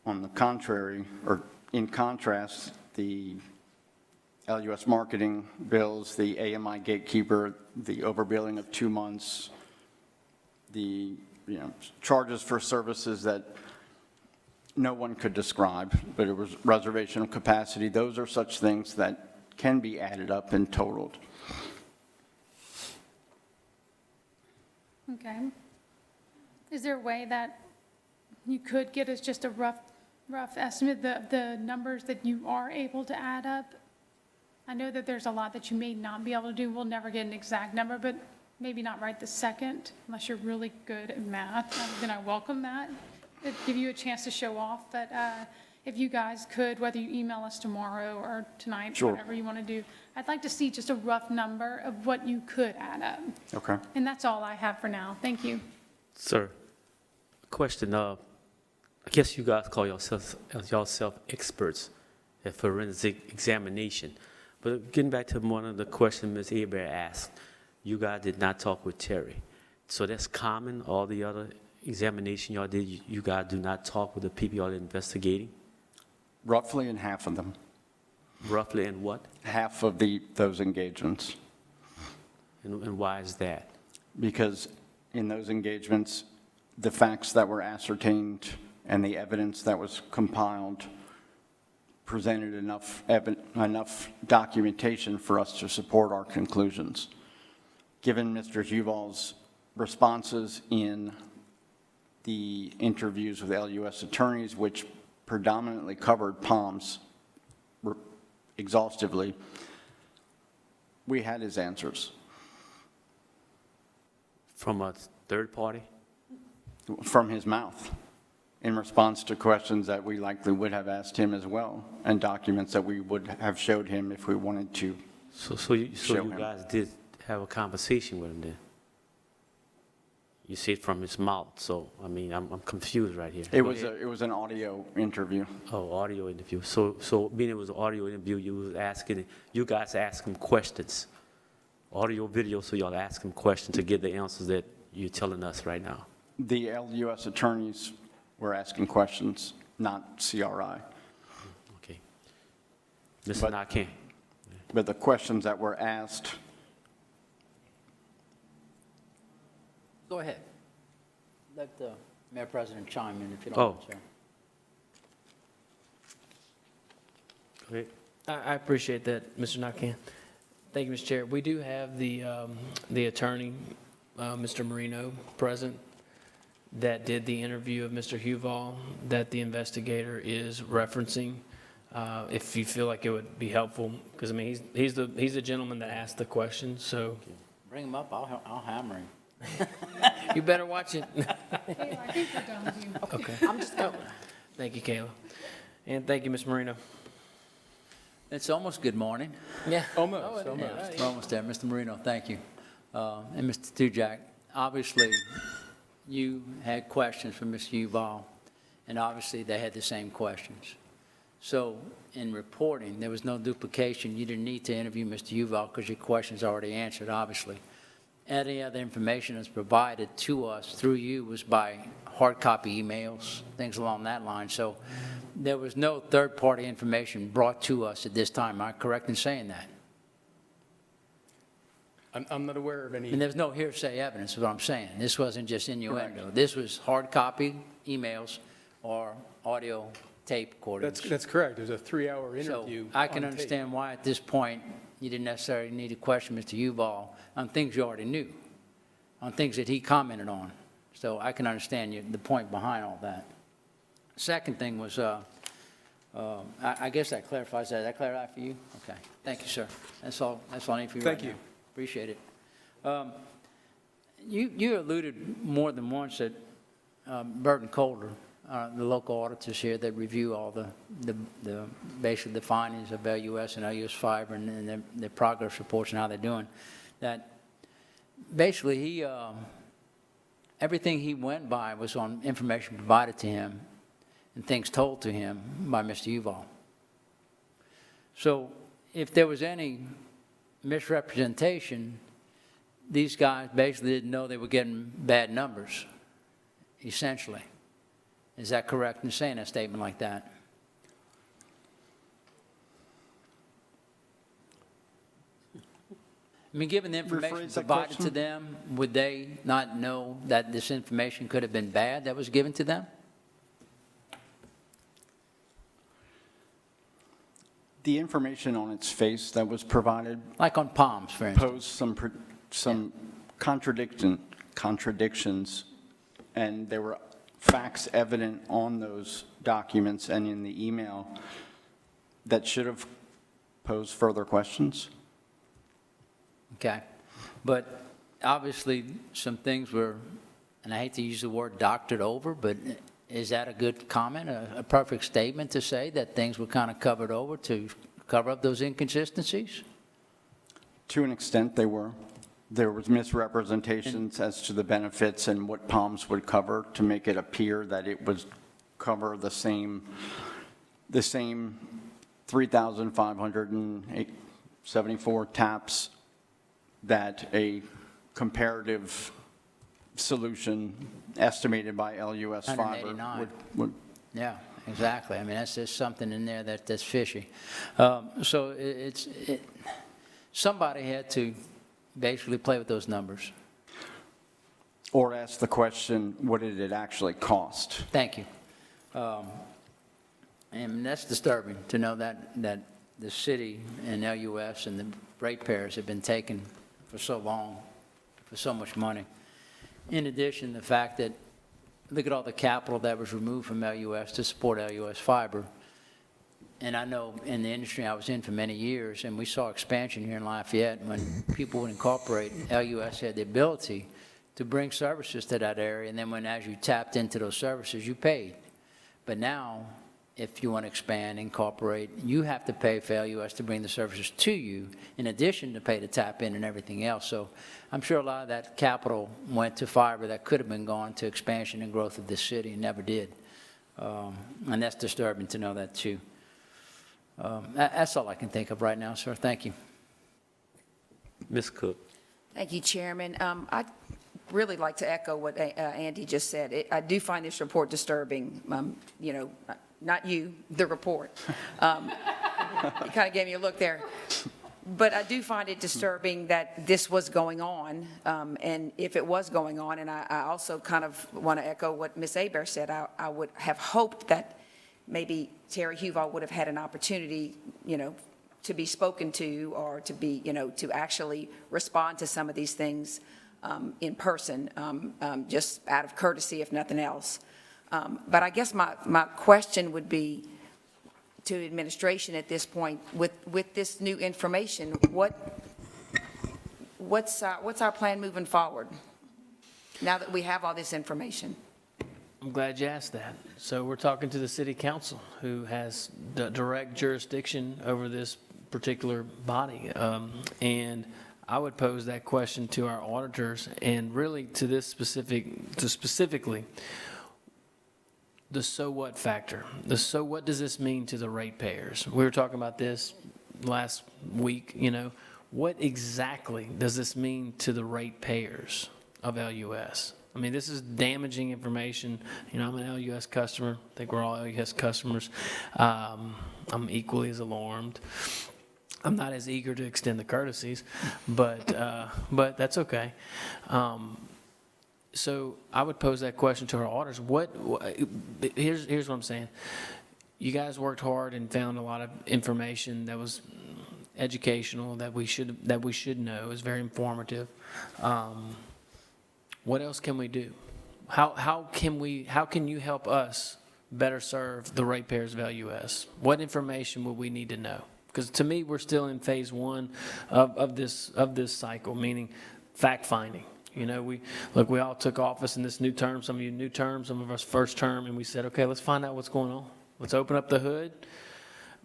On the contrary, or in contrast, the LUS marketing bills, the AMI gatekeeper, the overbilling of 2 months, the charges for services that no one could describe, but it was reservation of capacity. Those are such things that can be added up and totaled. Okay. Is there a way that you could get us just a rough estimate, the numbers that you are able to add up? I know that there's a lot that you may not be able to do. We'll never get an exact number, but maybe not right this second, unless you're really good at math. Then I welcome that. It'd give you a chance to show off. But if you guys could, whether you email us tomorrow or tonight, Sure. Whatever you want to do, I'd like to see just a rough number of what you could add up. Okay. And that's all I have for now. Thank you. Sir, question. I guess you guys call yourself experts at forensic examination. But getting back to one of the questions Ms. Hebert asked, you guys did not talk with Terry. So that's common, all the other examination y'all did, you guys do not talk with the people y'all investigating? Roughly in half of them. Roughly in what? Half of those engagements. And why is that? Because in those engagements, the facts that were ascertained and the evidence that was compiled presented enough documentation for us to support our conclusions. Given Mr. Juval's responses in the interviews with LUS attorneys, which predominantly covered POMs exhaustively, We had his answers From a third party? from his mouth in response to questions that we likely would have asked him as well, and documents that we would have showed him if we wanted to. So you Show him. guys did have a conversation with him then? You see it from his mouth, so, I mean, I'm confused right here. It Go was, ahead. it was an audio interview. Oh, audio interview. So being it was an audio interview, you guys asked him questions. Audio, video, so y'all ask him questions to get the answers that you're telling us right now. The LUS attorneys were asking questions, not CRI. Okay. Mr. But- Nakane? But the questions that were asked, Go ahead. Let the Mayor President chime in if you Oh. don't mind, sir. Go ahead. I appreciate that, Mr. Nakane. Thank you, Mr. Chair. We do have the attorney, Mr. Marino, present, that did the interview of Mr. Huval that the investigator is referencing. If you feel like it would be helpful, because I mean, he's the gentleman that asked the question, so Bring him up, I'll hammer him. you better watch it. Kayla, I think we're done with you. Okay. I'm just Thank you, Kayla. And thank you, Ms. Marino. It's almost good morning. Yeah. Almost. We're almost there. Mr. Marino, thank you. And Mr. Tujak, obviously, you had questions from Mr. Uval, and obviously, they had the same questions. So in reporting, there was no duplication. You didn't need to interview Mr. Uval because your questions are already answered, obviously. Any other information that's provided to us through you was by hard copy emails, things along that line. So there was no third-party information brought to us at this time. Am I correct in saying that? I'm not aware of any. And there's no hearsay evidence, is what I'm saying. This wasn't just innuendo. This was hard copy emails or audio tape recordings. That's correct. There's a 3-hour interview. So I can on tape. understand why at this point you didn't necessarily need to question Mr. Uval on things you already knew, on things that he commented on. So I can understand the point behind all that. Second thing was, I guess that clarifies that. Did that clarify for you? Okay. Thank you, sir. That's all I need for you right now. Thank you. Appreciate it. You alluded more than once that Burton Colder, the local auditors here that review all the basically the findings of LUS and LUS Fiber and their progress reports and how they're doing, that basically he, everything he went by was on information provided to him and things told to him by Mr. Uval. So if there was any misrepresentation, these guys basically didn't know they were getting bad numbers, essentially. Is that correct in saying a statement like that? I mean, given the information Rephrase that provided to question. them, would they not know that this information could have been bad that was given to them? the information on its face that was provided Like on Palms, for instance? posed some contradictions, and there were facts evident on those documents and in the email that should have posed further questions. Okay. But obviously, some things were, and I hate to use the word doctored over, but is that a good comment, a perfect statement to say that things were kind of covered over to cover up those inconsistencies? To an extent, they were. There was misrepresentations as to the benefits and what Palms would cover to make it appear that it would cover the same 3,574 taps that a comparative solution estimated by LUS Fiber 189. would. Yeah, exactly. I mean, that's just something in there that's fishy. So somebody had to basically play with those numbers. Or ask the question, what did it actually cost? Thank you. And that's disturbing to know that the city and LUS and the ratepayers have been taken for so long, for so much money. In addition, the fact that, look at all the capital that was removed from LUS to support LUS Fiber. And I know in the industry I was in for many years, and we saw expansion here in Lafayette, when people would incorporate, LUS had the ability to bring services to that area, and then as you tapped into those services, you paid. But now, if you want to expand, incorporate, you have to pay for LUS to bring the services to you, in addition to pay to tap in and everything else. So I'm sure a lot of that capital went to fiber that could have been gone to expansion and growth of this city and never did. And that's disturbing to know that, too. That's all I can think of right now, sir. Thank you. Ms. Cook. Thank you, Chairman. I'd really like to echo what Andy just said. I do find this report disturbing. You know, not you, the report. You kind of gave me a look there. But I do find it disturbing that this was going on, and if it was going on, and I also kind of want to echo what Ms. Hebert said, I would have hoped that maybe Terry Huval would have had an opportunity, you know, to be spoken to, or to be, you know, to actually respond to some of these things in person, just out of courtesy, if nothing else. But I guess my question would be to administration at this point, with this new information, what's our plan moving forward, now that we have all this information? I'm glad you asked that. So we're talking to the city council, who has direct jurisdiction over this particular body. And I would pose that question to our auditors, and really to this specifically, the so what factor. The so what does this mean to the ratepayers? We were talking about this last week, you know. What exactly does this mean to the ratepayers of LUS? I mean, this is damaging information. You know, I'm an LUS customer. I think we're all LUS customers. I'm equally as alarmed. I'm not as eager to extend the courtesies, but that's okay. So I would pose that question to our auditors. Here's what I'm saying. You guys worked hard and found a lot of information that was educational, that we should know. It was very informative. What else can we do? How can you help us better serve the ratepayers of LUS? What information would we need to know? Because to me, we're still in phase one of this cycle, meaning fact finding. You know, we all took office in this new term, some of you new term, some of us first term, and we said, okay, let's find out what's going on. Let's open up the hood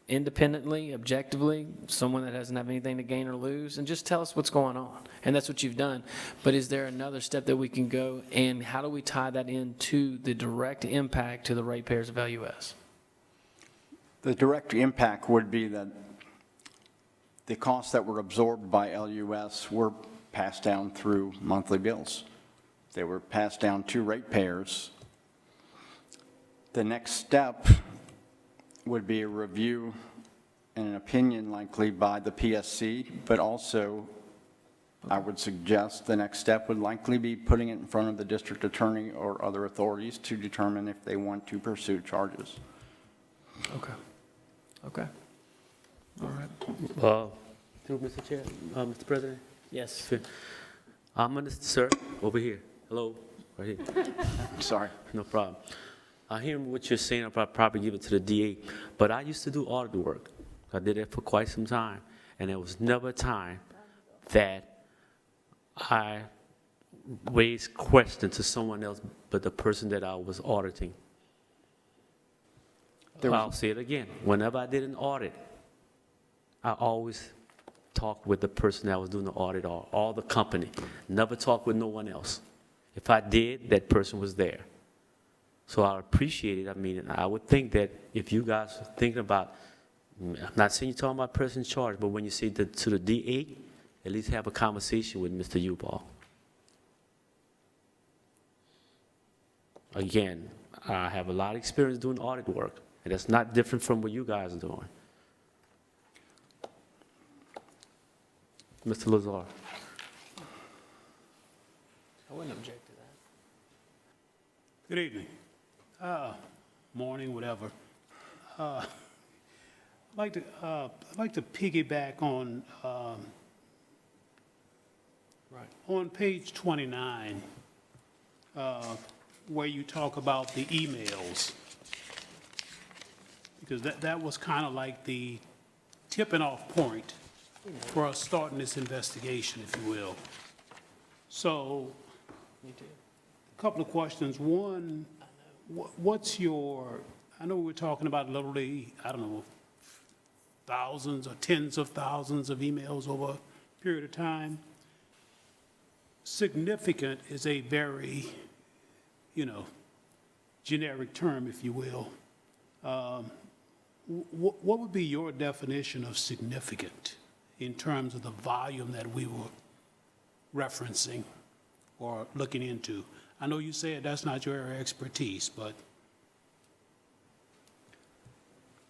independently, objectively, someone that doesn't have anything to gain or lose, and just tell us what's going on. And that's what you've done. But is there another step that we can go, and how do we tie that into the direct impact to the ratepayers of LUS? The direct impact would be that the costs that were absorbed by LUS were passed down through monthly bills. They were passed down to ratepayers. The next step would be a review and an opinion likely by the PSC, but also I would suggest the next step would likely be putting it in front of the district attorney or other authorities to determine if they want to pursue charges. Okay. All right. Through Mr. Chair, Mr. President? Yes. Sir, over here. Hello, right here. Sorry. No problem. I hear what you're saying. I'll probably give it to the DA. But I used to do audit work. I did it for quite some time. And there was never a time that I raised questions to someone else but the person that I was auditing. I'll say it again. Whenever I did an audit, I always talked with the person that was doing the audit or the company. Never talked with no one else. If I did, that person was there. So I appreciate it. I mean, I would think that if you guys are thinking about, I'm not saying you're talking about person in charge, but when you say to the DA, at least have a conversation with Mr. Uball. Again, I have a lot of experience doing audit work, and that's not different from what you guys are doing. Mr. Lazar. I wouldn't object to that. Good evening. Morning, whatever. I'd like to piggyback on on page 29, where you talk about the emails. because that was kind of like the tipping off point for us starting this investigation, if you will. So, a couple of questions. One, what's your, I know we're talking about literally, I don't know, thousands or tens of thousands of emails over a period of time. Significant is a very, generic term, if you will. What would be your definition of significant in terms of the volume that we were referencing or looking into? I know you said that's not your area of expertise, but.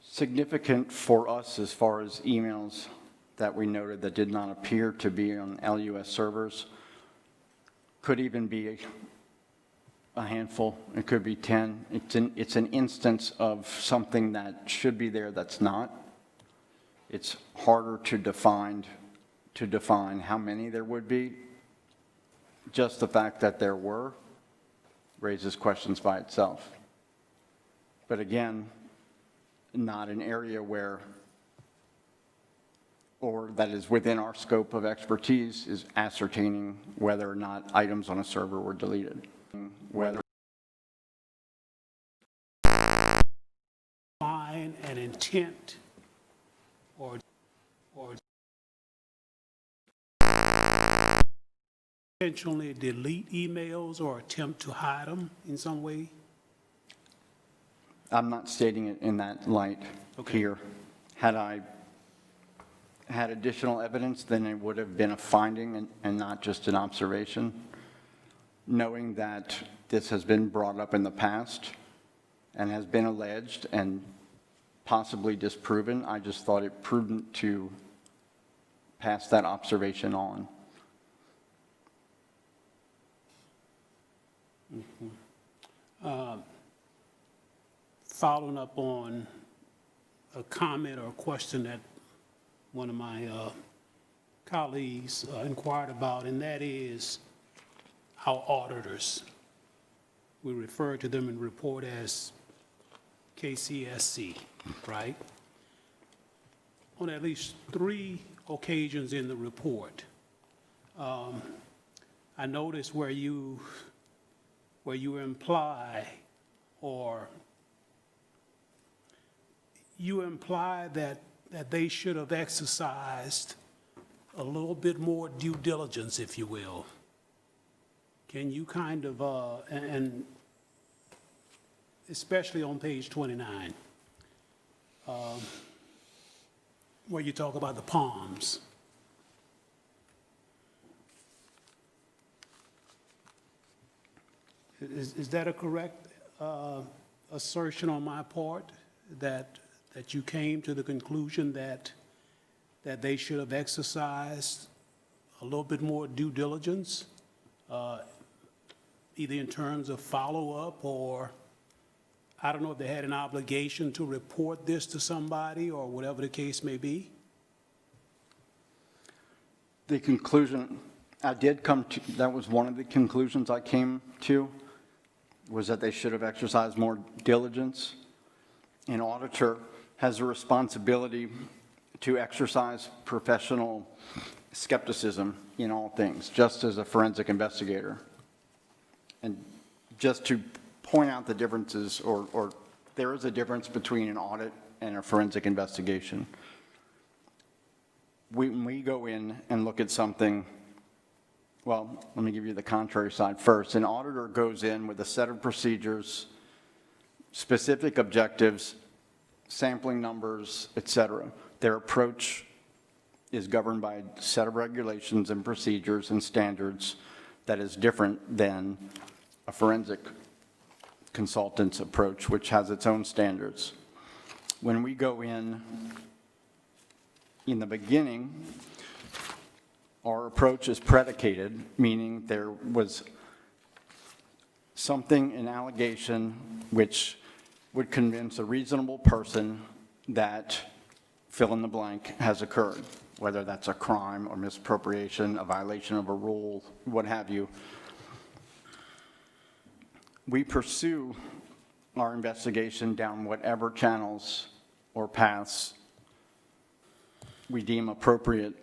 Significant for us as far as emails that we noted that did not appear to be on LUS servers could even be a handful. It could be 10. It's an instance of something that should be there that's not. It's harder to define how many there would be. Just the fact that there were raises questions by itself. But again, not an area where, or that is within our scope of expertise, is ascertaining whether or not items on a server were deleted. Whether Find an intent or intentionally delete emails or attempt to hide them in some way? I'm not stating it in that light here. Had I had additional evidence, then it would have been a finding and not just an observation. Knowing that this has been brought up in the past and has been alleged and possibly disproven, I just thought it prudent to pass that observation on. Following up on a comment or a question that one of my colleagues inquired about, and that is our auditors. We refer to them in the report as KCSC, right? On at least 3 occasions in the report, I noticed where you imply that they should have exercised a little bit more due diligence, if you will. Can you kind of, and especially on page 29, where you talk about the palms. Is that a correct assertion on my part, that you came to the conclusion that they should have exercised a little bit more due diligence, either in terms of follow-up, or I don't know if they had an obligation to report this to somebody or whatever the case may be? The conclusion I did come to, that was one of the conclusions I came to, was that they should have exercised more diligence. An auditor has a responsibility to exercise professional skepticism in all things, just as a forensic investigator. And just to point out the differences, or there is a difference between an audit and a forensic investigation. When we go in and look at something, well, let me give you the contrary side first. An auditor goes in with a set of procedures, specific objectives, sampling numbers, et cetera. Their approach is governed by a set of regulations and procedures and standards that is different than a forensic consultant's approach, which has its own standards. When we go in the beginning, our approach is predicated, meaning there was something, an allegation, which would convince a reasonable person that fill in the blank has occurred, whether that's a crime or misappropriation, a violation of a rule, what have you. We pursue our investigation down whatever channels or paths we deem appropriate.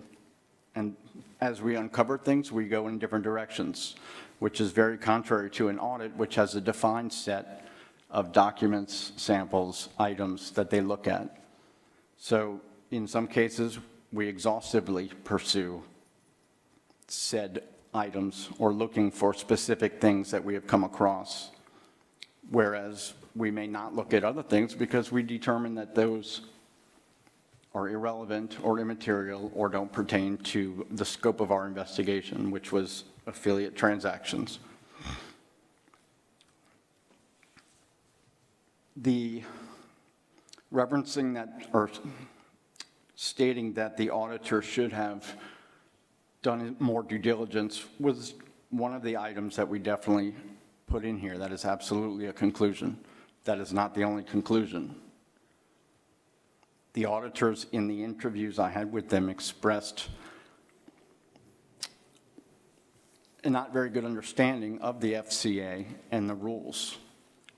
And as we uncover things, we go in different directions, which is very contrary to an audit, which has a defined set of documents, samples, items that they look at. So in some cases, we exhaustively pursue said items or looking for specific things that we have come across, whereas we may not look at other things because we determine that those are irrelevant or immaterial or don't pertain to the scope of our investigation, which was affiliate transactions. The referencing that, or stating that the auditor should have done more due diligence was one of the items that we definitely put in here. That is absolutely a conclusion. That is not the only conclusion. The auditors, in the interviews I had with them, expressed a not very good understanding of the FCA and the rules,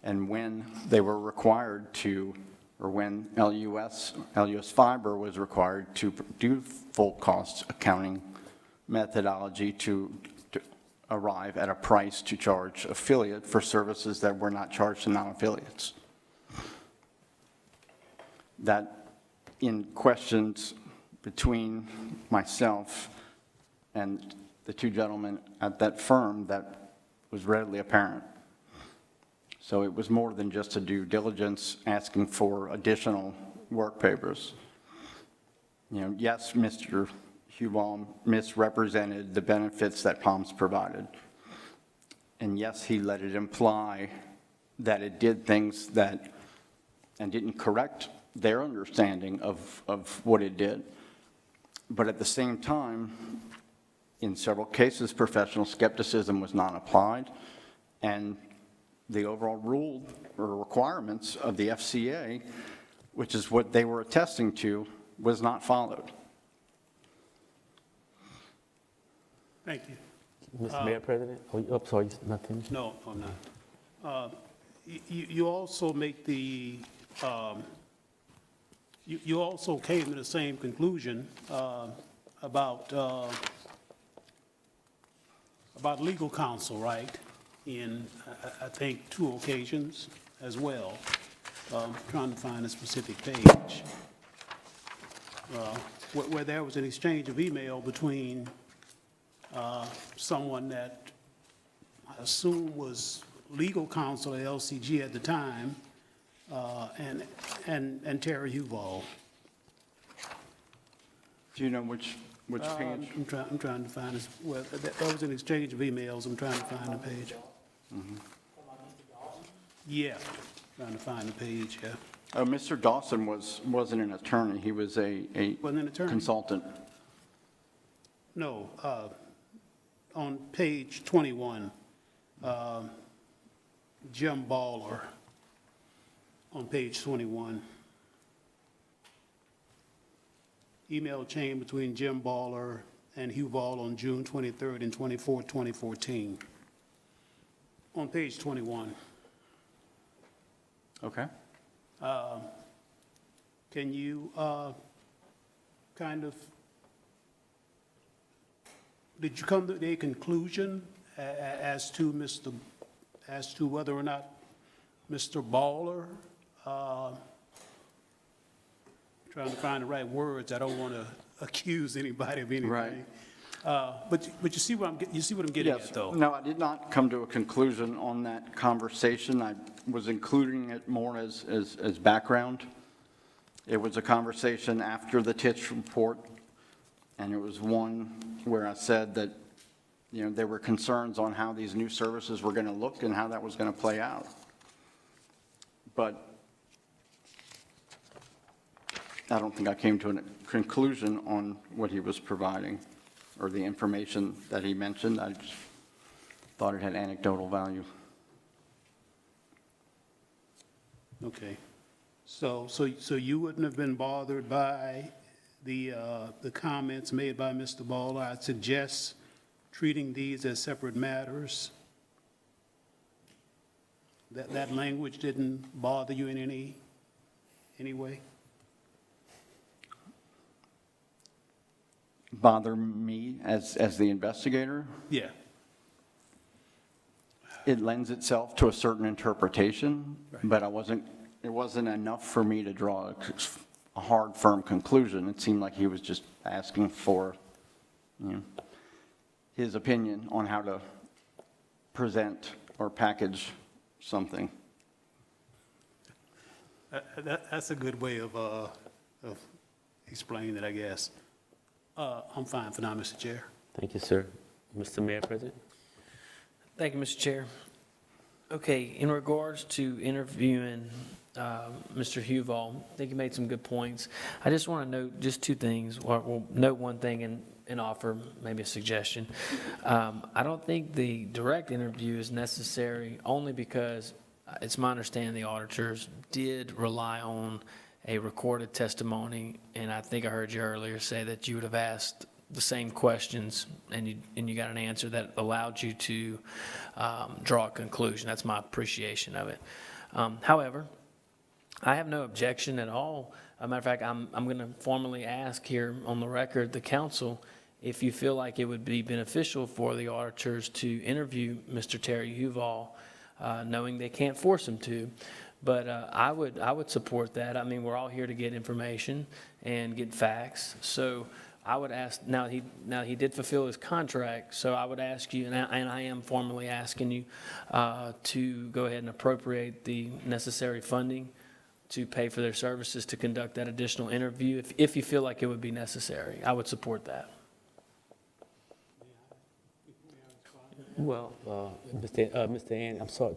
and when they were required to, or when LUS Fiber was required to do full cost accounting methodology to arrive at a price to charge affiliate for services that were not charged to non-affiliates. That in questions between myself and the two gentlemen at that firm, that was readily apparent. So it was more than just a due diligence asking for additional work papers. You know, yes, Mr. Huval misrepresented the benefits that Palms provided. And yes, he let it imply that it did things that, and didn't correct their understanding of what it did. But at the same time, in several cases, professional skepticism was not applied, and the overall rule or requirements of the FCA, which is what they were attesting to, was not followed. Thank you. Mr. Mayor, President? Oh, sorry, not finished? No, I'm not. You also make the, you also came to the same conclusion about legal counsel, right? In, I think, 2 occasions as well. Trying to find a specific page. Where there was an exchange of email between someone that I assume was legal counsel at LCG at the time, and Terry Huval. Do you know which page? I'm trying to find this, well, there was an exchange of emails, I'm trying to find the page. Yeah, trying to find the page, yeah. Mr. Dawson wasn't an attorney, he was a Wasn't an attorney? consultant. No, on page 21, Jim Baller, on page 21. Email chain between Jim Baller and Hugh Ball on June 23rd and 24th, 2014. On page 21. Okay. Can you kind of, did you come to a conclusion as to whether or not Mr. Baller, trying to find the right words, I don't want to accuse anybody of anything. Right. But you see what I'm getting Yes. at, though? No, I did not come to a conclusion on that conversation. I was including it more as background. It was a conversation after the Titch report, and it was one where I said that, you know, there were concerns on how these new services were going to look and how that was going to play out. But I don't think I came to a conclusion on what he was providing or the information that he mentioned. I just thought it had anecdotal value. Okay. So you wouldn't have been bothered by the comments made by Mr. Baller? I'd suggest treating these as separate matters. That language didn't bother you in any way? bother me as the investigator. Yeah. It lends itself to a certain interpretation, but it wasn't enough for me to draw a hard, firm conclusion. It seemed like he was just asking for, his opinion on how to present or package something. That's a good way of explaining it, I guess. I'm fine for now, Mr. Chair. Thank you, sir. Mr. Mayor, President? Thank you, Mr. Chair. Okay, in regards to interviewing Mr. Huval, I think you made some good points. I just want to note just two things, or well, note one thing and offer maybe a suggestion. I don't think the direct interview is necessary, only because it's my understanding the auditors did rely on a recorded testimony, and I think I heard you earlier say that you would have asked the same questions, and you got an answer that allowed you to draw a conclusion. That's my appreciation of it. However, I have no objection at all. As a matter of fact, I'm going to formally ask here on the record, the council, if you feel like it would be beneficial for the auditors to interview Mr. Terry Huval, knowing they can't force him to. But I would support that. I mean, we're all here to get information and get facts. So I would ask, now he did fulfill his contract, so I would ask you, and I am formally asking you to go ahead and appropriate the necessary funding to pay for their services to conduct that additional interview, if you feel like it would be necessary. I would support that. Well, Mr. Andy, I'm sorry,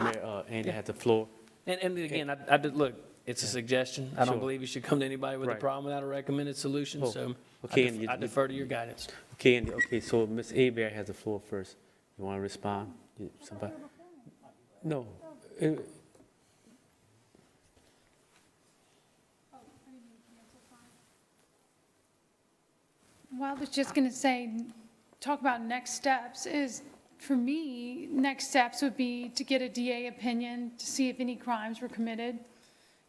Mayor Andy had the floor. And again, I did, look, it's a suggestion. I don't Sure. believe you should come to anybody with a Right. problem without a recommended solution, Oh, so okay, and I defer to your guidance. Okay, Andy, okay, so Ms. Abear has the floor first. You want to respond? Somebody? No. Well, I was just going to say, talk about next steps is, for me, next steps would be to get a DA opinion to see if any crimes were committed,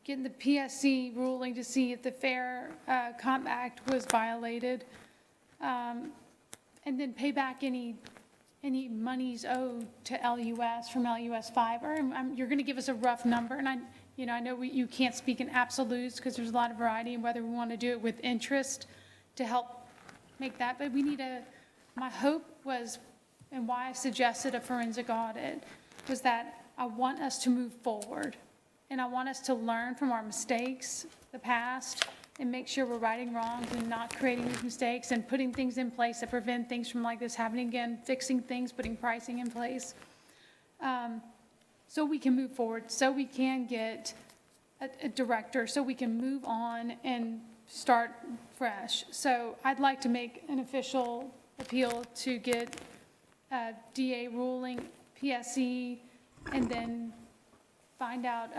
getting the PSC ruling to see if the Fair Comp Act was violated, and then pay back any monies owed to LUS from LUS 5. Or you're going to give us a rough number, and I know you can't speak in absolutes because there's a lot of variety in whether we want to do it with interest to help make that, but we need my hope was, and why I suggested a forensic audit, was that I want us to move forward. And I want us to learn from our mistakes, the past, and make sure we're righting wrongs and not creating these mistakes and putting things in place that prevent things from like this happening again, fixing things, putting pricing in place. So we can move forward, so we can get a director, so we can move on and start fresh. So I'd like to make an official appeal to get a DA ruling, PSC, and then find out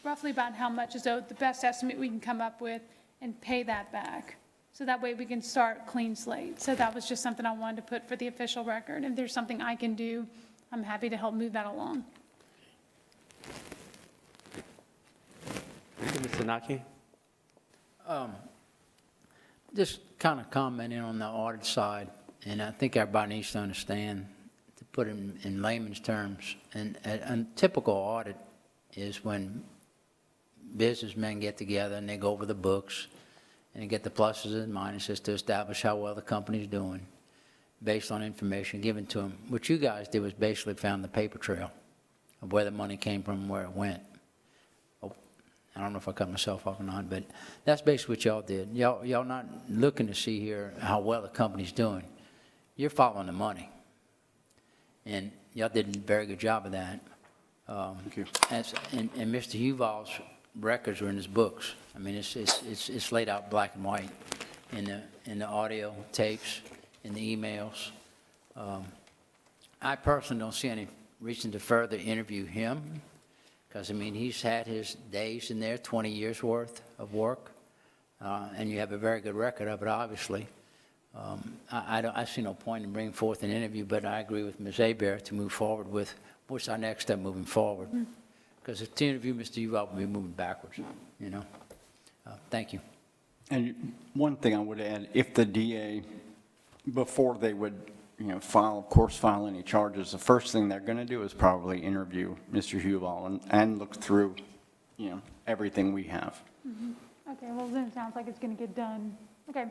roughly about how much is owed, the best estimate we can come up with, and pay that back. So that way we can start clean slate. So that was just something I wanted to put for the official record. If there's something I can do, I'm happy to help move that along. Mr. Naki? Just kind of commenting on the audit side, and I think everybody needs to understand, to put it in layman's terms, and a typical audit is when businessmen get together and they go over the books and they get the pluses and minuses to establish how well the company's doing based on information given to them. What you guys did was basically found the paper trail of where the money came from and where it went. I don't know if I cut myself off or not, but that's basically what y'all did. Y'all not looking to see here how well the company's doing. You're following the money. And y'all did a very good job of that. Thank you. And Mr. Huval's records are in his books. I mean, it's laid out black and white in the audio tapes, in the emails. I personally don't see any reason to further interview him, because, I mean, he's had his days in there, 20 years' worth of work, and you have a very good record of it, obviously. I see no point in bringing forth an interview, but I agree with Ms. Hebert to move forward with what's our next step moving forward. Because if to interview Mr. Huval, we'll be moving backwards, you know. Thank you. And one thing I would add, if the DA, before they would, file any charges, the first thing they're going to do is probably interview Mr. Huval and look through, everything we have. Okay, well, then it sounds like it's going to get done. Okay.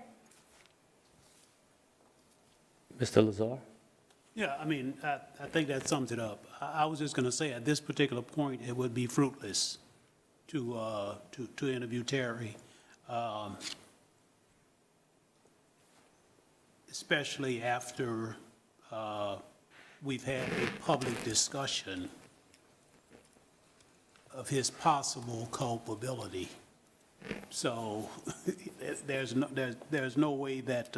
Mr. Lazar? Yeah, I mean, I think that sums it up. I was just going to say, at this particular point, it would be fruitless to interview Terry, especially after we've had a public discussion of his possible culpability. So there's no way that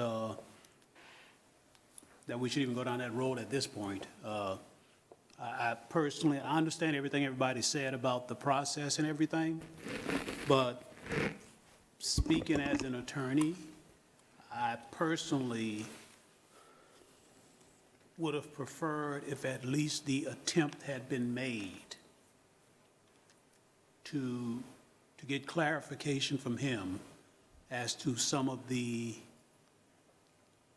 that we should even go down that road at this point. I personally, I understand everything everybody said about the process and everything, but speaking as an attorney, I personally would have preferred if at least the attempt had been made to get clarification from him as to some of the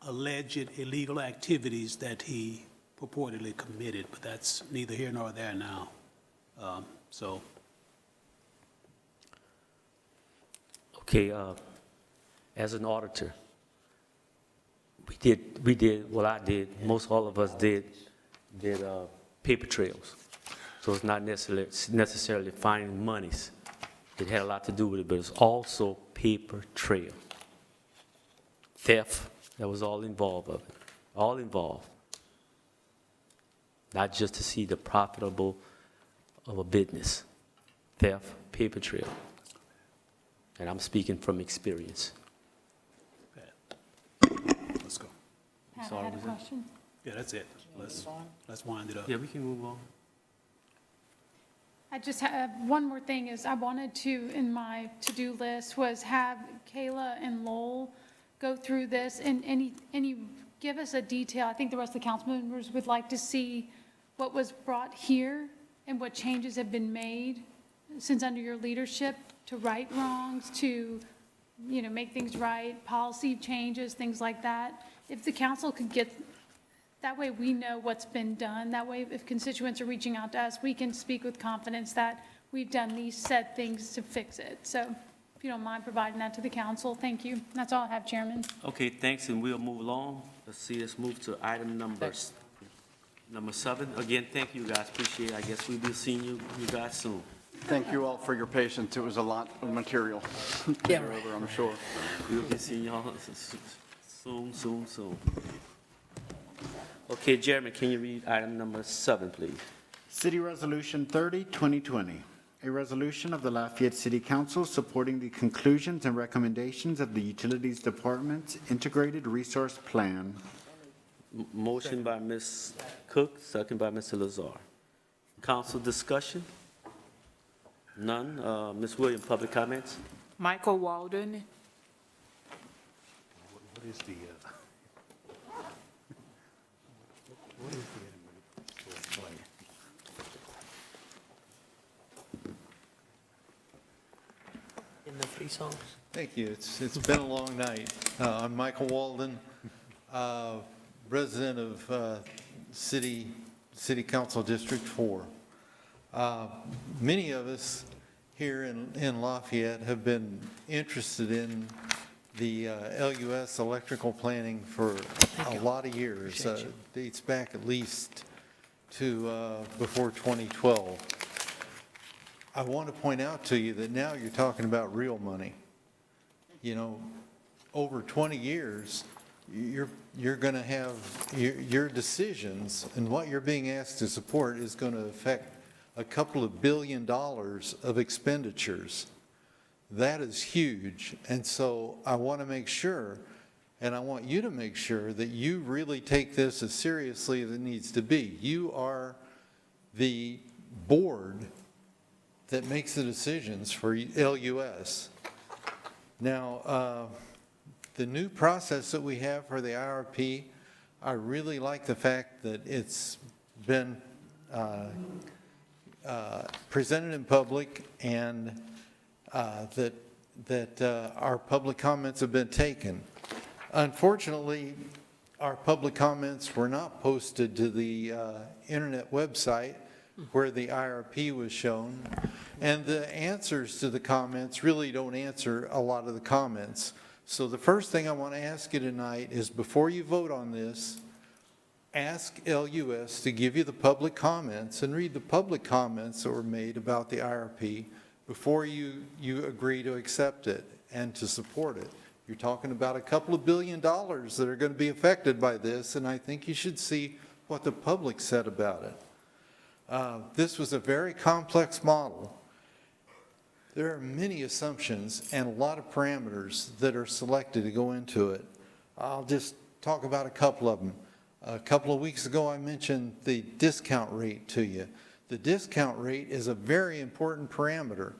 alleged illegal activities that he purportedly committed, but that's neither here nor there now. So, Okay, as an auditor, well, I did, most all of us did paper trails. So it's not necessarily finding monies. It had a lot to do with it, but it's also paper trail. Theft, that was all involved of it, all involved. Not just to see the profitable of a business. Theft, paper trail. And I'm speaking from experience. let's go. Pat, I had a question. Yeah, that's it. Let's wind it up. Yeah, we can move on. I just have, one more thing is I wanted to, in my to-do list, was have Kayla and Lowell go through this and give us a detail. I think the rest of the council members would like to see what was brought here and what changes have been made since under your leadership to right wrongs, to, make things right, policy changes, things like that. If the council could get, that way we know what's been done. That way, if constituents are reaching out to us, we can speak with confidence that we've done these said things to fix it. So if you don't mind providing that to the council, thank you. That's all I have, Chairman. Okay, thanks, and we'll move along. Let's move to item number 7. Again, thank you guys, appreciate it. I guess we'll be seeing you guys soon. Thank you all for your patience. It was a lot of material to go over, I'm sure. We'll be seeing y'all soon. Okay, Jeremy, can you read item number 7, please? City Resolution 30, 2020, a resolution of the Lafayette City Council supporting the conclusions and recommendations of the Utilities Department's Integrated Resource Plan. Motion by Ms. Cook, second by Mr. Lazar. Council discussion? None. Ms. Williams, public comments? Michael Walden. What is the, In the free songs? Thank you. It's been a long night. I'm Michael Walden, resident of City Council District 4. Many of us here in Lafayette have been interested in the LUS electrical planning for a lot of years. Dates back at least to before 2012. I want to point out to you that now you're talking about real money. Over 20 years, you're going to have your decisions, and what you're being asked to support is going to affect a couple of $2 billion of expenditures. That is huge. And so I want to make sure, and I want you to make sure, that you really take this as seriously as it needs to be. You are the board that makes the decisions for LUS. Now, the new process that we have for the IRP, I really like the fact that it's been presented in public, and that that our public comments have been taken. Unfortunately, our public comments were not posted to the internet website where the IRP was shown, and the answers to the comments really don't answer a lot of the comments. So the first thing I want to ask you tonight is, before you vote on this, ask LUS to give you the public comments and read the public comments that were made about the IRP before you agree to accept it and to support it. You're talking about a couple of $2 billion that are going to be affected by this, and I think you should see what the public said about it. This was a very complex model. There are many assumptions and a lot of parameters that are selected to go into it. I'll just talk about a couple of them. A couple of weeks ago, I mentioned the discount rate to you. The discount rate is a very important parameter.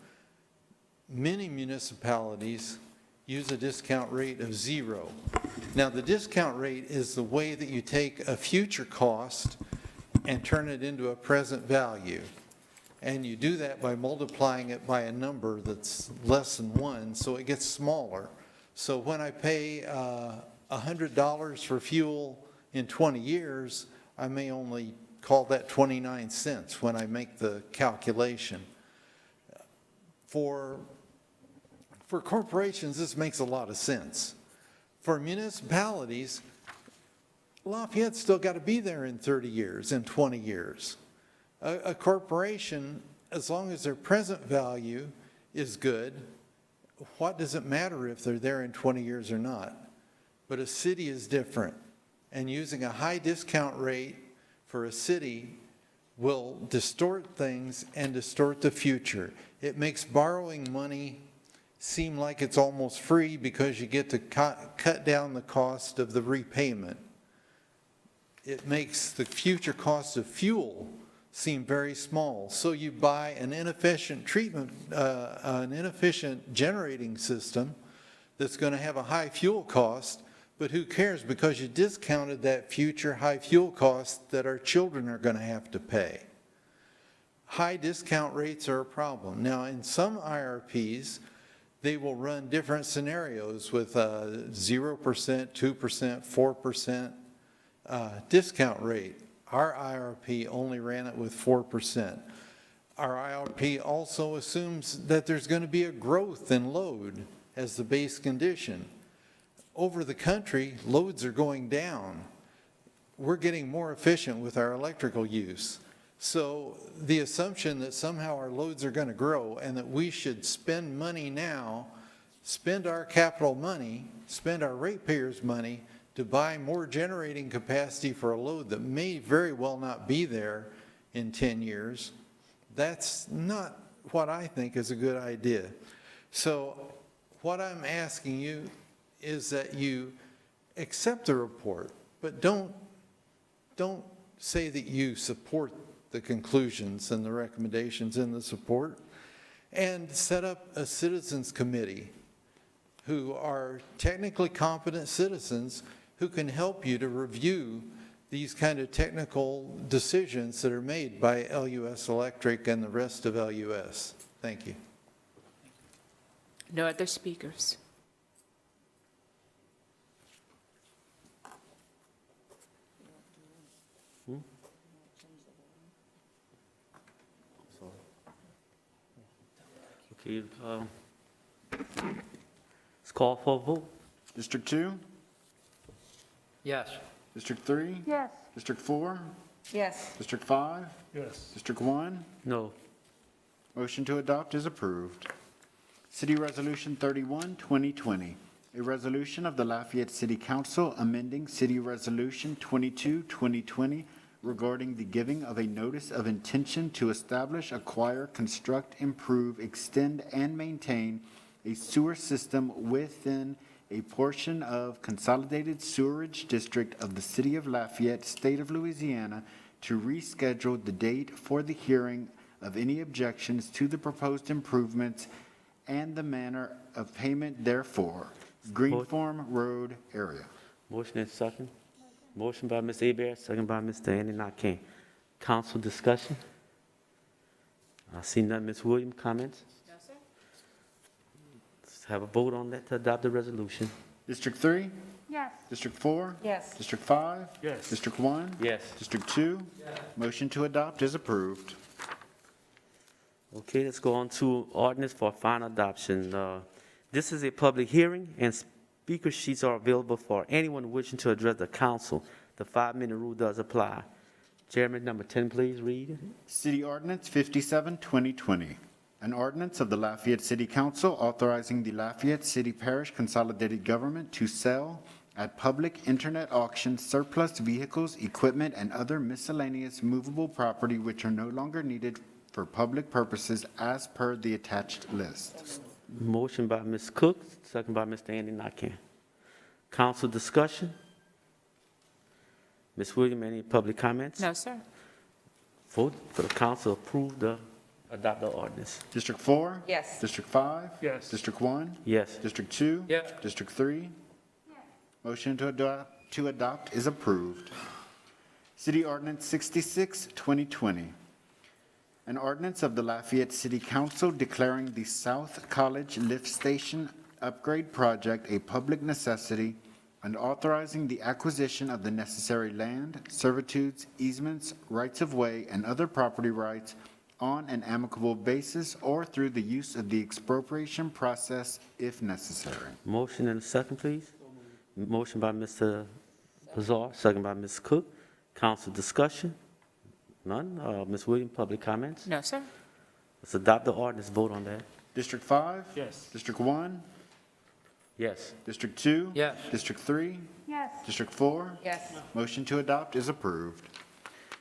Many municipalities use a discount rate of 0. Now, the discount rate is the way that you take a future cost and turn it into a present value. And you do that by multiplying it by a number that's less than 1, so it gets smaller. So when I pay $100 for fuel in 20 years, I may only call that 29 cents when I make the calculation. For corporations, this makes a lot of sense. For municipalities, Lafayette's still got to be there in 30 years, in 20 years. A corporation, as long as their present value is good, what does it matter if they're there in 20 years or not? But a city is different, and using a high discount rate for a city will distort things and distort the future. It makes borrowing money seem like it's almost free because you get to cut down the cost of the repayment. It makes the future cost of fuel seem very small. So you buy an inefficient an inefficient generating system that's going to have a high fuel cost, but who cares, because you discounted that future high fuel cost that our children are going to have to pay. High discount rates are a problem. Now, in some IRPs, they will run different scenarios with 0%, 2%, 4% discount rate. Our IRP only ran it with 4%. Our IRP also assumes that there's going to be a growth in load as the base condition. Over the country, loads are going down. We're getting more efficient with our electrical use. So the assumption that somehow our loads are going to grow and that we should spend money now, spend our capital money, spend our ratepayers' money to buy more generating capacity for a load that may very well not be there in 10 years, that's not what I think is a good idea. So what I'm asking you is that you accept the report, but don't say that you support the conclusions and the recommendations in the support, and set up a citizens committee who are technically competent citizens who can help you to review these kind of technical decisions that are made by LUS Electric and the rest of LUS. Thank you. No other speakers. Okay, let's call for a vote. District 2? Yes. District 3? Yes. District 4? Yes. District 5? Yes. District 1? No. Motion to adopt is approved. City Resolution 31, 2020, a resolution of the Lafayette City Council amending City Resolution 22, 2020 regarding the giving of a notice of intention to establish, acquire, construct, improve, extend, and maintain a sewer system within a portion of Consolidated Sewerage District of the City of Lafayette, State of Louisiana, to reschedule the date for the hearing of any objections to the proposed improvements and the manner of payment therefore. Greenform Road area. Motion and second. Motion by Ms. Hebert, second by Mr. Andy Nakane. Council discussion? I see none. Ms. Williams, comments? No, sir. Let's have a vote on that to adopt the resolution. District 3? Yes. District 4? Yes. District 5? Yes. District 1? Yes. District 2? Motion to adopt is approved. Okay, let's go on to ordinance for final adoption. This is a public hearing, and speaker sheets are available for anyone wishing to address the council. The 5-minute rule does apply. Chairman, number 10, please read. City Ordinance 57, 2020. An ordinance of the Lafayette City Council authorizing the Lafayette City Parish Consolidated Government to sell at public internet auction surplus vehicles, equipment, and other miscellaneous movable property which are no longer needed for public purposes as per the attached list. Motion by Ms. Cook, second by Mr. Andy Nakane. Council discussion? Ms. Williams, any public comments? No, sir. Vote for the council approve the, adopt the ordinance. District 4? Yes. District 5? Yes. District 1? Yes. District 2? Yes. District 3? Motion to adopt is approved. City Ordinance 66, 2020. An ordinance of the Lafayette City Council declaring the South College Lift Station Upgrade Project a public necessity and authorizing the acquisition of the necessary land, servitudes, easements, rights-of-way, and other property rights on an amicable basis or through the use of the expropriation process if necessary. Motion and a second, please. Motion by Mr. Lazar, second by Ms. Cook. Council discussion? None. Ms. Williams, public comments? No, sir. Let's adopt the ordinance, vote on that. District 5? Yes. District 1? Yes. District 2? Yes. District 3? Yes. District 4? Yes. Motion to adopt is approved.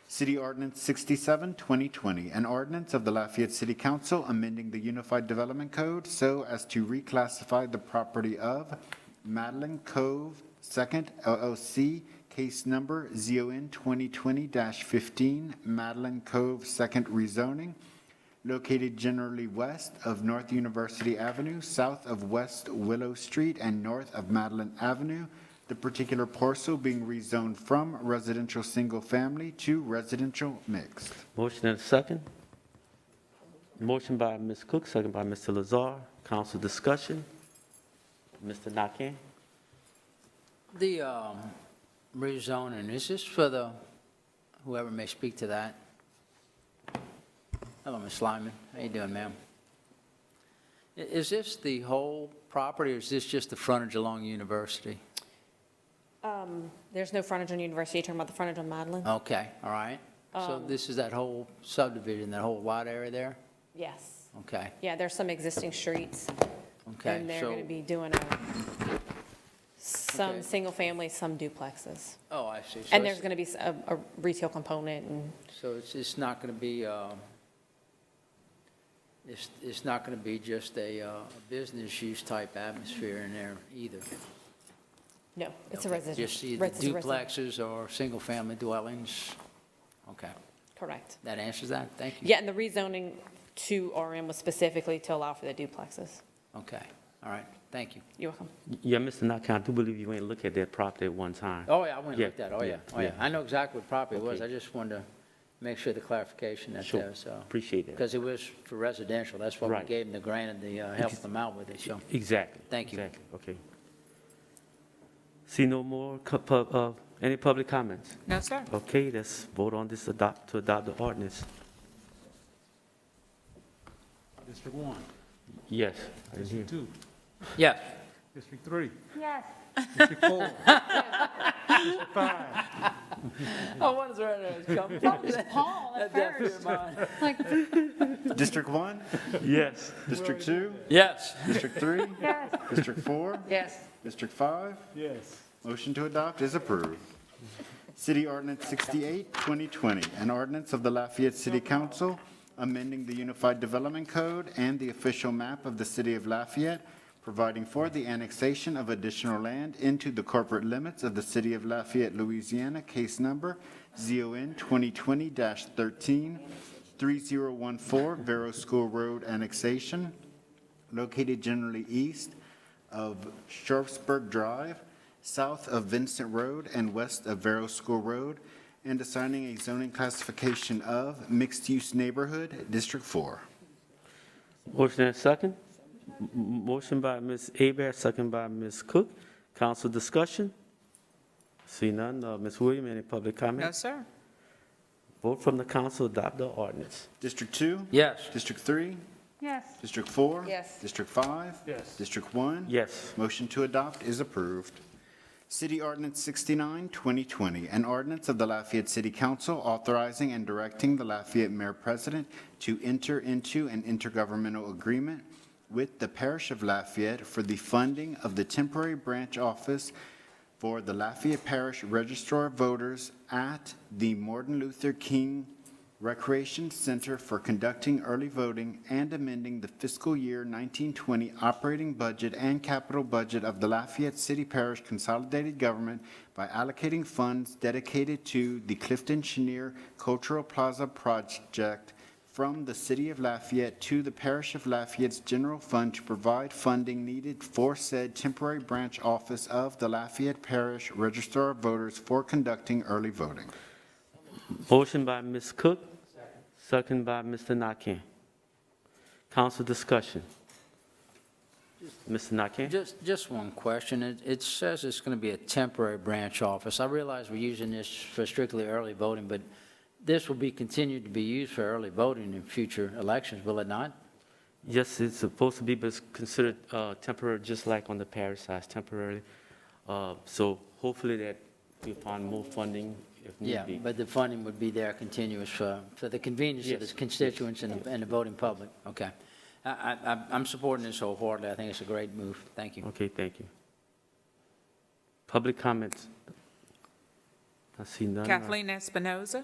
City Ordinance 67, 2020, an ordinance of the Lafayette City Council amending the Unified Development Code so as to reclassify the property of Madeline Cove Second LLC, case number ZON 2020-15, Madeline Cove Second rezoning, located generally west of North University Avenue, south of West Willow Street, and north of Madeline Avenue, the particular parcel being rezoned from residential single-family to residential mixed. Motion and a second. Motion by Ms. Cook, second by Mr. Lazar. Council discussion? Mr. Nakane? The rezoning, is this for the, whoever may speak to that? Hello, Ms. Lyman. How you doing, ma'am? Is this the whole property, or is this just the frontage along University? There's no frontage on University. You're talking about the frontage on Madeline? Okay, all right. So this is that whole subdivision, that whole lot area there? Yes. Okay, Yeah, there's some existing streets, okay. and they're So- going to be doing some Okay. single-family, some duplexes. Oh, I see. So And there's it's- going to be a retail component, and So it's not going to be, it's not going to be just a business use type atmosphere in there either? no, it's a Okay. residential. Just either duplexes or single-family dwellings? Okay, Correct. that answers that? Thank you. Yeah, and the rezoning to RM was specifically to allow for the duplexes. Okay, all right, thank you. You're welcome. Yeah, Mr. Nakane, I do believe you went and looked at that property at one time. Oh, yeah, I went and Yeah, looked at it, oh, yeah, yeah, oh, yeah. yeah. I know exactly what property it was, Okay. I just wanted to make sure the clarification that's Sure. there, so. Appreciate that. Because it was for residential, that's why we Right. gave them the grant and the help them out with it, so. Exactly. Thank you. Exactly, okay. See no more, any public comments? No, sir. Okay, let's vote on this, to adopt the ordinance. District 1, Yes. I didn't hear. District 2, Yes. District 3, Yes. District 4, District 5. Oh, what is that? That was Paul at first. Like, District 1? Yes. District 2? Yes. District 3? yes. District 4? Yes. District 5? Yes. Motion to adopt is approved. City Ordinance 68, 2020, an ordinance of the Lafayette City Council amending the Unified Development Code and the official map of the city of Lafayette, providing for the annexation of additional land into the corporate limits of the city of Lafayette, Louisiana, case number ZON 2020-13, 3014 Vero School Road annexation, located generally east of Sharpsburg Drive, south of Vincent Road, and west of Vero School Road, and assigning a zoning classification of mixed-use neighborhood, District 4. Motion and second? Motion by Ms. Abear, second by Ms. Cook. Council discussion? See none. Ms. Williams, any public comment? No, sir. Vote from the council, adopt the ordinance. District 2? Yes. District 3? Yes. District 4? Yes. District 5? Yes. District 1? Yes. Motion to adopt is approved. City Ordinance 69, 2020, an ordinance of the Lafayette City Council authorizing and directing the Lafayette Mayor President to enter into an intergovernmental agreement with the Parish of Lafayette for the funding of the temporary branch office for the Lafayette Parish Registrar of Voters at the Martin Luther King Recreation Center for conducting early voting and amending the fiscal year 1920 operating budget and capital budget of the Lafayette City Parish Consolidated Government by allocating funds dedicated to the Clifton Chenier Cultural Plaza project from the City of Lafayette to the Parish of Lafayette's general fund to provide funding needed for said temporary branch office of the Lafayette Parish Registrar of Voters for conducting early voting. Motion by Ms. Cook, second by Mr. Nakane. Council discussion. Mr. Nakane? Just one question. It says it's going to be a temporary branch office. I realize we're using this for strictly early voting, but this will be continued to be used for early voting in future elections, will it not? Yes, it's supposed to be, but it's considered temporary, just like on the parish side, temporarily. So hopefully that we'll find more funding if need Yeah, be. but the funding would be there continuous for the convenience of the Yes. constituents and the voting public. Okay. I'm supporting this wholeheartedly. I think it's a great move. Thank you. Okay, thank you. Public comments? I see none. Kathleen Espinoza.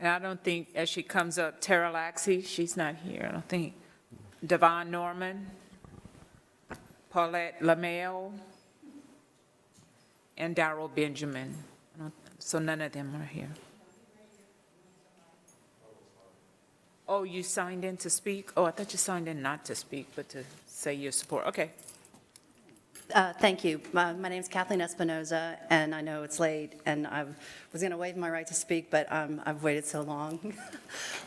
And I don't think, as she comes up, Tara Laxey, she's not here, I don't think. Devon Norman, Paulette LaMelle, and Darrell Benjamin. So none of them are here. Oh, you signed in to speak? Oh, I thought you signed in not to speak, but to say your support. Okay. Thank you. My name is Kathleen Espinoza, and I know it's late, and I was going to waive my right to speak, but I've waited so long.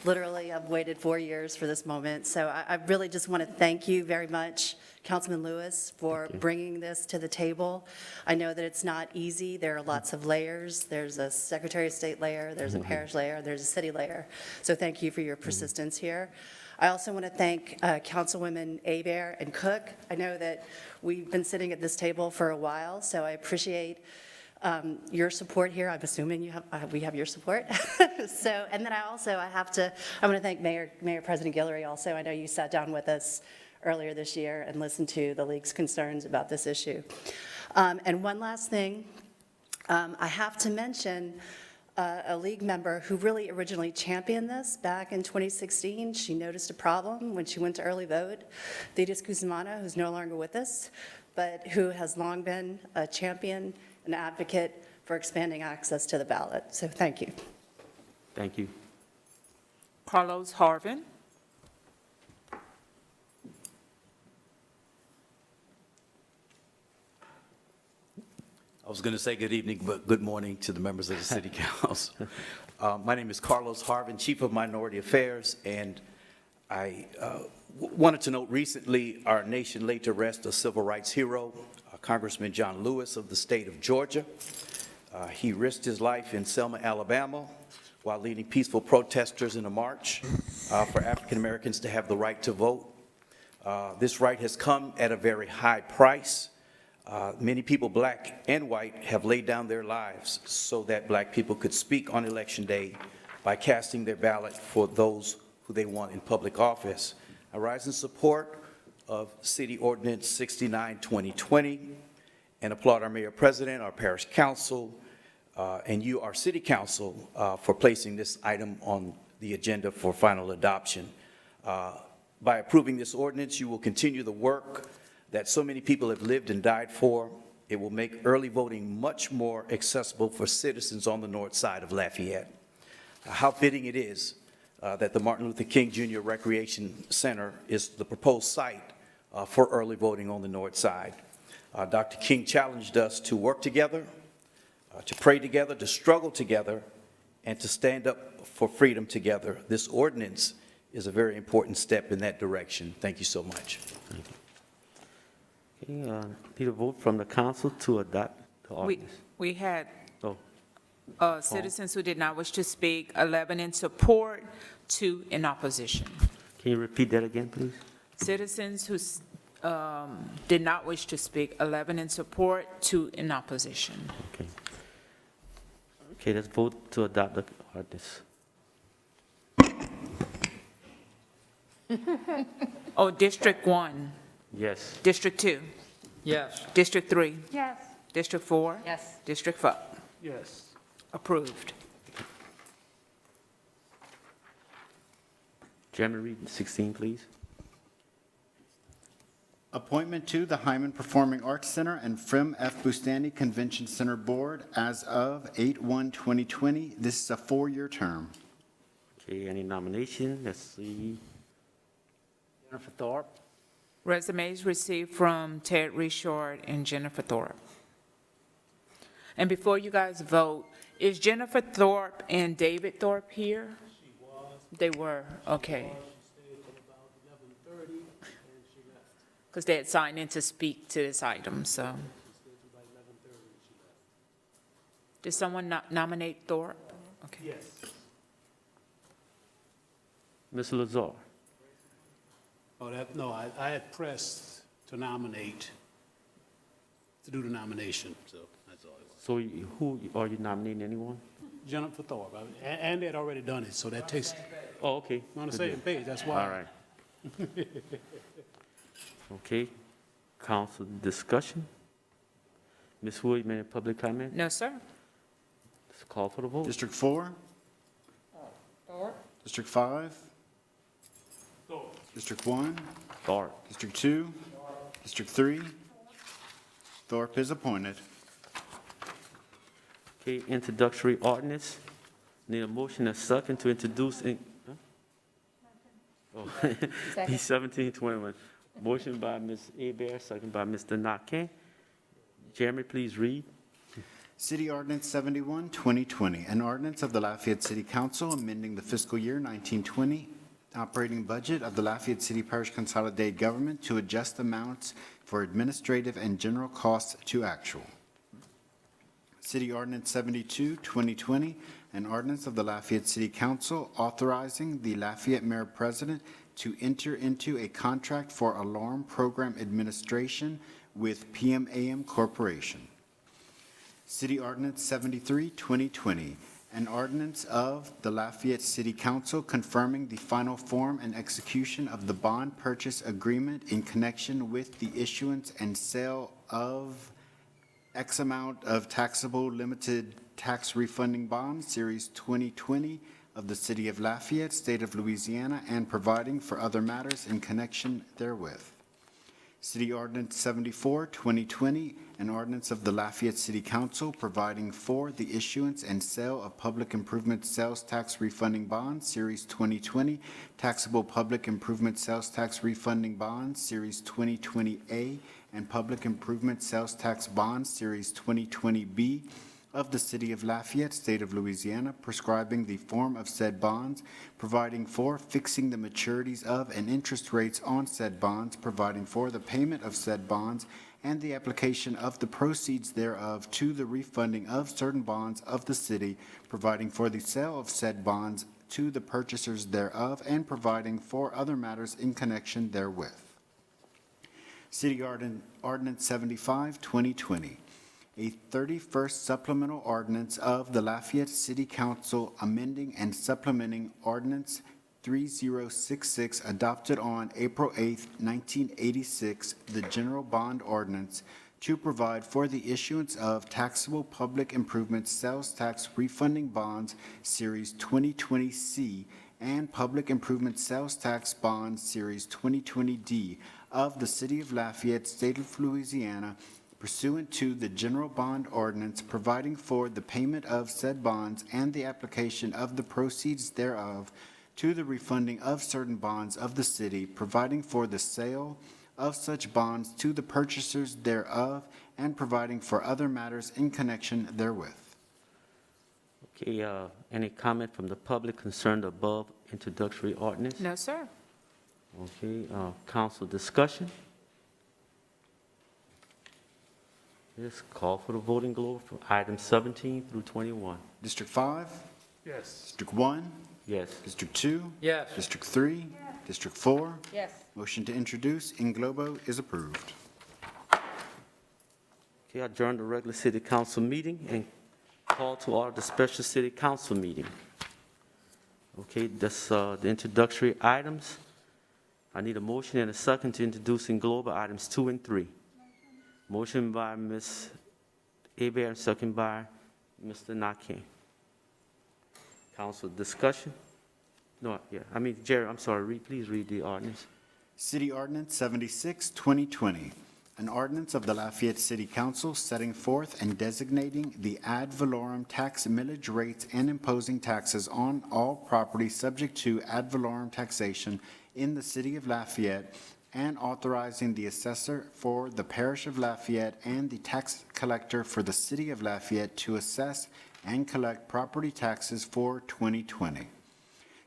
Literally, I've waited 4 years for this moment. So I really just want to thank you very much, Councilman Lewis, for bringing this to the table. I know that it's not easy. There are lots of layers. There's a Secretary of State layer, there's a parish layer, there's a city layer. So thank you for your persistence here. I also want to thank Councilwomen Abear and Cook. I know that we've been sitting at this table for a while, so I appreciate your support here. I'm assuming we have your support. So, and then I want to thank Mayor President Guillory also. I know you sat down with us earlier this year and listened to the league's concerns about this issue. And one last thing, I have to mention a league member who really originally championed this back in 2016. She noticed a problem when she went to early vote. Thedis Cusimano, who's no longer with us, but who has long been a champion, an advocate for expanding access to the ballot. So thank you. Thank you. Carlos Harvin. I was going to say good evening, but good morning to the members of the City Council. My name is Carlos Harvin, Chief of Minority Affairs, and I wanted to note recently our nation laid to rest a civil rights hero, Congressman John Lewis of the state of Georgia. He risked his life in Selma, Alabama, while leading peaceful protesters in a march for African Americans to have the right to vote. This right has come at a very high price. Many people, black and white, have laid down their lives so that black people could speak on Election Day by casting their ballot for those who they want in public office. I rise in support of City Ordinance 69, 2020, and applaud our Mayor President, our Parish Council, and you, our City Council, for placing this item on the agenda for final adoption. By approving this ordinance, you will continue the work that so many people have lived and died for. It will make early voting much more accessible for citizens on the north side of Lafayette. How fitting it is that the Martin Luther King Jr. Recreation Center is the proposed site for early voting on the north side. Dr. King challenged us to work together, to pray together, to struggle together, and to stand up for freedom together. This ordinance is a very important step in that direction. Thank you so much. Okay, need a vote from the council to adopt the We, ordinance. we had Oh, citizens who did not wish to speak, 11 in support, 2 in opposition. can you repeat that again, please? Citizens who did not wish to speak, 11 in support, 2 in opposition. Okay. Okay, let's vote to adopt the ordinance. Oh, District 1, Yes. District 2, Yes. District 3, Yes. District 4, Yes. District 5. Yes. Approved. Jeremy, read 16, please. Appointment to the Hyman Performing Arts Center and Frim F. Bustani Convention Center Board as of 8/1/2020. This is a 4-year term. Okay, any nomination? Let's see. Jennifer Thorpe? Resumes received from Ted Richard and Jennifer Thorpe. And before you guys vote, is Jennifer Thorpe and David Thorpe here? She was. They were, okay. She stayed till about 11:30, and she left. Because they had signed in to speak to this item, so. She stayed till about 11:30, and she left. Did someone nominate Thorpe? Okay. Yes. Ms. Lazar. Oh, no, I had pressed to nominate, to do the nomination, so that's all it was. So who, are you nominating anyone? Jennifer Thorpe, and they had already done it, so that takes, Oh, okay. on the Good same deal. page, that's why. All right. Okay, council discussion. Ms. Wood, any public comment? No, sir. Let's call for the vote. District 4? District 5? Thorpe. District 1? Thorpe. District 2? District 3? Thorpe is appointed. Okay, introductory ordinance. Need a motion and second to introduce in, huh? Oh, B 1721. Motion by Ms. Hebert, second by Mr. Nakane. Jeremy, please read. City Ordinance 71, 2020, an ordinance of the Lafayette City Council amending the fiscal year 1920 operating budget of the Lafayette City Parish Consolidated Government to adjust amounts for administrative and general costs to actual. City Ordinance 72, 2020, an ordinance of the Lafayette City Council authorizing the Lafayette Mayor President to enter into a contract for alarm program administration with PMAM Corporation. City Ordinance 73, 2020, an ordinance of the Lafayette City Council confirming the final form and execution of the bond purchase agreement in connection with the issuance and sale of X amount of taxable limited tax refunding bonds, Series 2020 of the City of Lafayette, State of Louisiana, and providing for other matters in connection therewith. City Ordinance 74, 2020, an ordinance of the Lafayette City Council providing for the issuance and sale of public improvement sales tax refunding bonds, Series 2020, taxable public improvement sales tax refunding bonds, Series 2020A, and public improvement sales tax bonds, Series 2020B, of the City of Lafayette, State of Louisiana, prescribing the form of said bonds, providing for fixing the maturities of and interest rates on said bonds, providing for the payment of said bonds, and the application of the proceeds thereof to the refunding of certain bonds of the city, providing for the sale of said bonds to the purchasers thereof, and providing for other matters in connection therewith. City Ordinance 75, 2020. A 31st supplemental ordinance of the Lafayette City Council amending and supplementing Ordinance 3066 adopted on April 8, 1986, the General Bond Ordinance, to provide for the issuance of taxable public improvement sales tax refunding bonds, Series 2020C, and public improvement sales tax bonds, Series 2020D, of the City of Lafayette, State of Louisiana, pursuant to the General Bond Ordinance, providing for the payment of said bonds and the application of the proceeds thereof to the refunding of certain bonds of the city, providing for the sale of such bonds to the purchasers thereof, and providing for other matters in connection therewith. Okay, any comment from the public concerned above introductory ordinance? No, sir. Okay, council discussion? Yes, call for the voting globe for items 17 through 21. District 5? Yes. District 1? Yes. District 2? Yes. District 3? District 4? Yes. Motion to introduce in globo is approved. Okay, I adjourn the regular city council meeting and call to order the special city council meeting. Okay, that's the introductory items. I need a motion and a second to introduce in global items 2 and 3. Motion by Ms. Hebert and second by Mr. Nakane. Council discussion? No, yeah, Jerry, I'm sorry, please read the ordinance. City Ordinance 76, 2020, an ordinance of the Lafayette City Council setting forth and designating the ad valorem tax millage rates and imposing taxes on all property subject to ad valorem taxation in the city of Lafayette, and authorizing the assessor for the parish of Lafayette and the tax collector for the city of Lafayette to assess and collect property taxes for 2020.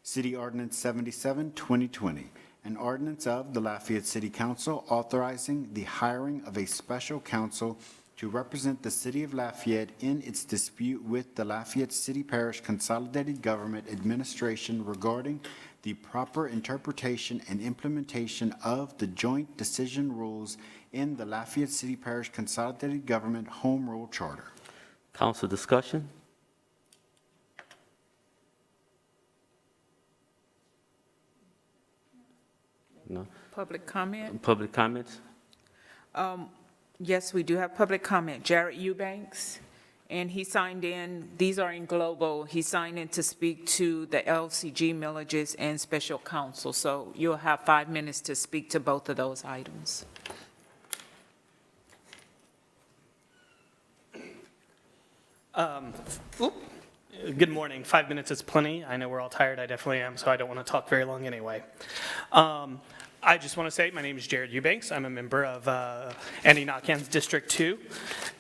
City Ordinance 77, 2020, an ordinance of the Lafayette City Council authorizing the hiring of a special counsel to represent the city of Lafayette in its dispute with the Lafayette City Parish Consolidated Government Administration regarding the proper interpretation and implementation of the joint decision rules in the Lafayette City Parish Consolidated Government Home Rule Charter. Council discussion? No. Public comment? Public comments? Yes, we do have public comment. Jared Eubanks, and he signed in, these are in global, he signed in to speak to the LCG millages and special counsel. So you'll have 5 minutes to speak to both of those items. Good morning. 5 minutes is plenty. I know we're all tired. I definitely am, so I don't want to talk very long anyway. I just want to say my name is Jared Eubanks. I'm a member of Andy Notcan's District 2.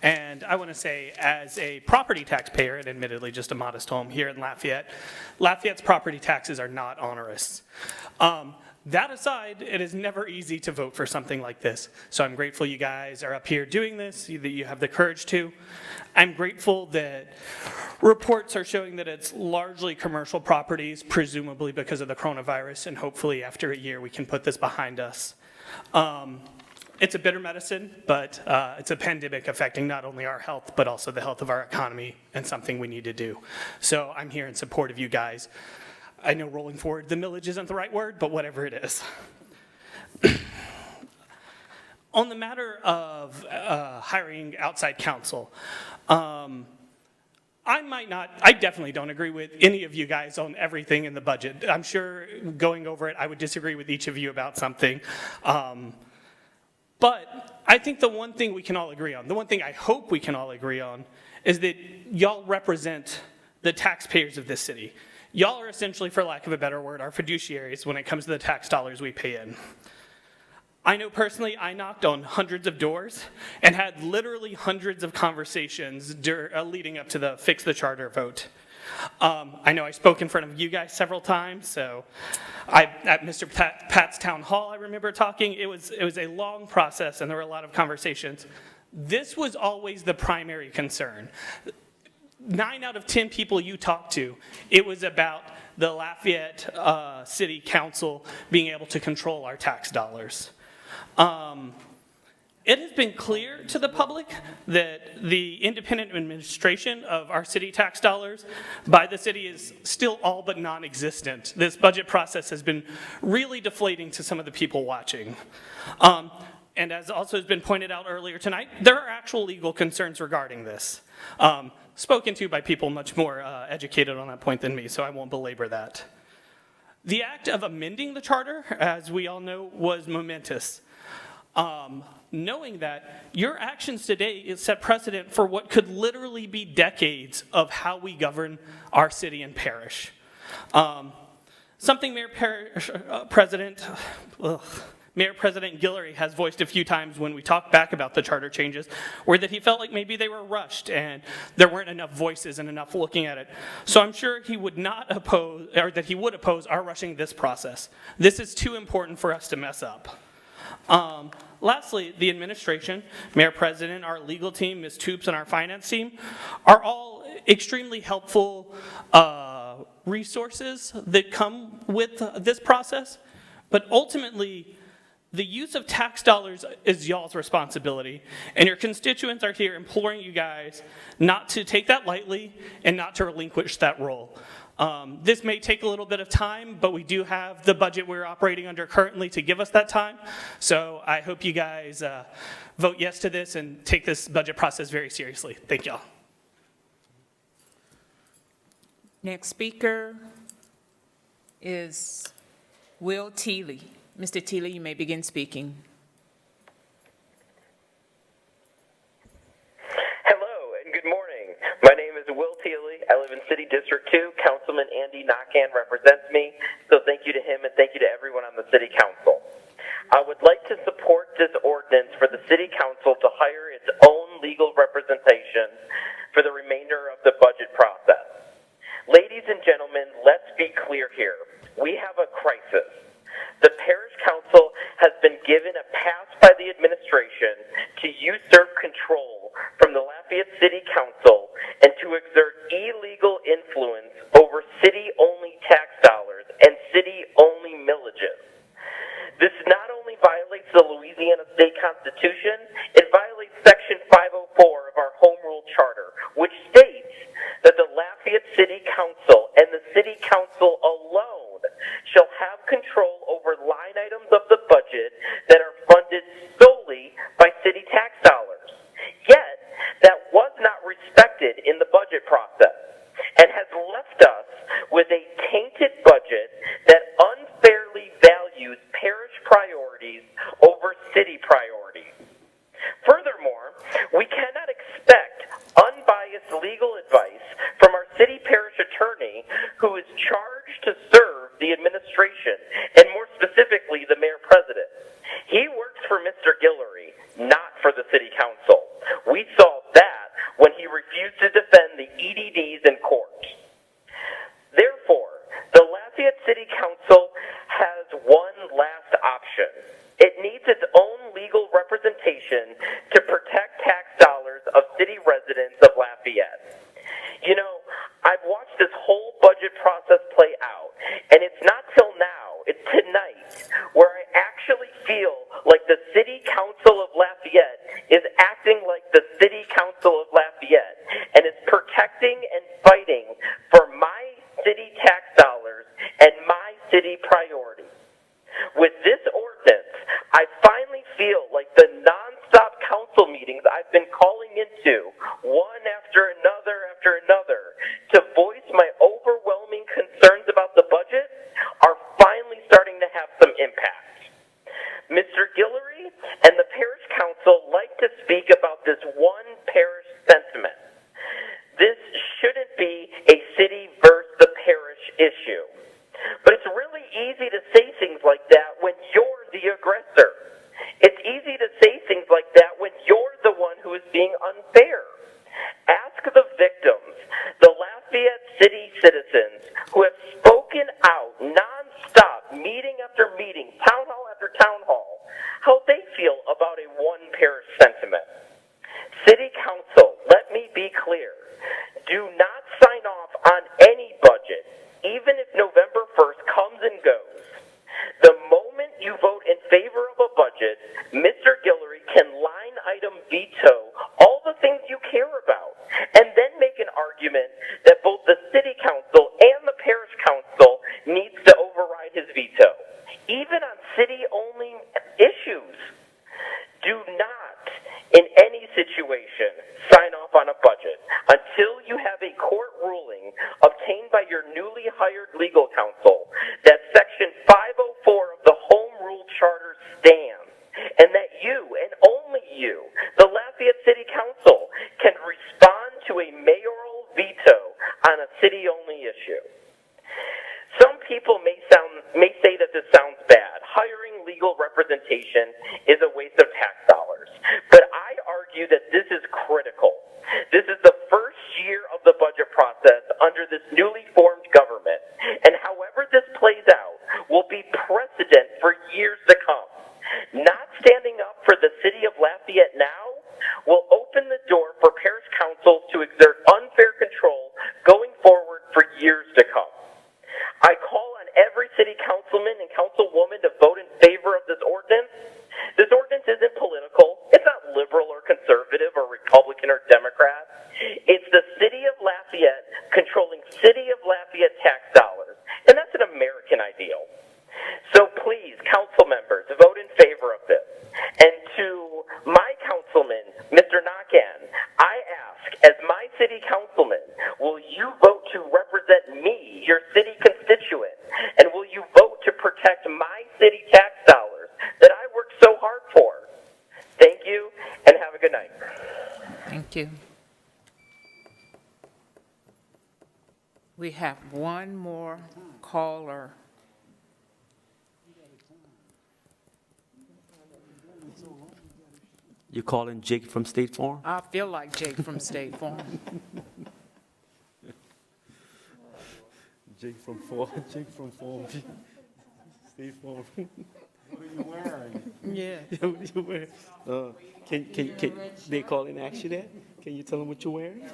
And I want to say, as a property taxpayer, and admittedly just a modest home here in Lafayette, Lafayette's property taxes are not onerous. That aside, it is never easy to vote for something like this. So I'm grateful you guys are up here doing this, that you have the courage to. I'm grateful that reports are showing that it's largely commercial properties, presumably because of the coronavirus, and hopefully after a year we can put this behind us. It's a bitter medicine, but it's a pandemic affecting not only our health, but also the health of our economy, and something we need to do. So I'm here in support of you guys. I know rolling forward the millage isn't the right word, but whatever it is. On the matter of hiring outside counsel, I definitely don't agree with any of you guys on everything in the budget. I'm sure going over it, I would disagree with each of you about something. But I think the one thing we can all agree on, the one thing I hope we can all agree on, is that y'all represent the taxpayers of this city. Y'all are essentially, for lack of a better word, our fiduciaries when it comes to the tax dollars we pay in. I know personally I knocked on hundreds of doors and had literally hundreds of conversations leading up to the Fix the Charter vote. I know I spoke in front of you guys several times, so at Mr. Pat's town hall I remember talking. It was a long process and there were a lot of conversations. This was always the primary concern. 9 out of 10 people you talk to, it was about the Lafayette City Council being able to control our tax dollars. It has been clear to the public that the independent administration of our city tax dollars by the city is still all but non-existent. This budget process has been really deflating to some of the people watching. And as also has been pointed out earlier tonight, there are actual legal concerns regarding this. Spoken to by people much more educated on that point than me, so I won't belabor that. The act of amending the charter, as we all know, was momentous. Knowing that your actions today set precedent for what could literally be decades of how we govern our city and parish. Something Mayor Mayor President Guillory has voiced a few times when we talked back about the charter changes, where that he felt like maybe they were rushed and there weren't enough voices and enough looking at it. So I'm sure he would not oppose, or that he would oppose our rushing this process. This is too important for us to mess up. Lastly, the administration, Mayor President, our legal team, Ms. Toops, and our finance team are all extremely helpful resources that come with this process. But ultimately, the use of tax dollars is y'all's responsibility, and your constituents are here imploring you guys not to take that lightly and not to relinquish that role. This may take a little bit of time, but we do have the budget we're operating under currently to give us that time. So I hope you guys vote yes to this and take this budget process very seriously. Thank y'all. Next speaker is Will Teely. Mr. Teely, you may begin speaking. Hello and good morning. My name is Will Teely. I live in City District 2. Councilman Andy Nakhan represents me, so thank you to him and thank you to everyone on the City Council. I would like to support this ordinance for the City Council to hire its own legal representation for the remainder of the budget process. Ladies and gentlemen, let's be clear here. We have a crisis. The Parish Council has been given a pass by the administration to usurp control from the Lafayette City Council and to exert illegal influence over city-only tax dollars and city-only millages. This not only violates the Louisiana State Constitution, it violates Section 504 of our Home Rule Charter, which states that the Lafayette City Council and the City Council alone shall have control over line items of the budget that are funded solely by city tax dollars. Yet, that was not respected in the budget process and has left us with a tainted budget that unfairly values parish priorities over city priorities. Furthermore, we cannot expect unbiased legal advice from our city parish attorney who is charged to serve the administration, and more specifically, the mayor president. He works for Mr. Guillory, not for the city council. We saw that when he refused to defend the EDDs in court. Therefore, the Lafayette City Council has one last option. It needs its own legal representation to protect tax dollars of city residents of Lafayette. You know, I've watched this whole budget process play out, and it's not till now, it's tonight, where I actually feel like the City Council of Lafayette is acting like the City Council of Lafayette and is protecting and fighting for my city tax dollars and my city priorities. With this ordinance, I finally feel like the nonstop council meetings I've been calling into, one after another, to voice my overwhelming concerns about the budget, are finally starting to have some impact. Mr. Guillory and the parish council like to speak about this one parish sentiment. This shouldn't be a city versus the parish issue. But it's really easy to say things like that when you're the aggressor. It's easy to say things like that when you're the one who is being unfair. Ask the victims, the Lafayette City citizens who have spoken out nonstop, meeting after meeting, town hall after town hall, how they feel about a one parish sentiment. City Council, let me be clear. Do not sign off on any budget, even if November 1st comes and goes. The moment you vote in favor of a budget, Mr. Guillory can line item veto all the things you care about, and then make an argument that both the city council and the parish council needs to override his veto, even on city-only issues. Do not, in any situation, sign off on a budget until you have a court ruling obtained by your newly hired legal counsel that Section 504 of the Home Rule Charter stands, and that you, and only you, the Lafayette City Council, can respond to a mayoral veto on a city-only issue. Some people may say that this sounds bad, hiring legal legal representation is a waste of tax dollars. But I argue that this is critical. This is the first year of the budget process under this newly formed government, and however this plays out will be precedent for years to come. Not standing up for the city of Lafayette now will open the door for parish councils to exert unfair control going forward for years to come. I call on every city councilman and councilwoman to vote in favor of this ordinance. This ordinance isn't political. It's not liberal or conservative or Republican or Democrat. It's the city of Lafayette controlling city of Lafayette tax dollars, and that's an American ideal. So please, council members, vote in favor of this. And to my councilman, Mr. Nakan, I ask, as my city councilman, will you vote to represent me, your city constituent, and will you vote to protect my city tax dollars that I worked so hard for? Thank you, and have a good night. Thank you. We have one more caller. You calling Jake from State Farm? I feel like Jake from State Farm. Jake from Farm. State Farm. What are you wearing? Yeah. What you wearing? Can they call and ask you that? Can you tell them what you're wearing?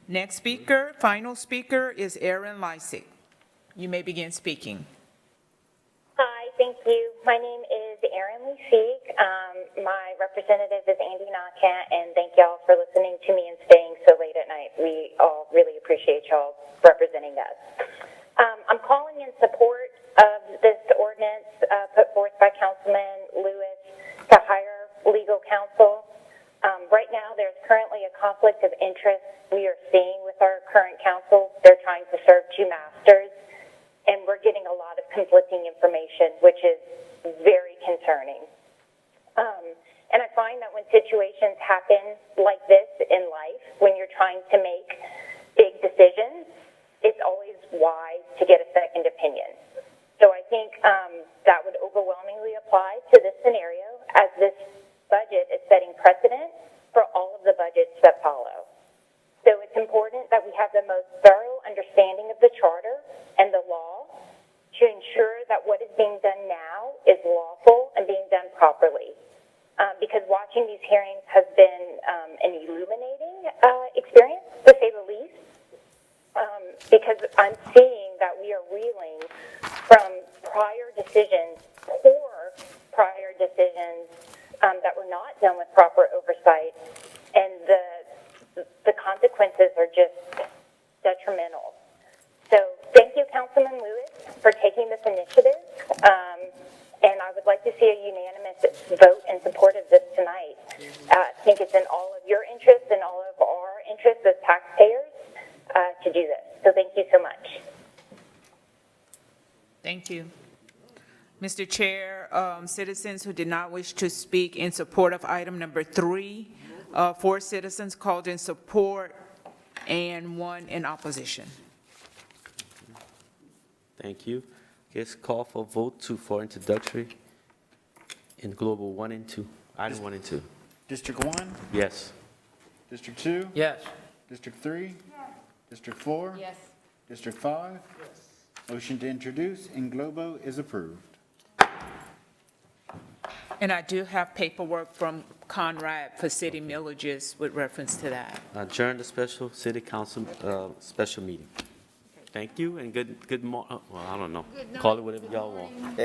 Next speaker, final speaker is Aaron Lysick. You may begin speaking. Hi, thank you. My name is Erin Lee-Seek. My representative is Andy Nakan, and thank y'all for listening to me and staying so late at night. We all really appreciate y'all representing us. I'm calling in support of this ordinance put forth by Councilman Lewis to hire legal counsel. Right now, there's currently a conflict of interest we are seeing with our current council. They're trying to serve two masters, and we're getting a lot of conflicting information, which is very concerning. And I find that when situations happen like this in life, when you're trying to make big decisions, it's always wise to get a second opinion. So I think that would overwhelmingly apply to this scenario, as this budget is setting precedent for all of the budgets that follow. So it's important that we have the most thorough understanding of the charter and the law to ensure that what is being done now is lawful and being done properly. Because watching these hearings has been an illuminating experience, to say the least, because I'm seeing that we are reeling from prior decisions, poor prior decisions that were not done with proper oversight, and the consequences are just detrimental. So thank you, Councilman Lewis, for taking this initiative, and I would like to see a unanimous vote in support of this tonight. I think it's in all of your interests and all of our interests as taxpayers to do this. So thank you so much. Thank you. Mr. Chair, citizens who did not wish to speak in support of item number 3, 4 citizens called in support and 1 in opposition. Thank you. Yes, call for vote for introductory in Global 1 and 2. Item 1 and 2. District 1? Yes. District 2? Yes. District 3? District 4? Yes. District 5? Yes. Motion to introduce in Globo is approved. And I do have paperwork from Conrad for city millages with reference to that. Adjourn the special city council special meeting. Thank you and good well, I don't know. Call it whatever y'all want.